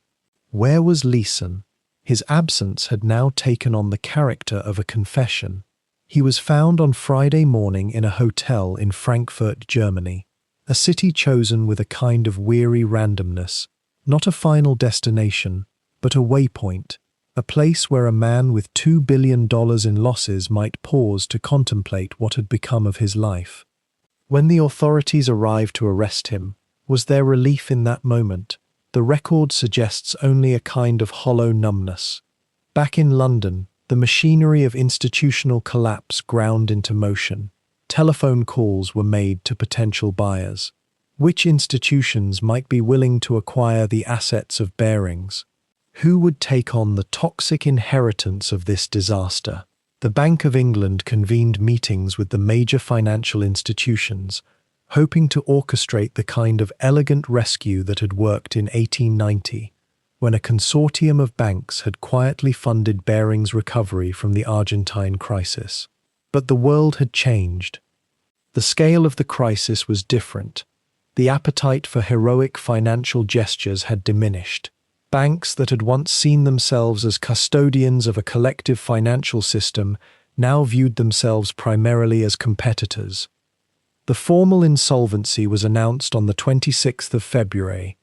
Where was Leeson? His absence had now taken on the character of a confession. He was found on Friday morning in a hotel in Frankfurt, Germany, a city chosen with a kind of weary randomness, not a final destination, but a waypoint, a place where a man with $2 billion in losses might pause to contemplate what had become of his life. When the authorities arrived to arrest him, was there relief in that moment? The record suggests only a kind of hollow numbness. Back in London, the machinery of institutional collapse ground into motion. Telephone calls were made to potential buyers. Which institutions might be willing to acquire the assets of Barings? Who would take on the toxic inheritance of this disaster? The Bank of England convened meetings with the major financial institutions, hoping to orchestrate the kind of elegant rescue that had worked in 1890, when a consortium of banks had quietly funded Barings' recovery from the Argentine crisis. But the world had changed. The scale of the crisis was different. The appetite for heroic financial gestures had diminished. Banks that had once seen themselves as custodians of a collective financial system now viewed themselves primarily as competitors. The formal insolvency was announced on the 26th of February.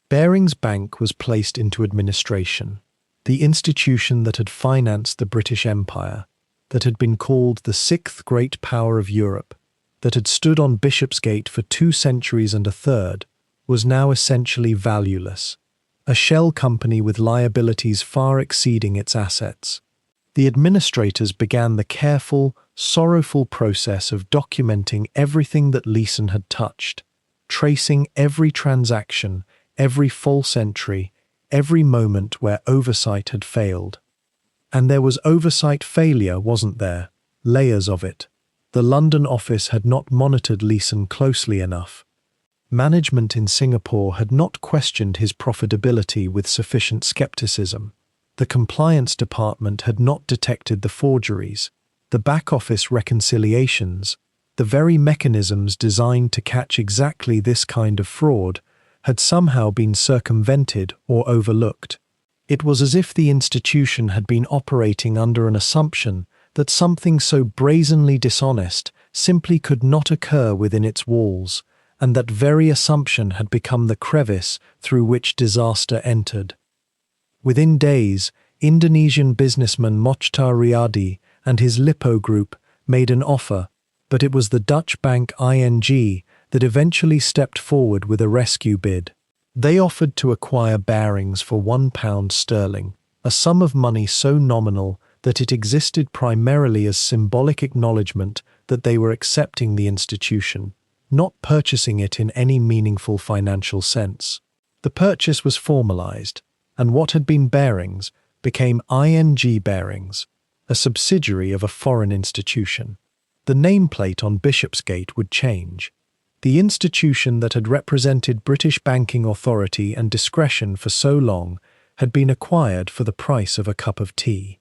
Barings Bank was placed into administration. The institution that had financed the British Empire, that had been called the sixth great power of Europe, that had stood on Bishopsgate for 2 centuries and a third, was now essentially valueless, a shell company with liabilities far exceeding its assets. The administrators began the careful, sorrowful process of documenting everything that Leeson had touched, tracing every transaction, every false entry, every moment where oversight had failed. And there was oversight failure, wasn't there? Layers of it. The London office had not monitored Leeson closely enough. Management in Singapore had not questioned his profitability with sufficient skepticism. The compliance department had not detected the forgeries. The back-office reconciliations, the very mechanisms designed to catch exactly this kind of fraud, had somehow been circumvented or overlooked. It was as if the institution had been operating under an assumption that something so brazenly dishonest simply could not occur within its walls, and that very assumption had become the crevice through which disaster entered. Within days, Indonesian businessman Mochtar Riyadi and his Lippo Group made an offer, but it was the Dutch bank ING that eventually stepped forward with a rescue bid. They offered to acquire Barings for £1, a sum of money so nominal that it existed primarily as symbolic acknowledgement that they were accepting the institution, not purchasing it in any meaningful financial sense. The purchase was formalized, and what had been Barings became ING Barings, a subsidiary of a foreign institution. The nameplate on Bishopsgate would change. The institution that had represented British banking authority and discretion for so long had been acquired for the price of a cup of tea.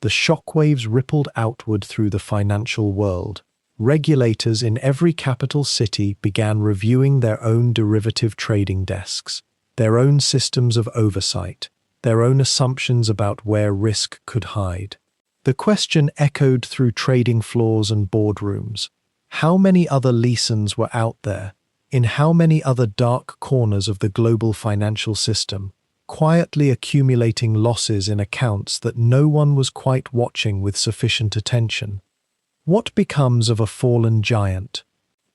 The shockwaves rippled outward through the financial world. Regulators in every capital city began reviewing their own derivative trading desks, their own systems of oversight, their own assumptions about where risk could hide. The question echoed through trading floors and boardrooms. How many other Leesons were out there, in how many other dark corners of the global financial system, quietly accumulating losses in accounts that no one was quite watching with sufficient attention? What becomes of a fallen giant?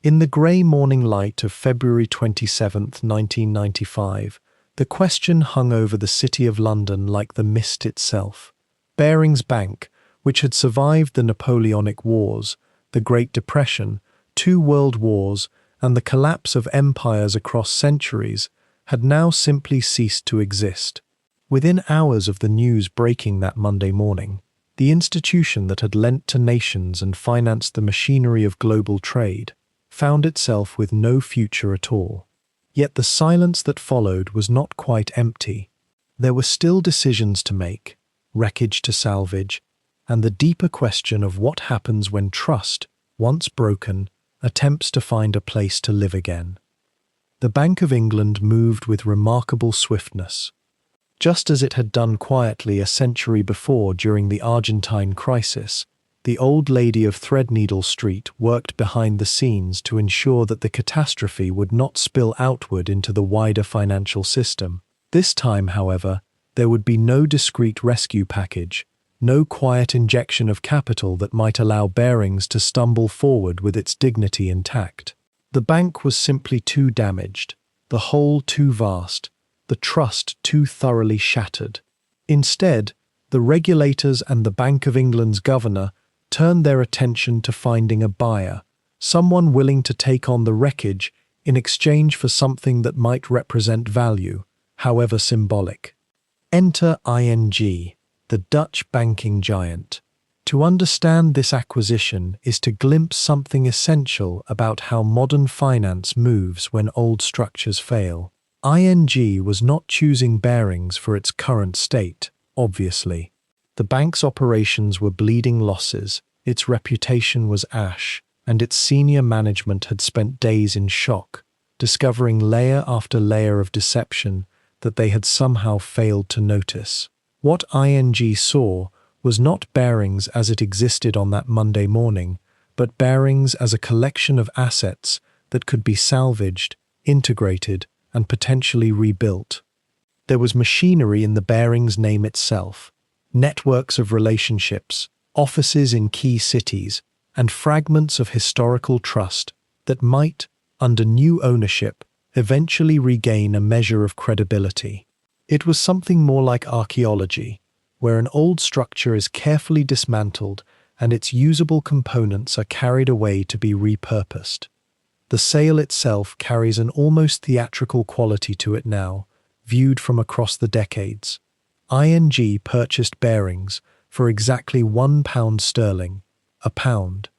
In the grey morning light of February 27, 1995, the question hung over the City of London like the mist itself. Barings Bank, which had survived the Napoleonic Wars, the Great Depression, 2 world wars, and the collapse of empires across centuries, had now simply ceased to exist. Within hours of the news breaking that Monday morning, the institution that had lent to nations and financed the machinery of global trade found itself with no future at all. Yet the silence that followed was not quite empty. There were still decisions to make, wreckage to salvage, and the deeper question of what happens when trust, once broken, attempts to find a place to live again. The Bank of England moved with remarkable swiftness. Just as it had done quietly a century before during the Argentine crisis, the old lady of Threadneedle Street worked behind the scenes to ensure that the catastrophe would not spill outward into the wider financial system. This time, however, there would be no discreet rescue package, no quiet injection of capital that might allow Barings to stumble forward with its dignity intact. The bank was simply too damaged, the hole too vast, the trust too thoroughly shattered. Instead, the regulators and the Bank of England's governor turned their attention to finding a buyer, someone willing to take on the wreckage in exchange for something that might represent value, however symbolic. Enter ING, the Dutch banking giant. To understand this acquisition is to glimpse something essential about how modern finance moves when old structures fail. ING was not choosing Barings for its current state, obviously. The bank's operations were bleeding losses, its reputation was ash, and its senior management had spent days in shock, discovering layer after layer of deception that they had somehow failed to notice. What ING saw was not Barings as it existed on that Monday morning, but Barings as a collection of assets that could be salvaged, integrated, and potentially rebuilt. There was machinery in the Barings name itself, networks of relationships, offices in key cities, and fragments of historical trust that might, under new ownership, eventually regain a measure of credibility. It was something more like archaeology, where an old structure is carefully dismantled and its usable components are carried away to be repurposed. The sale itself carries an almost theatrical quality to it now, viewed from across the decades. ING purchased Barings for exactly £1, a pound.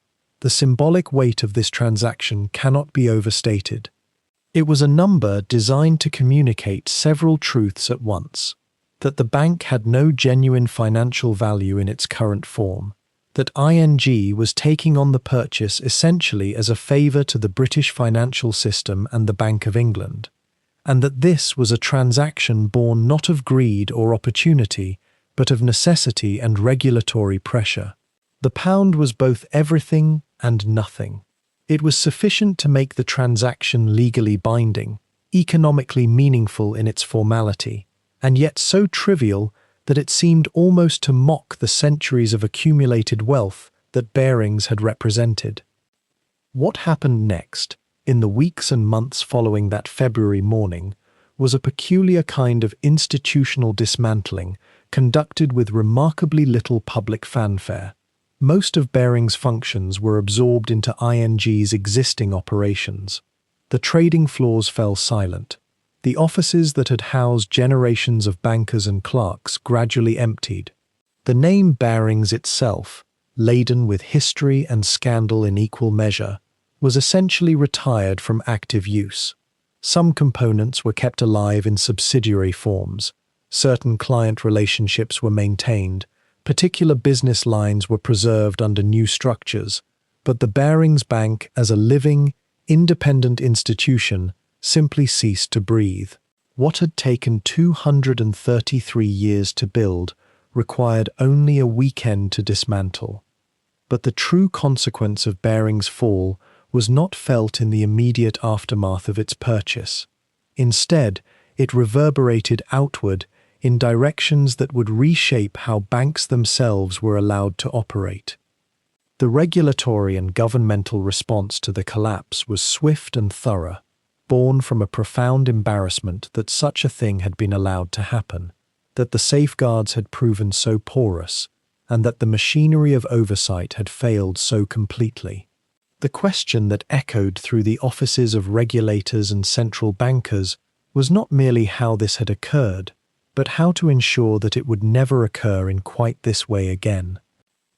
The symbolic weight of this transaction cannot be overstated. It was a number designed to communicate several truths at once: that the bank had no genuine financial value in its current form, that ING was taking on the purchase essentially as a favour to the British financial system and the Bank of England, and that this was a transaction born not of greed or opportunity, but of necessity and regulatory pressure. The pound was both everything and nothing. It was sufficient to make the transaction legally binding, economically meaningful in its formality, and yet so trivial that it seemed almost to mock the centuries of accumulated wealth that Barings had represented. What happened next, in the weeks and months following that February morning, was a peculiar kind of institutional dismantling conducted with remarkably little public fanfare. Most of Barings' functions were absorbed into ING's existing operations. The trading floors fell silent. The offices that had housed generations of bankers and clerks gradually emptied. The name Barings itself, laden with history and scandal in equal measure, was essentially retired from active use. Some components were kept alive in subsidiary forms. Certain client relationships were maintained. Particular business lines were preserved under new structures, but the Barings Bank as a living, independent institution simply ceased to breathe. What had taken 233 years to build required only a weekend to dismantle. But the true consequence of Barings' fall was not felt in the immediate aftermath of its purchase. Instead, it reverberated outward in directions that would reshape how banks themselves were allowed to operate. The regulatory and governmental response to the collapse was swift and thorough, born from a profound embarrassment that such a thing had been allowed to happen, that the safeguards had proven so porous, and that the machinery of oversight had failed so completely. The question that echoed through the offices of regulators and central bankers was not merely how this had occurred, but how to ensure that it would never occur in quite this way again.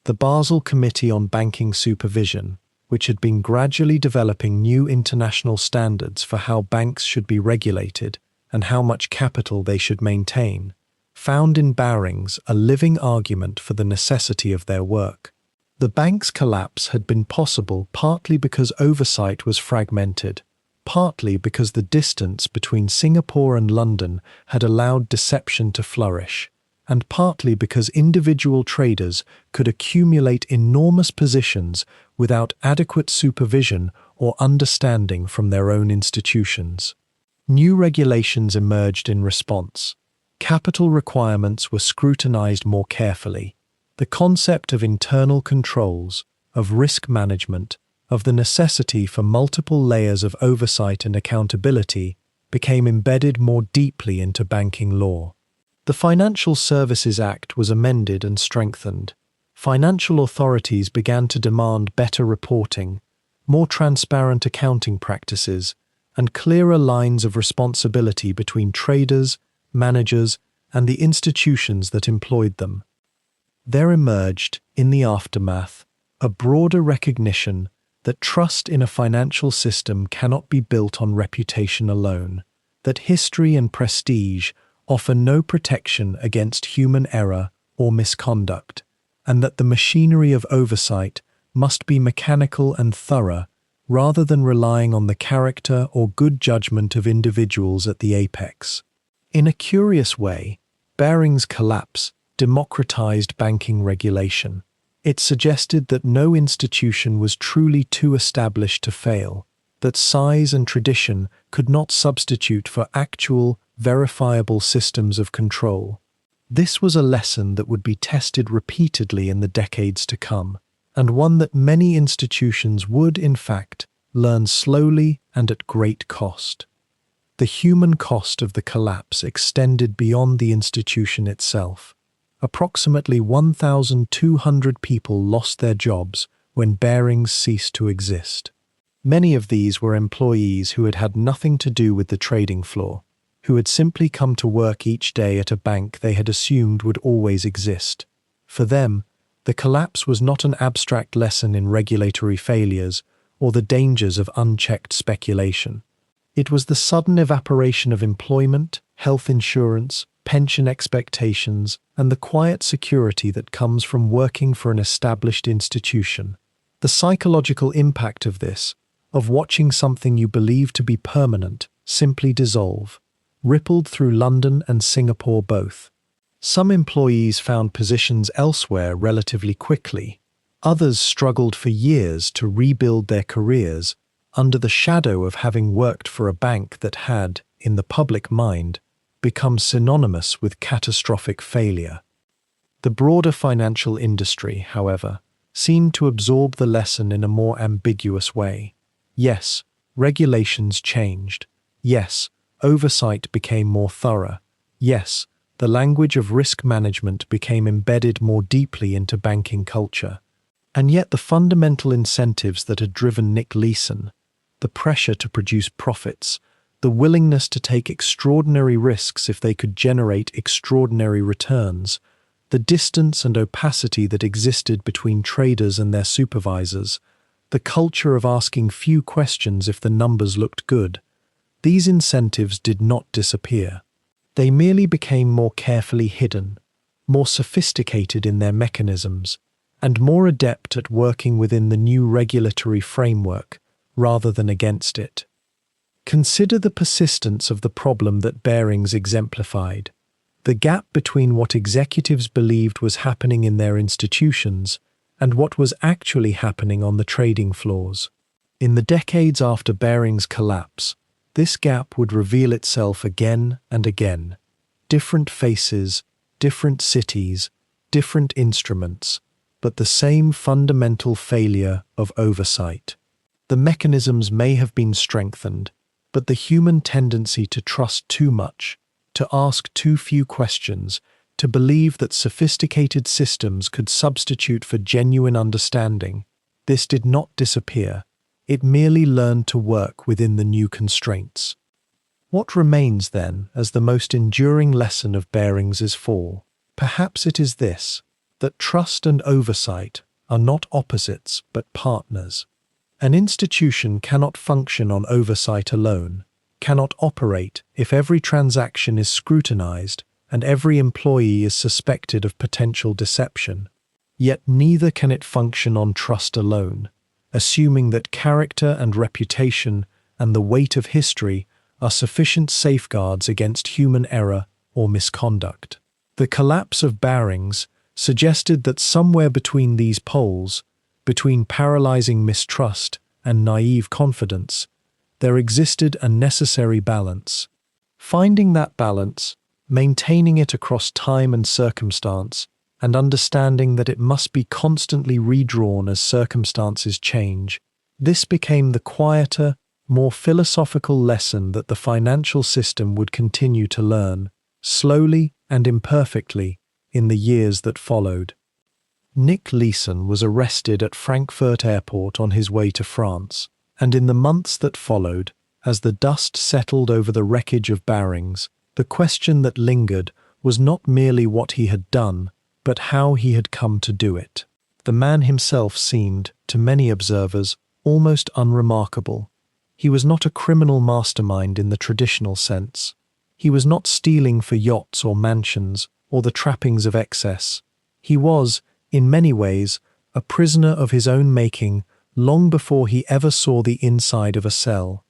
The Basel Committee on Banking Supervision, which had been gradually developing new international standards for how banks should be regulated and how much capital they should maintain, found in Barings a living argument for the necessity of their work. The bank's collapse had been possible partly because oversight was fragmented, partly because the distance between Singapore and London had allowed deception to flourish, and partly because individual traders could accumulate enormous positions without adequate supervision or understanding from their own institutions. New regulations emerged in response. Capital requirements were scrutinized more carefully. The concept of internal controls, of risk management, of the necessity for multiple layers of oversight and accountability became embedded more deeply into banking law. The Financial Services Act was amended and strengthened. Financial authorities began to demand better reporting, more transparent accounting practices, and clearer lines of responsibility between traders, managers, and the institutions that employed them. There emerged, in the aftermath, a broader recognition that trust in a financial system cannot be built on reputation alone, that history and prestige offer no protection against human error or misconduct, and that the machinery of oversight must be mechanical and thorough rather than relying on the character or good judgment of individuals at the apex. In a curious way, Barings' collapse democratized banking regulation. It suggested that no institution was truly too established to fail, that size and tradition could not substitute for actual, verifiable systems of control. This was a lesson that would be tested repeatedly in the decades to come, and one that many institutions would, in fact, learn slowly and at great cost. The human cost of the collapse extended beyond the institution itself. Approximately 1,200 people lost their jobs when Barings ceased to exist. Many of these were employees who had had nothing to do with the trading floor, who had simply come to work each day at a bank they had assumed would always exist. For them, the collapse was not an abstract lesson in regulatory failures or the dangers of unchecked speculation. It was the sudden evaporation of employment, health insurance, pension expectations, and the quiet security that comes from working for an established institution. The psychological impact of this, of watching something you believe to be permanent, simply dissolve, rippled through London and Singapore both. Some employees found positions elsewhere relatively quickly. Others struggled for years to rebuild their careers under the shadow of having worked for a bank that had, in the public mind, become synonymous with catastrophic failure. The broader financial industry, however, seemed to absorb the lesson in a more ambiguous way. Yes, regulations changed. Yes, oversight became more thorough. Yes, the language of risk management became embedded more deeply into banking culture. And yet the fundamental incentives that had driven Nick Leeson, the pressure to produce profits, the willingness to take extraordinary risks if they could generate extraordinary returns, the distance and opacity that existed between traders and their supervisors, the culture of asking few questions if the numbers looked good, these incentives did not disappear. They merely became more carefully hidden, more sophisticated in their mechanisms, and more adept at working within the new regulatory framework rather than against it. Consider the persistence of the problem that Barings exemplified, the gap between what executives believed was happening in their institutions and what was actually happening on the trading floors. In the decades after Barings' collapse, this gap would reveal itself again and again. Different faces, different cities, different instruments, but the same fundamental failure of oversight. The mechanisms may have been strengthened, but the human tendency to trust too much, to ask too few questions, to believe that sophisticated systems could substitute for genuine understanding, this did not disappear. It merely learned to work within the new constraints. What remains then as the most enduring lesson of Barings' fall? Perhaps it is this, that trust and oversight are not opposites but partners. An institution cannot function on oversight alone, cannot operate if every transaction is scrutinized and every employee is suspected of potential deception. Yet neither can it function on trust alone, assuming that character and reputation and the weight of history are sufficient safeguards against human error or misconduct. The collapse of Barings suggested that somewhere between these poles, between paralyzing mistrust and naive confidence, there existed a necessary balance. Finding that balance, maintaining it across time and circumstance, and understanding that it must be constantly redrawn as circumstances change, this became the quieter, more philosophical lesson that the financial system would continue to learn, slowly and imperfectly, in the years that followed. Nick Leeson was arrested at Frankfurt Airport on his way to France, and in the months that followed, as the dust settled over the wreckage of Barings, the question that lingered was not merely what he had done, but how he had come to do it. The man himself seemed, to many observers, almost unremarkable. He was not a criminal mastermind in the traditional sense. He was not stealing for yachts or mansions or the trappings of excess. He was, in many ways, a prisoner of his own making long before he ever saw the inside of a cell.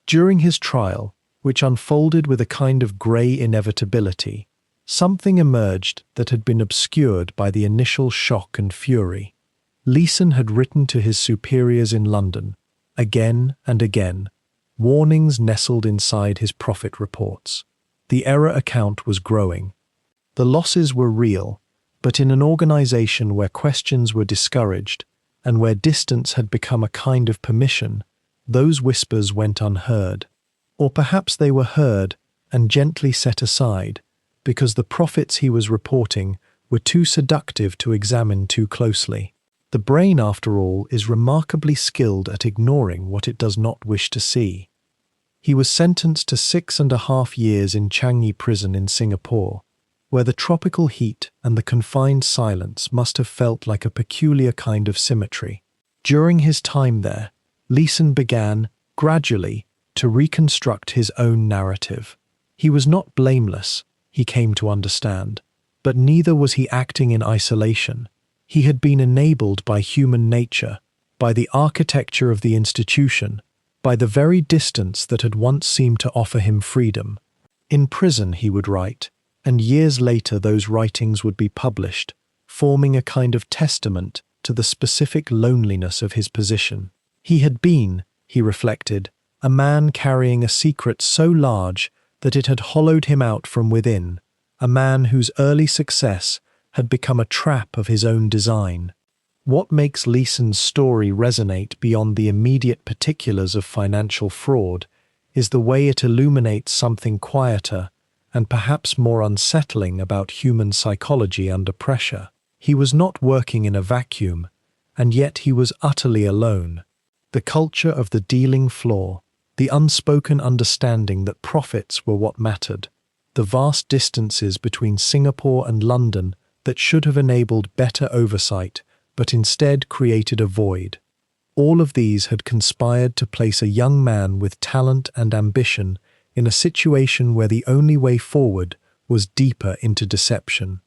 During his trial, which unfolded with a kind of grey inevitability, something emerged that had been obscured by the initial shock and fury. Leeson had written to his superiors in London, again and again, warnings nestled inside his profit reports. The error account was growing. The losses were real, but in an organization where questions were discouraged and where distance had become a kind of permission, those whispers went unheard. Or perhaps they were heard and gently set aside, because the profits he was reporting were too seductive to examine too closely. The brain, after all, is remarkably skilled at ignoring what it does not wish to see. He was sentenced to 6.5 years in Changi prison in Singapore, where the tropical heat and the confined silence must have felt like a peculiar kind of symmetry. During his time there, Leeson began, gradually, to reconstruct his own narrative. He was not blameless, he came to understand, but neither was he acting in isolation. He had been enabled by human nature, by the architecture of the institution, by the very distance that had once seemed to offer him freedom. In prison, he would write, and years later those writings would be published, forming a kind of testament to the specific loneliness of his position. He had been, he reflected, a man carrying a secret so large that it had hollowed him out from within, a man whose early success had become a trap of his own design. What makes Leeson's story resonate beyond the immediate particulars of financial fraud is the way it illuminates something quieter and perhaps more unsettling about human psychology under pressure. He was not working in a vacuum, and yet he was utterly alone. The culture of the dealing floor, the unspoken understanding that profits were what mattered, the vast distances between Singapore and London that should have enabled better oversight, but instead created a void. All of these had conspired to place a young man with talent and ambition in a situation where the only way forward was deeper into deception.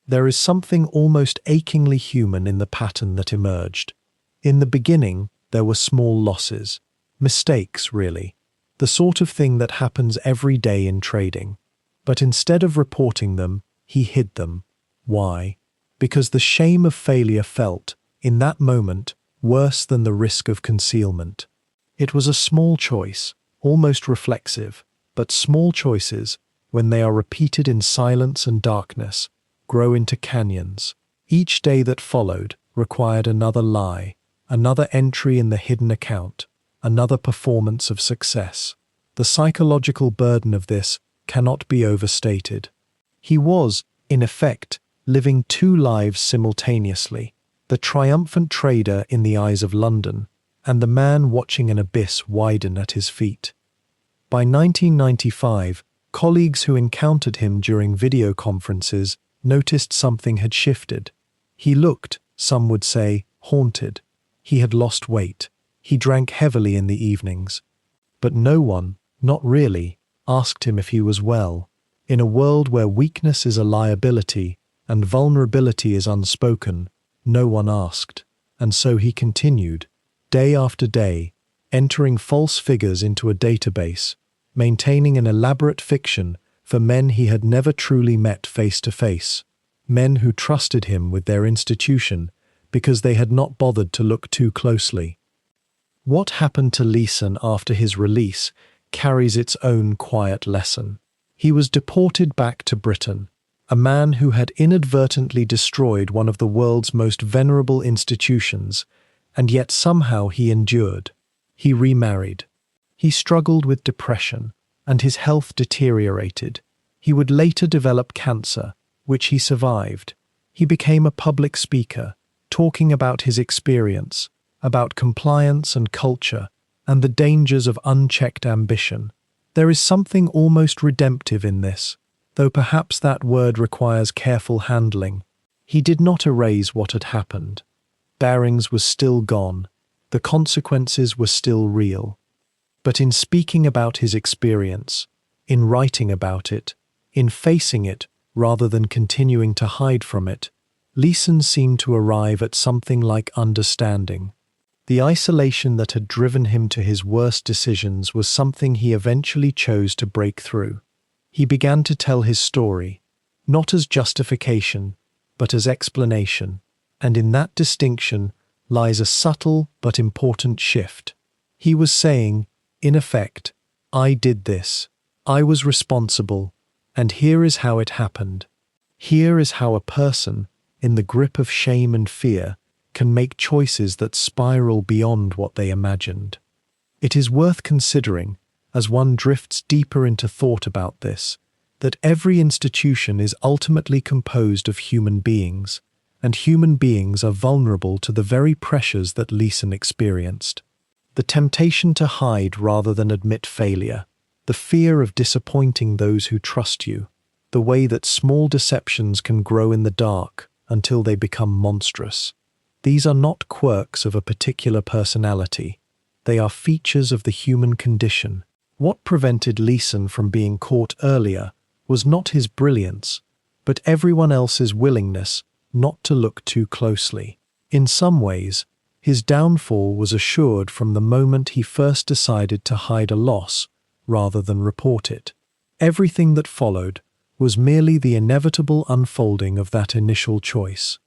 There is something almost achingly human in the pattern that emerged. In the beginning, there were small losses. Mistakes, really. The sort of thing that happens every day in trading. But instead of reporting them, he hid them. Why? Because the shame of failure felt, in that moment, worse than the risk of concealment. It was a small choice, almost reflexive, but small choices, when they are repeated in silence and darkness, grow into canyons. Each day that followed required another lie, another entry in the hidden account, another performance of success. The psychological burden of this cannot be overstated. He was, in effect, living two lives simultaneously, the triumphant trader in the eyes of London, and the man watching an abyss widen at his feet. By 1995, colleagues who encountered him during video conferences noticed something had shifted. He looked, some would say, haunted. He had lost weight. He drank heavily in the evenings. But no one, not really, asked him if he was well. In a world where weakness is a liability and vulnerability is unspoken, no one asked. And so he continued, day after day, entering false figures into a database, maintaining an elaborate fiction for men he had never truly met face to face, men who trusted him with their institution because they had not bothered to look too closely. What happened to Leeson after his release carries its own quiet lesson. He was deported back to Britain, a man who had inadvertently destroyed one of the world's most venerable institutions, and yet somehow he endured. He remarried. He struggled with depression, and his health deteriorated. He would later develop cancer, which he survived. He became a public speaker, talking about his experience, about compliance and culture, and the dangers of unchecked ambition. There is something almost redemptive in this, though perhaps that word requires careful handling. He did not erase what had happened. Barings was still gone. The consequences were still real. But in speaking about his experience, in writing about it, in facing it rather than continuing to hide from it, Leeson seemed to arrive at something like understanding. The isolation that had driven him to his worst decisions was something he eventually chose to break through. He began to tell his story, not as justification, but as explanation, and in that distinction lies a subtle but important shift. He was saying, in effect, I did this, I was responsible, and here is how it happened. Here is how a person, in the grip of shame and fear, can make choices that spiral beyond what they imagined. It is worth considering, as one drifts deeper into thought about this, that every institution is ultimately composed of human beings, and human beings are vulnerable to the very pressures that Leeson experienced. The temptation to hide rather than admit failure, the fear of disappointing those who trust you, the way that small deceptions can grow in the dark until they become monstrous. These are not quirks of a particular personality. They are features of the human condition. What prevented Leeson from being caught earlier was not his brilliance, but everyone else's willingness not to look too closely. In some ways, his downfall was assured from the moment he first decided to hide a loss rather than report it. Everything that followed was merely the inevitable unfolding of that initial choice.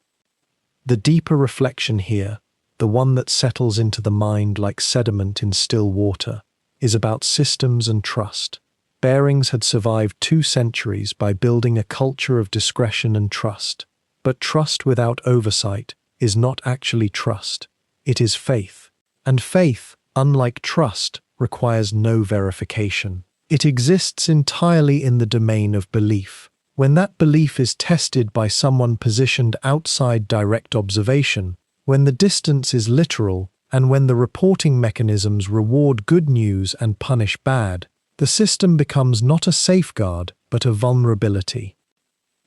The deeper reflection here, the one that settles into the mind like sediment in still water, is about systems and trust. Barings had survived 2 centuries by building a culture of discretion and trust. But trust without oversight is not actually trust. It is faith. And faith, unlike trust, requires no verification. It exists entirely in the domain of belief. When that belief is tested by someone positioned outside direct observation, when the distance is literal, and when the reporting mechanisms reward good news and punish bad, the system becomes not a safeguard, but a vulnerability.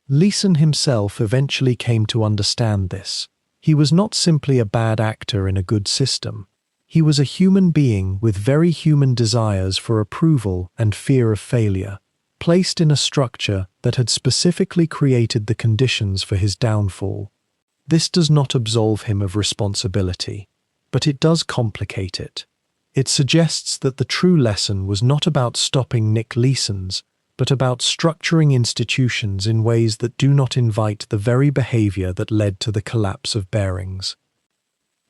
Leeson himself eventually came to understand this. He was not simply a bad actor in a good system. He was a human being with very human desires for approval and fear of failure, placed in a structure that had specifically created the conditions for his downfall. This does not absolve him of responsibility, but it does complicate it. It suggests that the true lesson was not about stopping Nick Leeson's, but about structuring institutions in ways that do not invite the very behavior that led to the collapse of Barings.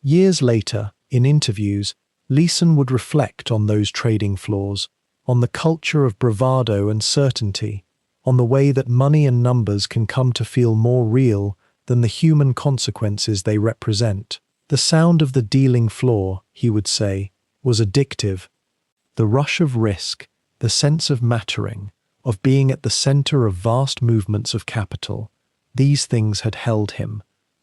Years later, in interviews, Leeson would reflect on those trading flaws, on the culture of bravado and certainty, on the way that money and numbers can come to feel more real than the human consequences they represent. The sound of the dealing floor, he would say, was addictive. The rush of risk, the sense of mattering, of being at the center of vast movements of capital, these things had held him,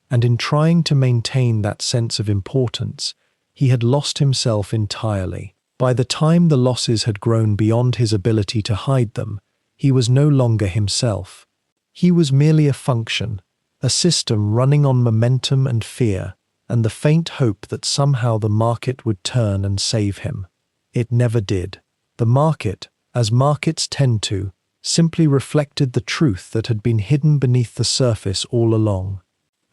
and in trying to maintain that sense of importance, he had lost himself entirely. By the time the losses had grown beyond his ability to hide them, he was no longer himself. He was merely a function, a system running on momentum and fear, and the faint hope that somehow the market would turn and save him. It never did. The market, as markets tend to, simply reflected the truth that had been hidden beneath the surface all along.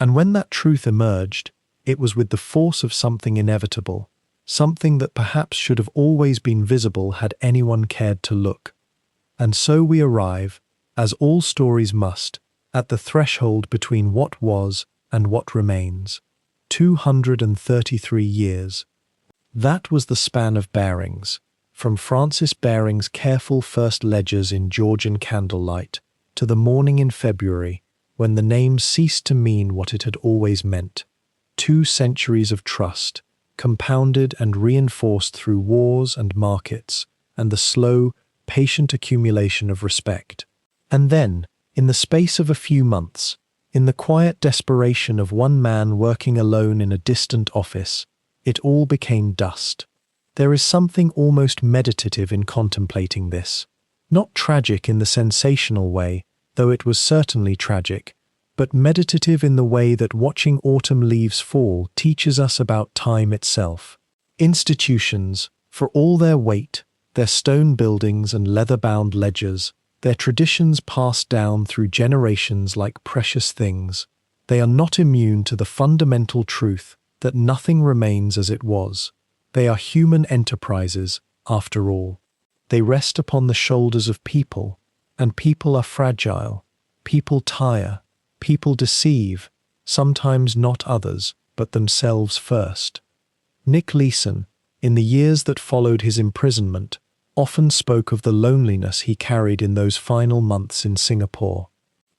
And when that truth emerged, it was with the force of something inevitable, something that perhaps should have always been visible had anyone cared to look. And so we arrive, as all stories must, at the threshold between what was and what remains. 233 years. That was the span of Barings, from Francis Baring's careful first ledgers in Georgian candlelight to the morning in February when the name ceased to mean what it had always meant. 2 centuries of trust, compounded and reinforced through wars and markets, and the slow, patient accumulation of respect. And then, in the space of a few months, in the quiet desperation of one man working alone in a distant office, it all became dust. There is something almost meditative in contemplating this. Not tragic in the sensational way, though it was certainly tragic, but meditative in the way that watching autumn leaves fall teaches us about time itself. Institutions, for all their weight, their stone buildings and leather-bound ledgers, their traditions passed down through generations like precious things, they are not immune to the fundamental truth that nothing remains as it was. They are human enterprises, after all. They rest upon the shoulders of people, and people are fragile. People tire. People deceive, sometimes not others, but themselves first. Nick Leeson, in the years that followed his imprisonment, often spoke of the loneliness he carried in those final months in Singapore.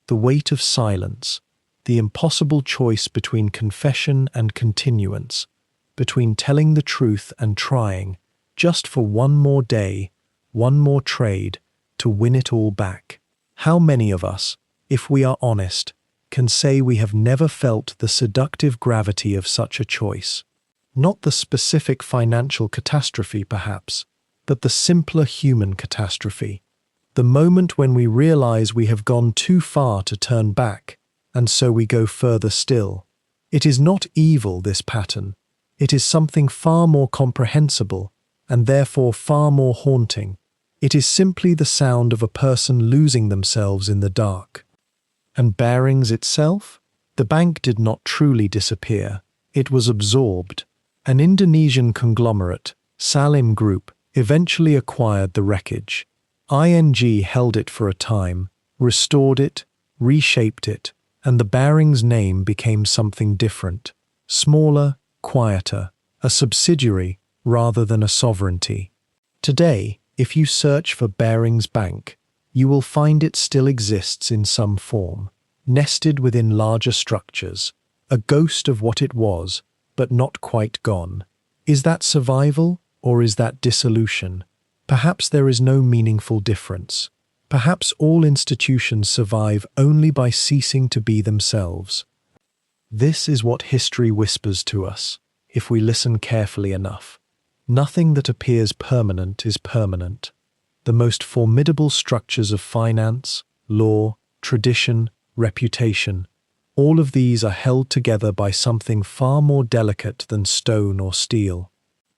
The weight of silence, the impossible choice between confession and continuance, between telling the truth and trying, just for one more day, one more trade, to win it all back. How many of us, if we are honest, can say we have never felt the seductive gravity of such a choice? Not the specific financial catastrophe, perhaps, but the simpler human catastrophe. The moment when we realize we have gone too far to turn back, and so we go further still. It is not evil, this pattern. It is something far more comprehensible, and therefore far more haunting. It is simply the sound of a person losing themselves in the dark. And Barings itself? The bank did not truly disappear. It was absorbed. An Indonesian conglomerate, Salim Group, eventually acquired the wreckage. ING held it for a time, restored it, reshaped it, and the Barings name became something different. Smaller, quieter, a subsidiary rather than a sovereignty. Today, if you search for Barings Bank, you will find it still exists in some form, nested within larger structures, a ghost of what it was, but not quite gone. Is that survival, or is that dissolution? Perhaps there is no meaningful difference. Perhaps all institutions survive only by ceasing to be themselves. This is what history whispers to us, if we listen carefully enough. Nothing that appears permanent is permanent. The most formidable structures of finance, law, tradition, reputation, all of these are held together by something far more delicate than stone or steel.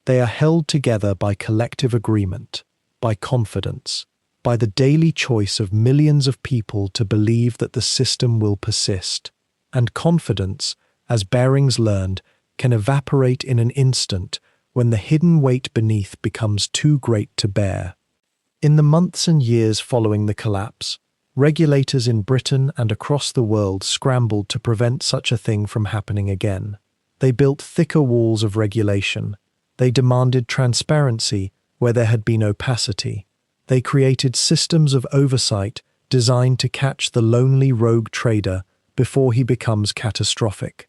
They are held together by collective agreement, by confidence, by the daily choice of millions of people to believe that the system will persist. And confidence, as Barings learned, can evaporate in an instant when the hidden weight beneath becomes too great to bear. In the months and years following the collapse, regulators in Britain and across the world scrambled to prevent such a thing from happening again. They built thicker walls of regulation. They demanded transparency where there had been opacity. They created systems of oversight designed to catch the lonely rogue trader before he becomes catastrophic.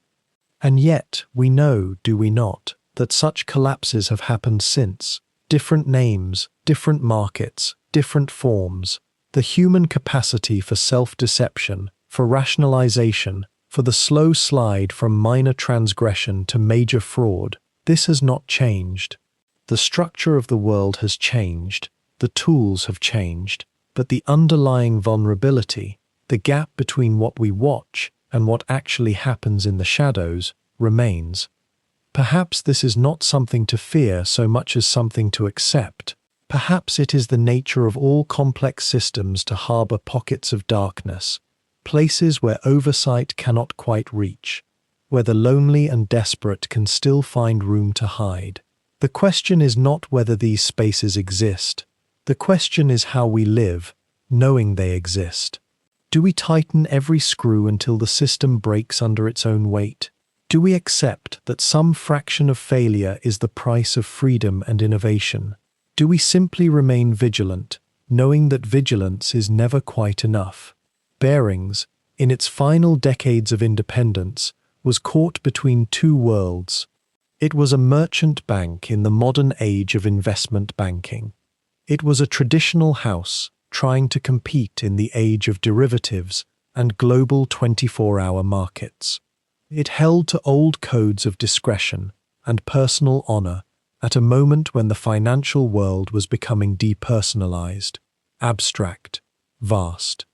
And yet, we know, do we not, that such collapses have happened since. Different names, different markets, different forms. The human capacity for self-deception, for rationalization, for the slow slide from minor transgression to major fraud, this has not changed. The structure of the world has changed, the tools have changed, but the underlying vulnerability, the gap between what we watch and what actually happens in the shadows, remains. Perhaps this is not something to fear so much as something to accept. Perhaps it is the nature of all complex systems to harbor pockets of darkness, places where oversight cannot quite reach, where the lonely and desperate can still find room to hide. The question is not whether these spaces exist. The question is how we live, knowing they exist. Do we tighten every screw until the system breaks under its own weight? Do we accept that some fraction of failure is the price of freedom and innovation? Do we simply remain vigilant, knowing that vigilance is never quite enough? Barings, in its final decades of independence, was caught between two worlds. It was a merchant bank in the modern age of investment banking. It was a traditional house trying to compete in the age of derivatives and global 24-hour markets. It held to old codes of discretion and personal honor at a moment when the financial world was becoming depersonalized, abstract, vast.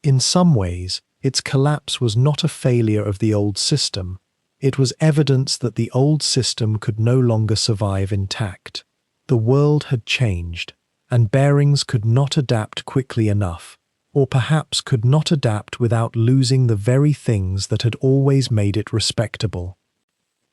In some ways, its collapse was not a failure of the old system. It was evidence that the old system could no longer survive intact. The world had changed, and Barings could not adapt quickly enough, or perhaps could not adapt without losing the very things that had always made it respectable.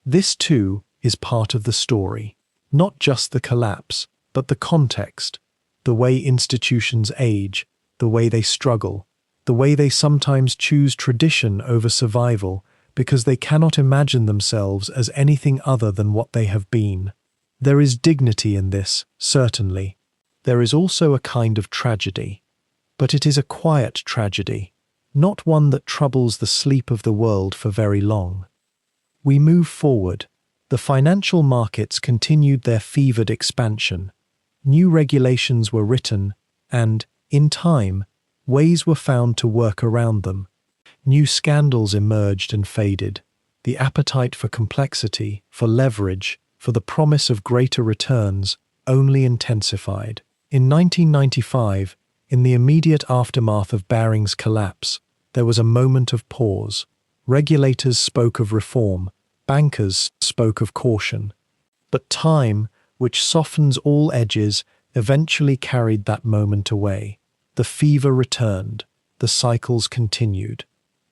This, too, is part of the story. Not just the collapse, but the context, the way institutions age, the way they struggle, the way they sometimes choose tradition over survival because they cannot imagine themselves as anything other than what they have been. There is dignity in this, certainly. There is also a kind of tragedy. But it is a quiet tragedy, not one that troubles the sleep of the world for very long. We move forward. The financial markets continued their fevered expansion. New regulations were written, and, in time, ways were found to work around them. New scandals emerged and faded. The appetite for complexity, for leverage, for the promise of greater returns, only intensified. In 1995, in the immediate aftermath of Barings' collapse, there was a moment of pause. Regulators spoke of reform, bankers spoke of caution. But time, which softens all edges, eventually carried that moment away. The fever returned, the cycles continued.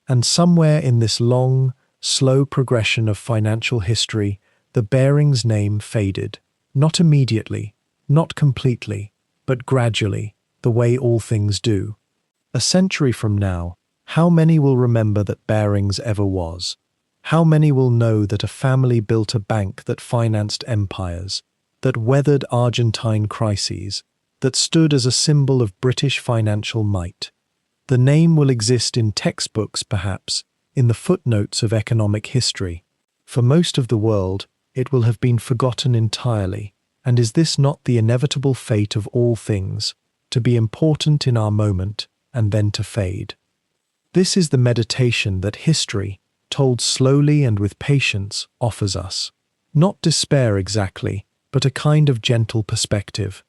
And somewhere in this long, slow progression of financial history, the Barings name faded. Not immediately, not completely, but gradually, the way all things do. A century from now, how many will remember that Barings ever was? How many will know that a family built a bank that financed empires, that weathered Argentine crises, that stood as a symbol of British financial might? The name will exist in textbooks, perhaps, in the footnotes of economic history. For most of the world, it will have been forgotten entirely. And is this not the inevitable fate of all things, to be important in our moment and then to fade? This is the meditation that history, told slowly and with patience, offers us. Not despair exactly, but a kind of gentle perspective.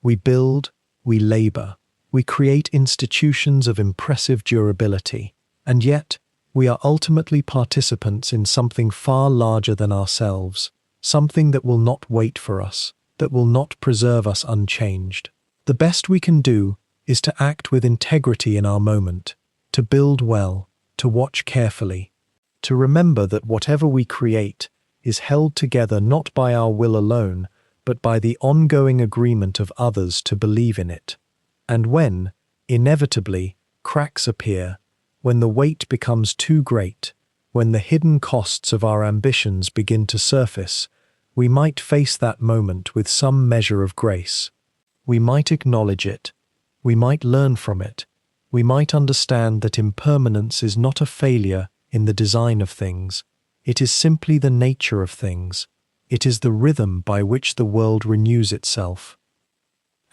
We build, we labor, we create institutions of impressive durability, and yet we are ultimately participants in something far larger than ourselves, something that will not wait for us, that will not preserve us unchanged. The best we can do is to act with integrity in our moment, to build well, to watch carefully, to remember that whatever we create is held together not by our will alone, but by the ongoing agreement of others to believe in it. And when, inevitably, cracks appear, when the weight becomes too great, when the hidden costs of our ambitions begin to surface, we might face that moment with some measure of grace. We might acknowledge it. We might learn from it. we might understand that impermanence is not a failure in the design of things. It is simply the nature of things. It is the rhythm by which the world renews itself.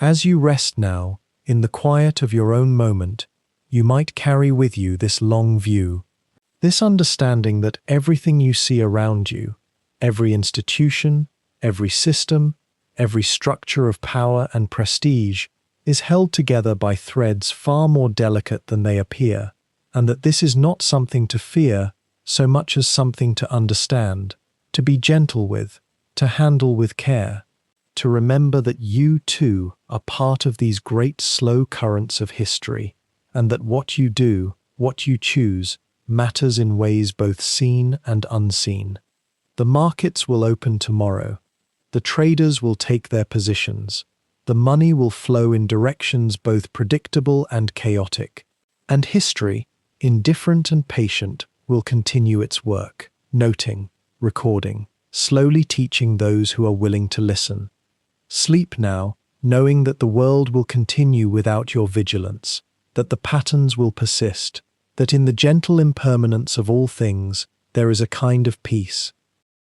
As you rest now, in the quiet of your own moment, you might carry with you this long view, this understanding that everything you see around you, every institution, every system, every structure of power and prestige, is held together by threads far more delicate than they appear, and that this is not something to fear so much as something to understand, to be gentle with, to handle with care, to remember that you too are part of these great slow currents of history, and that what you do, what you choose, matters in ways both seen and unseen. The markets will open tomorrow. The traders will take their positions. The money will flow in directions both predictable and chaotic. And history, indifferent and patient, will continue its work, noting, recording, slowly teaching those who are willing to listen. Sleep now, knowing that the world will continue without your vigilance, that the patterns will persist, that in the gentle impermanence of all things there is a kind of peace,